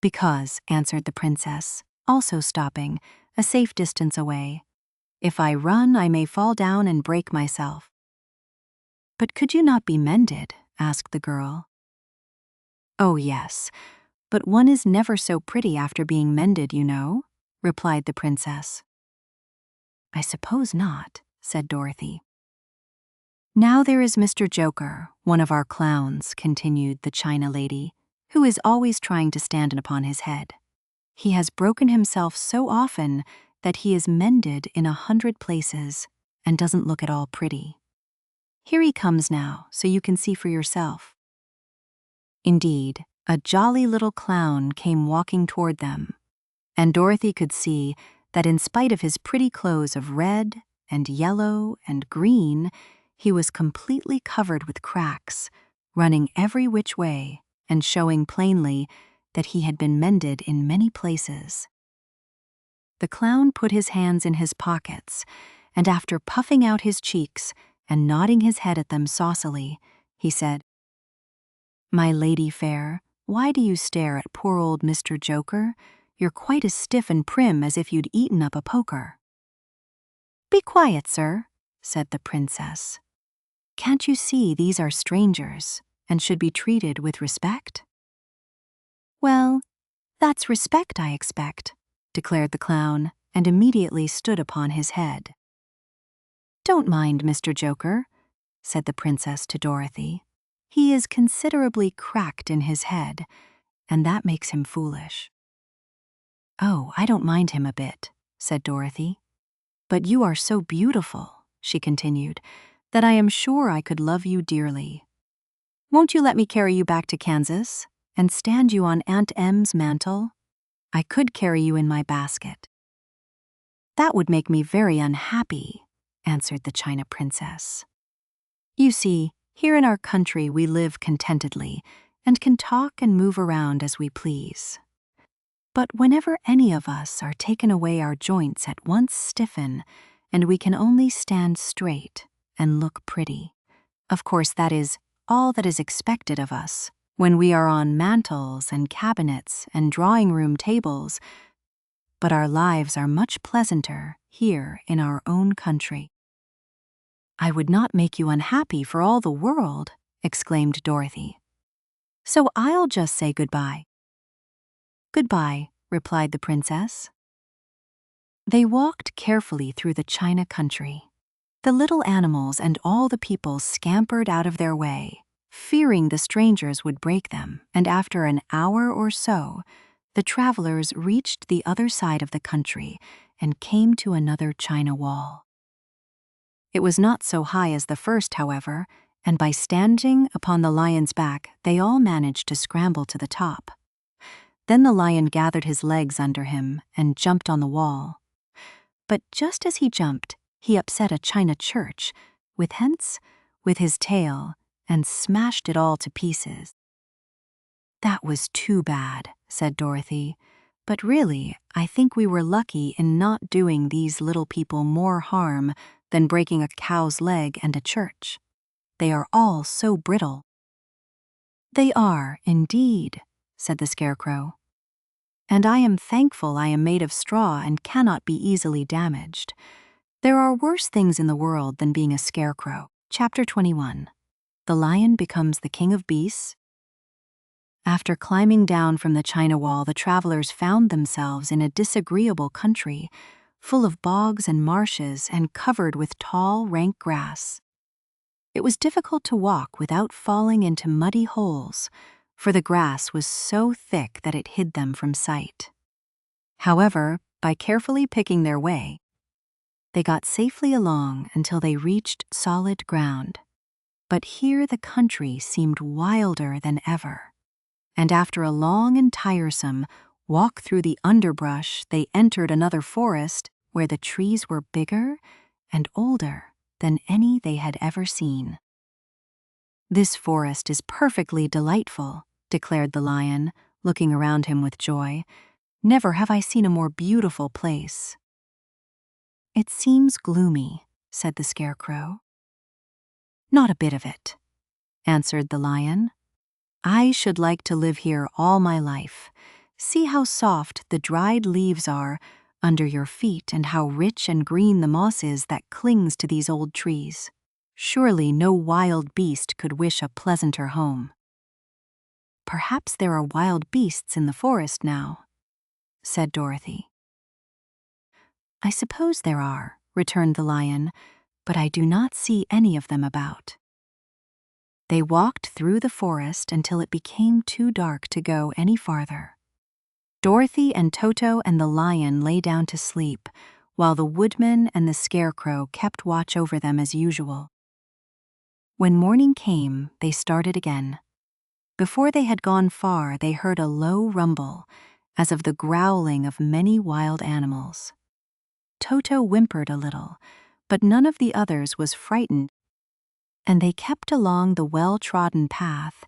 "Because," answered the princess, also stopping, a safe distance away, "if I run, I may fall down and break myself." "But could you not be mended?" asked the girl. "Oh, yes, but one is never so pretty after being mended, you know," replied the princess. "I suppose not," said Dorothy. "Now there is Mr. Joker, one of our clowns," continued the China lady, who is always trying to stand upon his head. He has broken himself so often that he is mended in 100 places and doesn't look at all pretty. Here he comes now, so you can see for yourself. Indeed, a jolly little clown came walking toward them, and Dorothy could see that in spite of his pretty clothes of red and yellow and green, he was completely covered with cracks, running every which way and showing plainly that he had been mended in many places. The clown put his hands in his pockets, and after puffing out his cheeks and nodding his head at them saucily, he said, "My lady fair, why do you stare at poor old Mr. Joker? You're quite as stiff and prim as if you'd eaten up a poker." "Be quiet, sir," said the princess. "Can't you see these are strangers and should be treated with respect?" "Well, that's respect, I expect," declared the clown, and immediately stood upon his head. "Don't mind Mr. Joker," said the princess to Dorothy. "He is considerably cracked in his head, and that makes him foolish." "Oh, I don't mind him a bit," said Dorothy. "But you are so beautiful," she continued, "that I am sure I could love you dearly. Won't you let me carry you back to Kansas and stand you on Aunt Em's mantle? I could carry you in my basket." "That would make me very unhappy," answered the China princess. "You see, here in our country we live contentedly and can talk and move around as we please. But whenever any of us are taken away, our joints at once stiffen, and we can only stand straight and look pretty. Of course, that is all that is expected of us when we are on mantels and cabinets and drawing-room tables, but our lives are much pleasanter here in our own country." "I would not make you unhappy for all the world," exclaimed Dorothy. "So I'll just say goodbye." "Goodbye," replied the princess. They walked carefully through the China country. The little animals and all the people scampered out of their way, fearing the strangers would break them, and after an hour or so, the travelers reached the other side of the country and came to another China wall. It was not so high as the first, however, and by standing upon the lion's back, they all managed to scramble to the top. Then the lion gathered his legs under him and jumped on the wall. But just as he jumped, he upset a China church with his tail and smashed it all to pieces. "That was too bad," said Dorothy. "But really, I think we were lucky in not doing these little people more harm than breaking a cow's leg and a church. They are all so brittle." "They are, indeed," said the Scarecrow. "And I am thankful I am made of straw and cannot be easily damaged. There are worse things in the world than being a scarecrow." Chapter 21. The Lion Becomes the King of Beasts. After climbing down from the China wall, the travelers found themselves in a disagreeable country, full of bogs and marshes and covered with tall, rank grass. It was difficult to walk without falling into muddy holes, for the grass was so thick that it hid them from sight. However, by carefully picking their way, they got safely along until they reached solid ground. But here the country seemed wilder than ever, and after a long and tiresome walk through the underbrush, they entered another forest where the trees were bigger and older than any they had ever seen. "This forest is perfectly delightful," declared the lion, looking around him with joy. "Never have I seen a more beautiful place." "It seems gloomy," said the Scarecrow. "Not a bit of it," answered the lion. "I should like to live here all my life. See how soft the dried leaves are under your feet and how rich and green the moss is that clings to these old trees. Surely no wild beast could wish a pleasanter home." "Perhaps there are wild beasts in the forest now," said Dorothy. "I suppose there are," returned the lion, "but I do not see any of them about." They walked through the forest until it became too dark to go any farther. Dorothy and Toto and the lion lay down to sleep, while the woodman and the scarecrow kept watch over them as usual. When morning came, they started again. Before they had gone far, they heard a low rumble, as of the growling of many wild animals. Toto whimpered a little, but none of the others was frightened, and they kept along the well-trodden path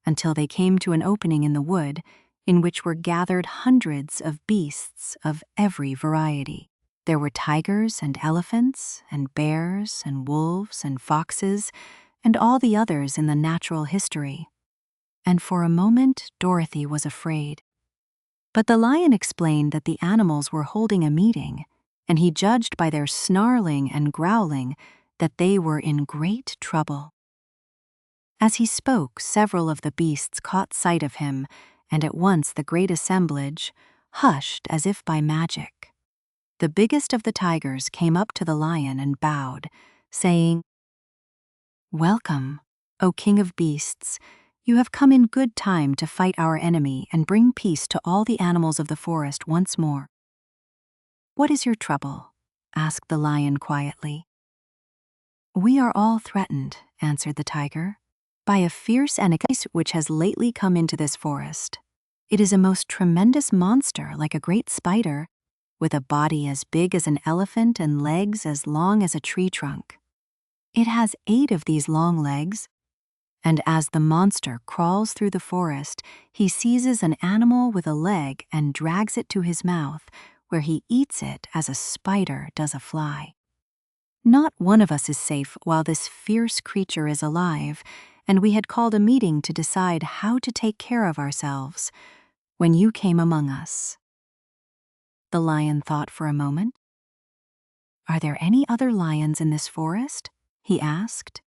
until they came to an opening in the wood in which were gathered hundreds of beasts of every variety. There were tigers and elephants and bears and wolves and foxes and all the others in the natural history. And for a moment Dorothy was afraid. But the lion explained that the animals were holding a meeting, and he judged by their snarling and growling that they were in great trouble. As he spoke, several of the beasts caught sight of him, and at once the great assemblage hushed as if by magic. The biggest of the tigers came up to the lion and bowed, saying, "Welcome, O King of Beasts. You have come in good time to fight our enemy and bring peace to all the animals of the forest once more." "What is your trouble?" asked the lion quietly. "We are all threatened," answered the tiger, "by a fierce enemy which has lately come into this forest. It is a most tremendous monster like a great spider, with a body as big as an elephant and legs as long as a tree trunk. It has 8 of these long legs, and as the monster crawls through the forest, he seizes an animal with a leg and drags it to his mouth, where he eats it as a spider does a fly. Not one of us is safe while this fierce creature is alive, and we had called a meeting to decide how to take care of ourselves when you came among us." The lion thought for a moment. "Are there any other lions in this forest?" he asked.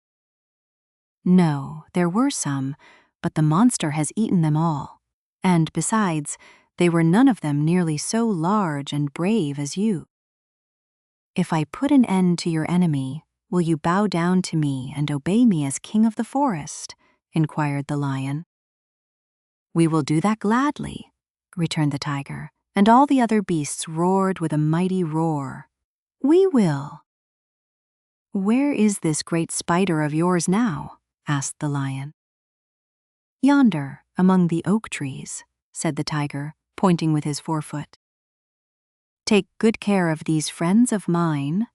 "No, there were some, but the monster has eaten them all. And besides, they were none of them nearly so large and brave as you. If I put an end to your enemy, will you bow down to me and obey me as king of the forest?" inquired the lion. "We will do that gladly," returned the tiger, and all the other beasts roared with a mighty roar. "We will." "Where is this great spider of yours now?" asked the lion. "Yonder, among the oak trees," said the tiger, pointing with his forefoot. "Take good care of these friends of mine,"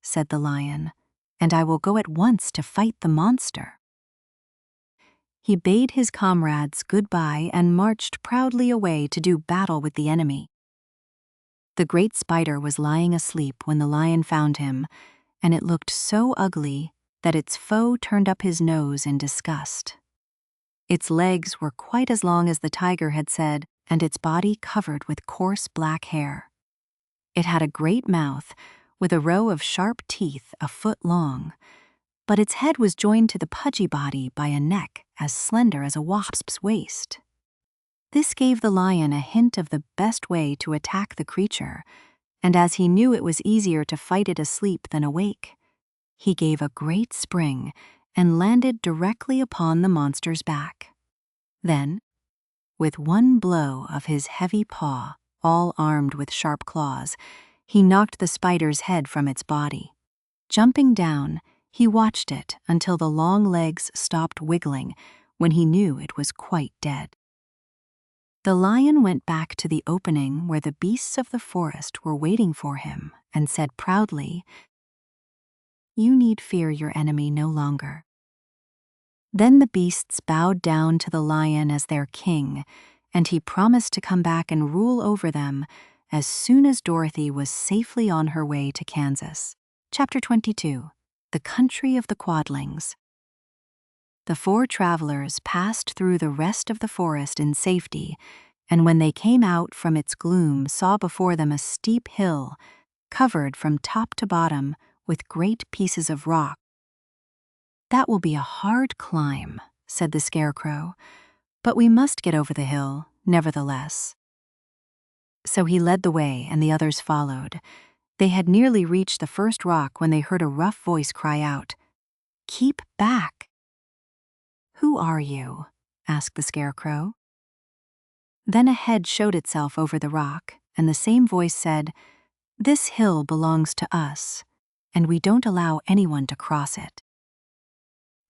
said the lion, "and I will go at once to fight the monster." He bade his comrades goodbye and marched proudly away to do battle with the enemy. The great spider was lying asleep when the lion found him, and it looked so ugly that its foe turned up his nose in disgust. Its legs were quite as long as the tiger had said, and its body covered with coarse black hair. It had a great mouth, with a row of sharp teeth a foot long, but its head was joined to the pudgy body by a neck as slender as a wasp's waist. This gave the lion a hint of the best way to attack the creature, and as he knew it was easier to fight it asleep than awake, he gave a great spring and landed directly upon the monster's back. Then, with one blow of his heavy paw, all armed with sharp claws, he knocked the spider's head from its body. Jumping down, he watched it until the long legs stopped wiggling, when he knew it was quite dead. The lion went back to the opening where the beasts of the forest were waiting for him and said proudly, "You need fear your enemy no longer." Then the beasts bowed down to the lion as their king, and he promised to come back and rule over them as soon as Dorothy was safely on her way to Kansas. Chapter 22. The Country of the Quadlings. The 4 travelers passed through the rest of the forest in safety, and when they came out from its gloom saw before them a steep hill, covered from top to bottom with great pieces of rock. "That will be a hard climb," said the scarecrow, "but we must get over the hill, nevertheless." So he led the way, and the others followed. They had nearly reached the first rock when they heard a rough voice cry out, "Keep back!" "Who are you?" asked the Scarecrow. Then a head showed itself over the rock, and the same voice said, "This hill belongs to us, and we don't allow anyone to cross it."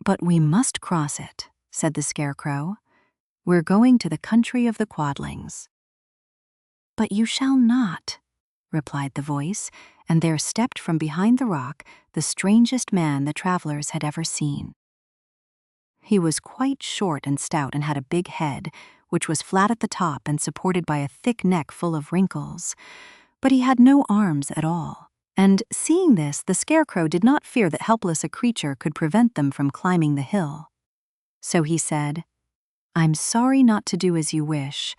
"But we must cross it," said the Scarecrow. "We're going to the country of the Quadlings." "But you shall not," replied the voice, and there stepped from behind the rock the strangest man the travelers had ever seen. He was quite short and stout and had a big head, which was flat at the top and supported by a thick neck full of wrinkles. But he had no arms at all, and seeing this, the Scarecrow did not fear that helpless a creature could prevent them from climbing the hill. So he said, "I'm sorry not to do as you wish,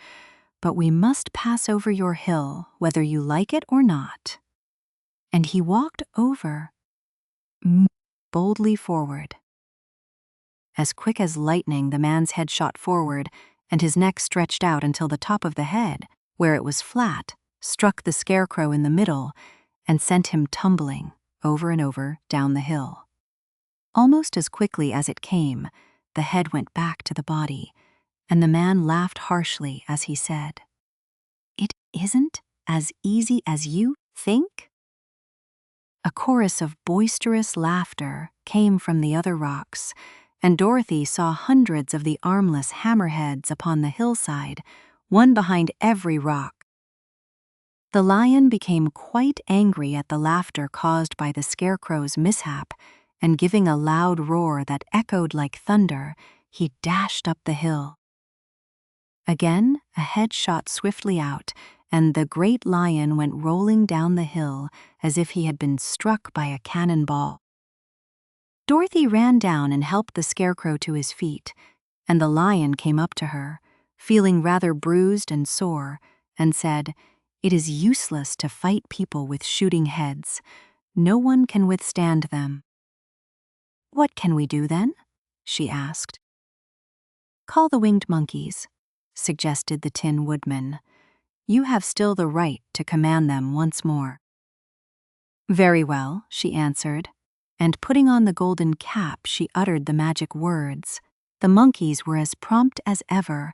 but we must pass over your hill, whether you like it or not." And he walked over, boldly forward. As quick as lightning, the man's head shot forward, and his neck stretched out until the top of the head, where it was flat, struck the Scarecrow in the middle and sent him tumbling over and over down the hill. Almost as quickly as it came, the head went back to the body, and the man laughed harshly as he said, "It isn't as easy as you think?" A chorus of boisterous laughter came from the other rocks, and Dorothy saw hundreds of the armless hammerheads upon the hillside, one behind every rock. The lion became quite angry at the laughter caused by the Scarecrow's mishap, and giving a loud roar that echoed like thunder, he dashed up the hill. Again, a head shot swiftly out, and the great lion went rolling down the hill as if he had been struck by a cannonball. Dorothy ran down and helped the Scarecrow to his feet, and the lion came up to her, feeling rather bruised and sore, and said, "It is useless to fight people with shooting heads. No one can withstand them." "What can we do then?" she asked. "Call the winged monkeys," suggested the Tin Woodman. "You have still the right to command them once more." "Very well," she answered, and putting on the golden cap, she uttered the magic words. The monkeys were as prompt as ever,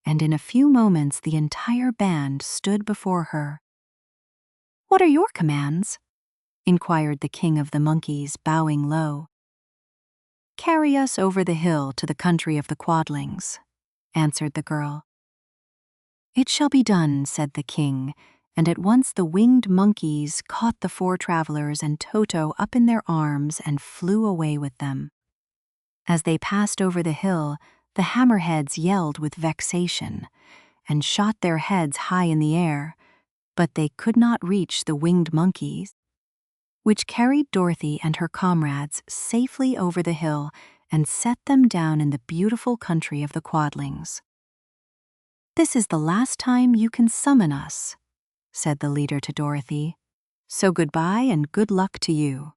and in a few moments the entire band stood before her. "What are your commands?" inquired the king of the monkeys, bowing low. "Carry us over the hill to the country of the Quadlings," answered the girl. "It shall be done," said the king, and at once the winged monkeys caught the four travelers and Toto up in their arms and flew away with them. As they passed over the hill, the hammerheads yelled with vexation and shot their heads high in the air, but they could not reach the winged monkeys, which carried Dorothy and her comrades safely over the hill and set them down in the beautiful country of the Quadlings. "This is the last time you can summon us," said the leader to Dorothy. "So goodbye and good luck to you."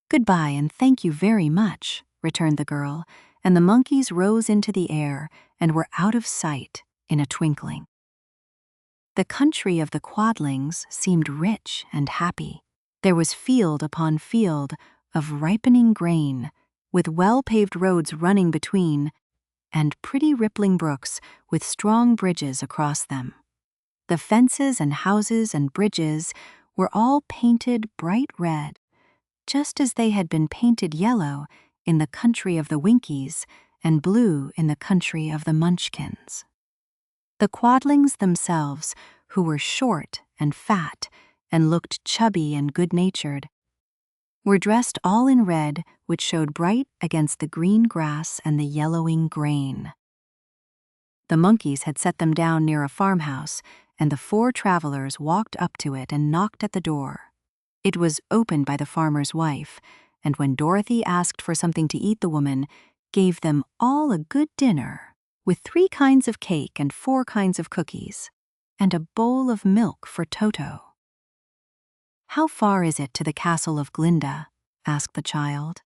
"Goodbye and thank you very much," returned the girl, and the monkeys rose into the air and were out of sight in a twinkling. The country of the Quadlings seemed rich and happy. There was field upon field of ripening grain, with well-paved roads running between, and pretty rippling brooks with strong bridges across them. The fences and houses and bridges were all painted bright red, just as they had been painted yellow in the country of the Winkies and blue in the country of the Munchkins. The Quadlings themselves, who were short and fat and looked chubby and good-natured, were dressed all in red, which showed bright against the green grass and the yellowing grain. The monkeys had set them down near a farmhouse, and the four travelers walked up to it and knocked at the door. It was opened by the farmer's wife, and when Dorothy asked for something to eat, the woman gave them all a good dinner, with 3 kinds of cake and 4 kinds of cookies, and a bowl of milk for Toto. "How far is it to the castle of Glinda?" asked the child.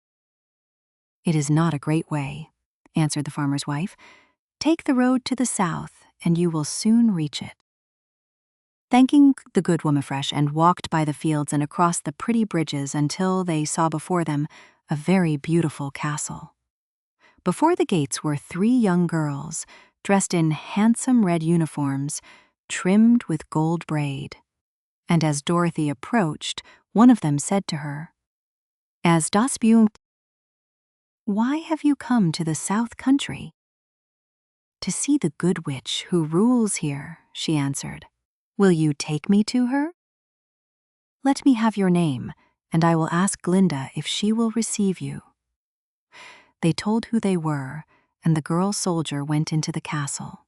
"It is not a great way," answered the farmer's wife. "Take the road to the south, and you will soon reach it." Thanking the good woman fresh, and walked by the fields and across the pretty bridges until they saw before them a very beautiful castle. Before the gates were 3 young girls, dressed in handsome red uniforms, trimmed with gold braid. And as Dorothy approached, one of them said to her, "As das Bjugend, why have you come to the South Country?" "To see the good witch who rules here," she answered. "Will you take me to her?" "Let me have your name, and I will ask Glinda if she will receive you." They told who they were, and the girl soldier went into the castle.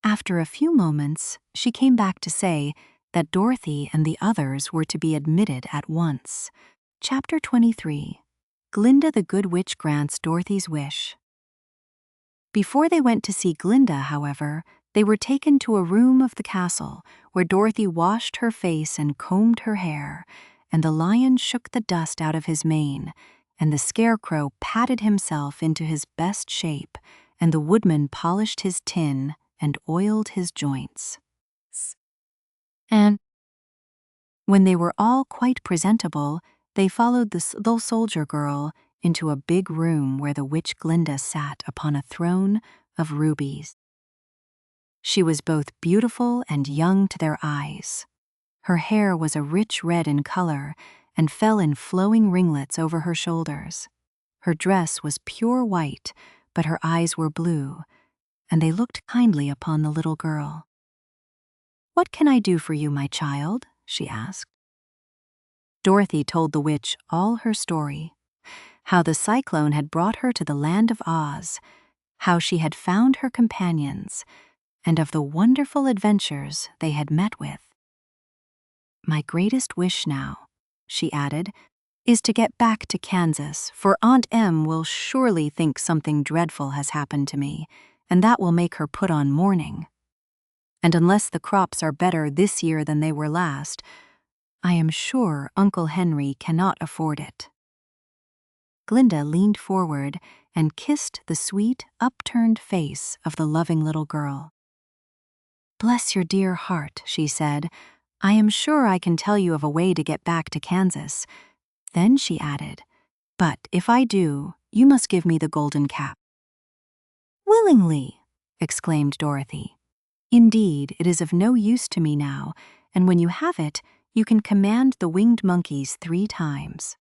After a few moments, she came back to say that Dorothy and the others were to be admitted at once. Chapter 23. Glinda the Good Witch Grants Dorothy's Wish. Before they went to see Glinda, however, they were taken to a room of the castle where Dorothy washed her face and combed her hair, and the lion shook the dust out of his mane, and the scarecrow patted himself into his best shape, and the woodman polished his tin and oiled his joints. And when they were all quite presentable, they followed the little soldier girl into a big room where the witch Glinda sat upon a throne of rubies. She was both beautiful and young to their eyes. Her hair was a rich red in color and fell in flowing ringlets over her shoulders. Her dress was pure white, but her eyes were blue, and they looked kindly upon the little girl. "What can I do for you, my child?" she asked. Dorothy told the witch all her story, how the cyclone had brought her to the land of Oz, how she had found her companions, and of the wonderful adventures they had met with. "My greatest wish now," she added, "is to get back to Kansas, for Aunt Em will surely think something dreadful has happened to me, and that will make her put on mourning. And unless the crops are better this year than they were last, I am sure Uncle Henry cannot afford it." Glinda leaned forward and kissed the sweet, upturned face of the loving little girl. "Bless your dear heart," she said. "I am sure I can tell you of a way to get back to Kansas." Then she added, "But if I do, you must give me the golden cap." "Willingly," exclaimed Dorothy. "Indeed, it is of no use to me now, and when you have it, you can command the winged monkeys 3 times."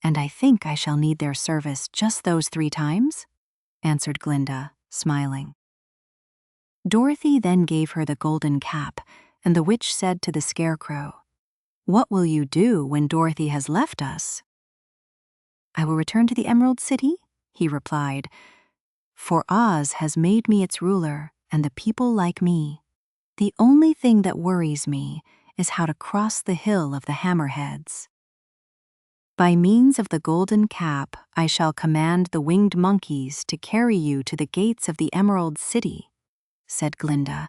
"And I think I shall need their service just those 3 times?" answered Glinda, smiling. Dorothy then gave her the golden cap, and the witch said to the scarecrow, "What will you do when Dorothy has left us?" "I will return to the Emerald City," he replied, "for Oz has made me its ruler, and the people like me. The only thing that worries me is how to cross the hill of the Hammerheads. By means of the golden cap, I shall command the winged monkeys to carry you to the gates of the Emerald City," said Glinda,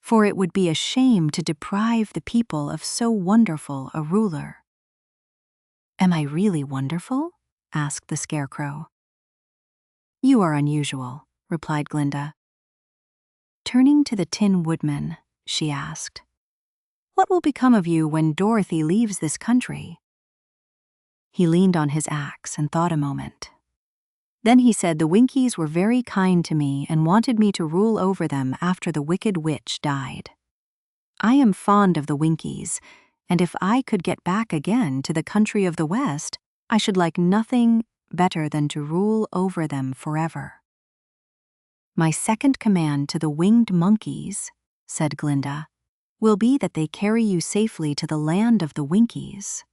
"for it would be a shame to deprive the people of so wonderful a ruler." "Am I really wonderful?" asked the scarecrow. "You are unusual," replied Glinda. Turning to the Tin Woodman, she asked, "What will become of you when Dorothy leaves this country?" He leaned on his axe and thought a moment. Then he said the Winkies were very kind to me and wanted me to rule over them after the wicked witch died. I am fond of the Winkies, and if I could get back again to the country of the West, I should like nothing better than to rule over them forever. My second command to the winged monkeys, said Glinda, will be that they carry you safely to the land of the Winkies.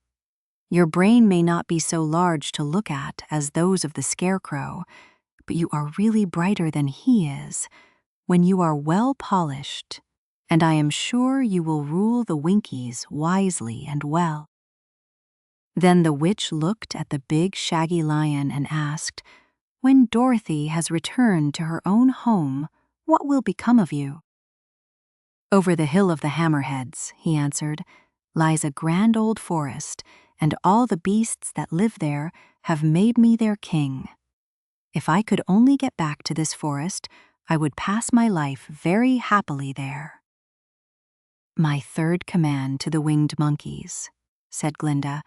Your brain may not be so large to look at as those of the Scarecrow, but you are really brighter than he is when you are well polished, and I am sure you will rule the Winkies wisely and well. Then the witch looked at the big shaggy lion and asked, "When Dorothy has returned to her own home, what will become of you?" "Over the hill of the Hammerheads," he answered, "lies a grand old forest, and all the beasts that live there have made me their king. If I could only get back to this forest, I would pass my life very happily there." My third command to the winged monkeys, said Glinda,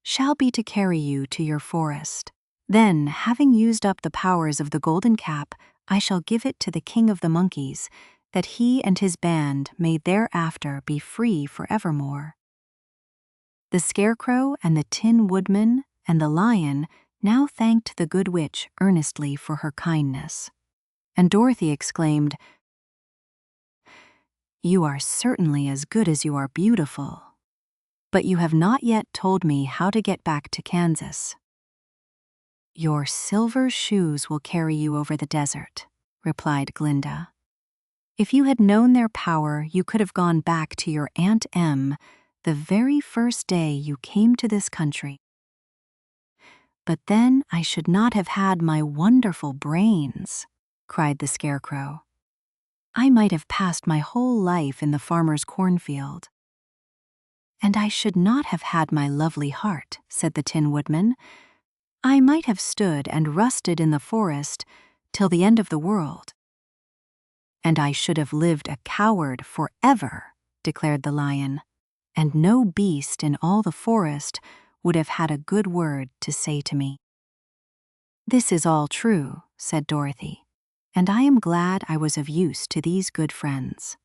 shall be to carry you to your forest. Then, having used up the powers of the golden cap, I shall give it to the king of the monkeys, that he and his band may thereafter be free forevermore." The Scarecrow and the Tin Woodman and the Lion now thanked the good witch earnestly for her kindness. And Dorothy exclaimed, "You are certainly as good as you are beautiful. But you have not yet told me how to get back to Kansas." "Your silver shoes will carry you over the desert," replied Glinda. "If you had known their power, you could have gone back to your Aunt Em the very first day you came to this country. But then I should not have had my wonderful brains," cried the Scarecrow. "I might have passed my whole life in the farmer's cornfield." "And I should not have had my lovely heart," said the Tin Woodman. "I might have stood and rusted in the forest till the end of the world." "And I should have lived a coward forever," declared the Lion, "and no beast in all the forest would have had a good word to say to me." "This is all true," said Dorothy, "and I am glad I was of use to these good friends.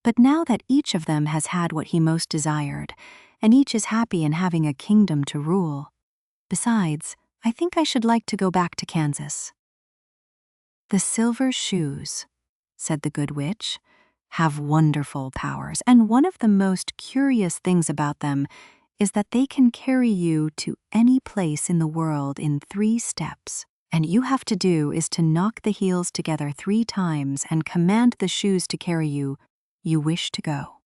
But now that each of them has had what he most desired, and each is happy in having a kingdom to rule, besides, I think I should like to go back to Kansas." "The silver shoes," said the good witch, "have wonderful powers, and one of the most curious things about them is that they can carry you to any place in the world in 3 steps, and you have to do is to knock the heels together 3 times and command the shoes to carry you wish to go.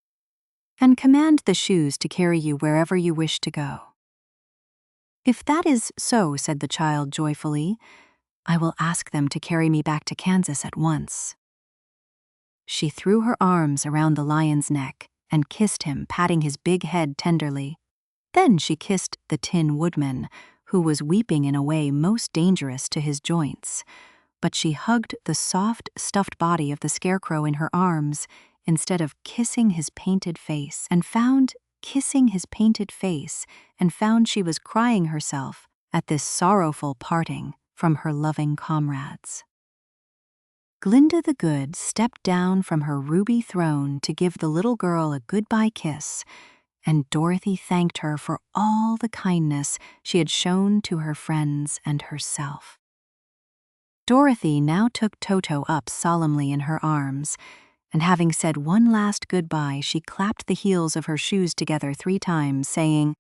And command the shoes to carry you wherever you wish to go." "If that is so," said the child joyfully, "I will ask them to carry me back to Kansas at once." She threw her arms around the Lion's neck and kissed him, patting his big head tenderly. Then she kissed the Tin Woodman, who was weeping in a way most dangerous to his joints. But she hugged the soft, stuffed body of the Scarecrow in her arms instead of kissing his painted face, and found she was crying herself at this sorrowful parting from her loving comrades. Glinda the Good stepped down from her ruby throne to give the little girl a goodbye kiss, and Dorothy thanked her for all the kindness she had shown to her friends and herself. Dorothy now took Toto up solemnly in her arms, and having said one last goodbye, she clapped the heels of her shoes together 3 times, saying,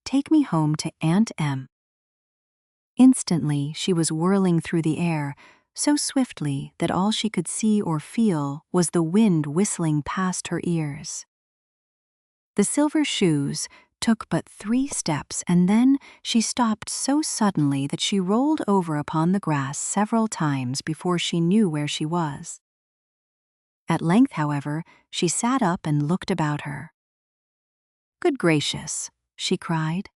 "Take me home to Aunt Em." Instantly she was whirling through the air, so swiftly that all she could see or feel was the wind whistling past her ears. The silver shoes took but 3 steps, and then she stopped so suddenly that she rolled over upon the grass several times before she knew where she was. At length, however, she sat up and looked about her. "Good gracious," she cried.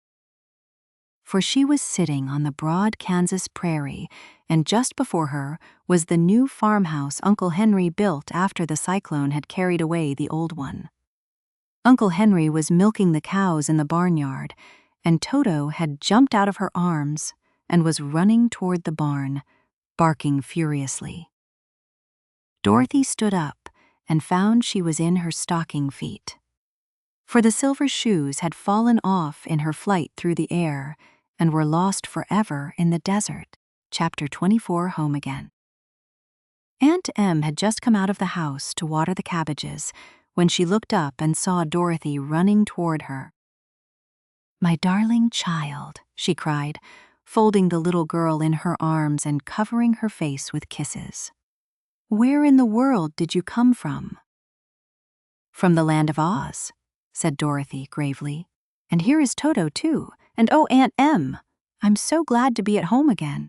For she was sitting on the broad Kansas prairie, and just before her was the new farmhouse Uncle Henry built after the cyclone had carried away the old one. Uncle Henry was milking the cows in the barnyard, and Toto had jumped out of her arms and was running toward the barn, barking furiously. Dorothy stood up and found she was in her stocking feet. For the silver shoes had fallen off in her flight through the air and were lost forever in the desert. Chapter 24, Home Again. Aunt Em had just come out of the house to water the cabbages when she looked up and saw Dorothy running toward her. "My darling child," she cried, folding the little girl in her arms and covering her face with kisses. "Where in the world did you come from?" "From the land of Oz," said Dorothy gravely. "And here is Toto, too. And oh, Aunt Em, I'm so glad to be at home again."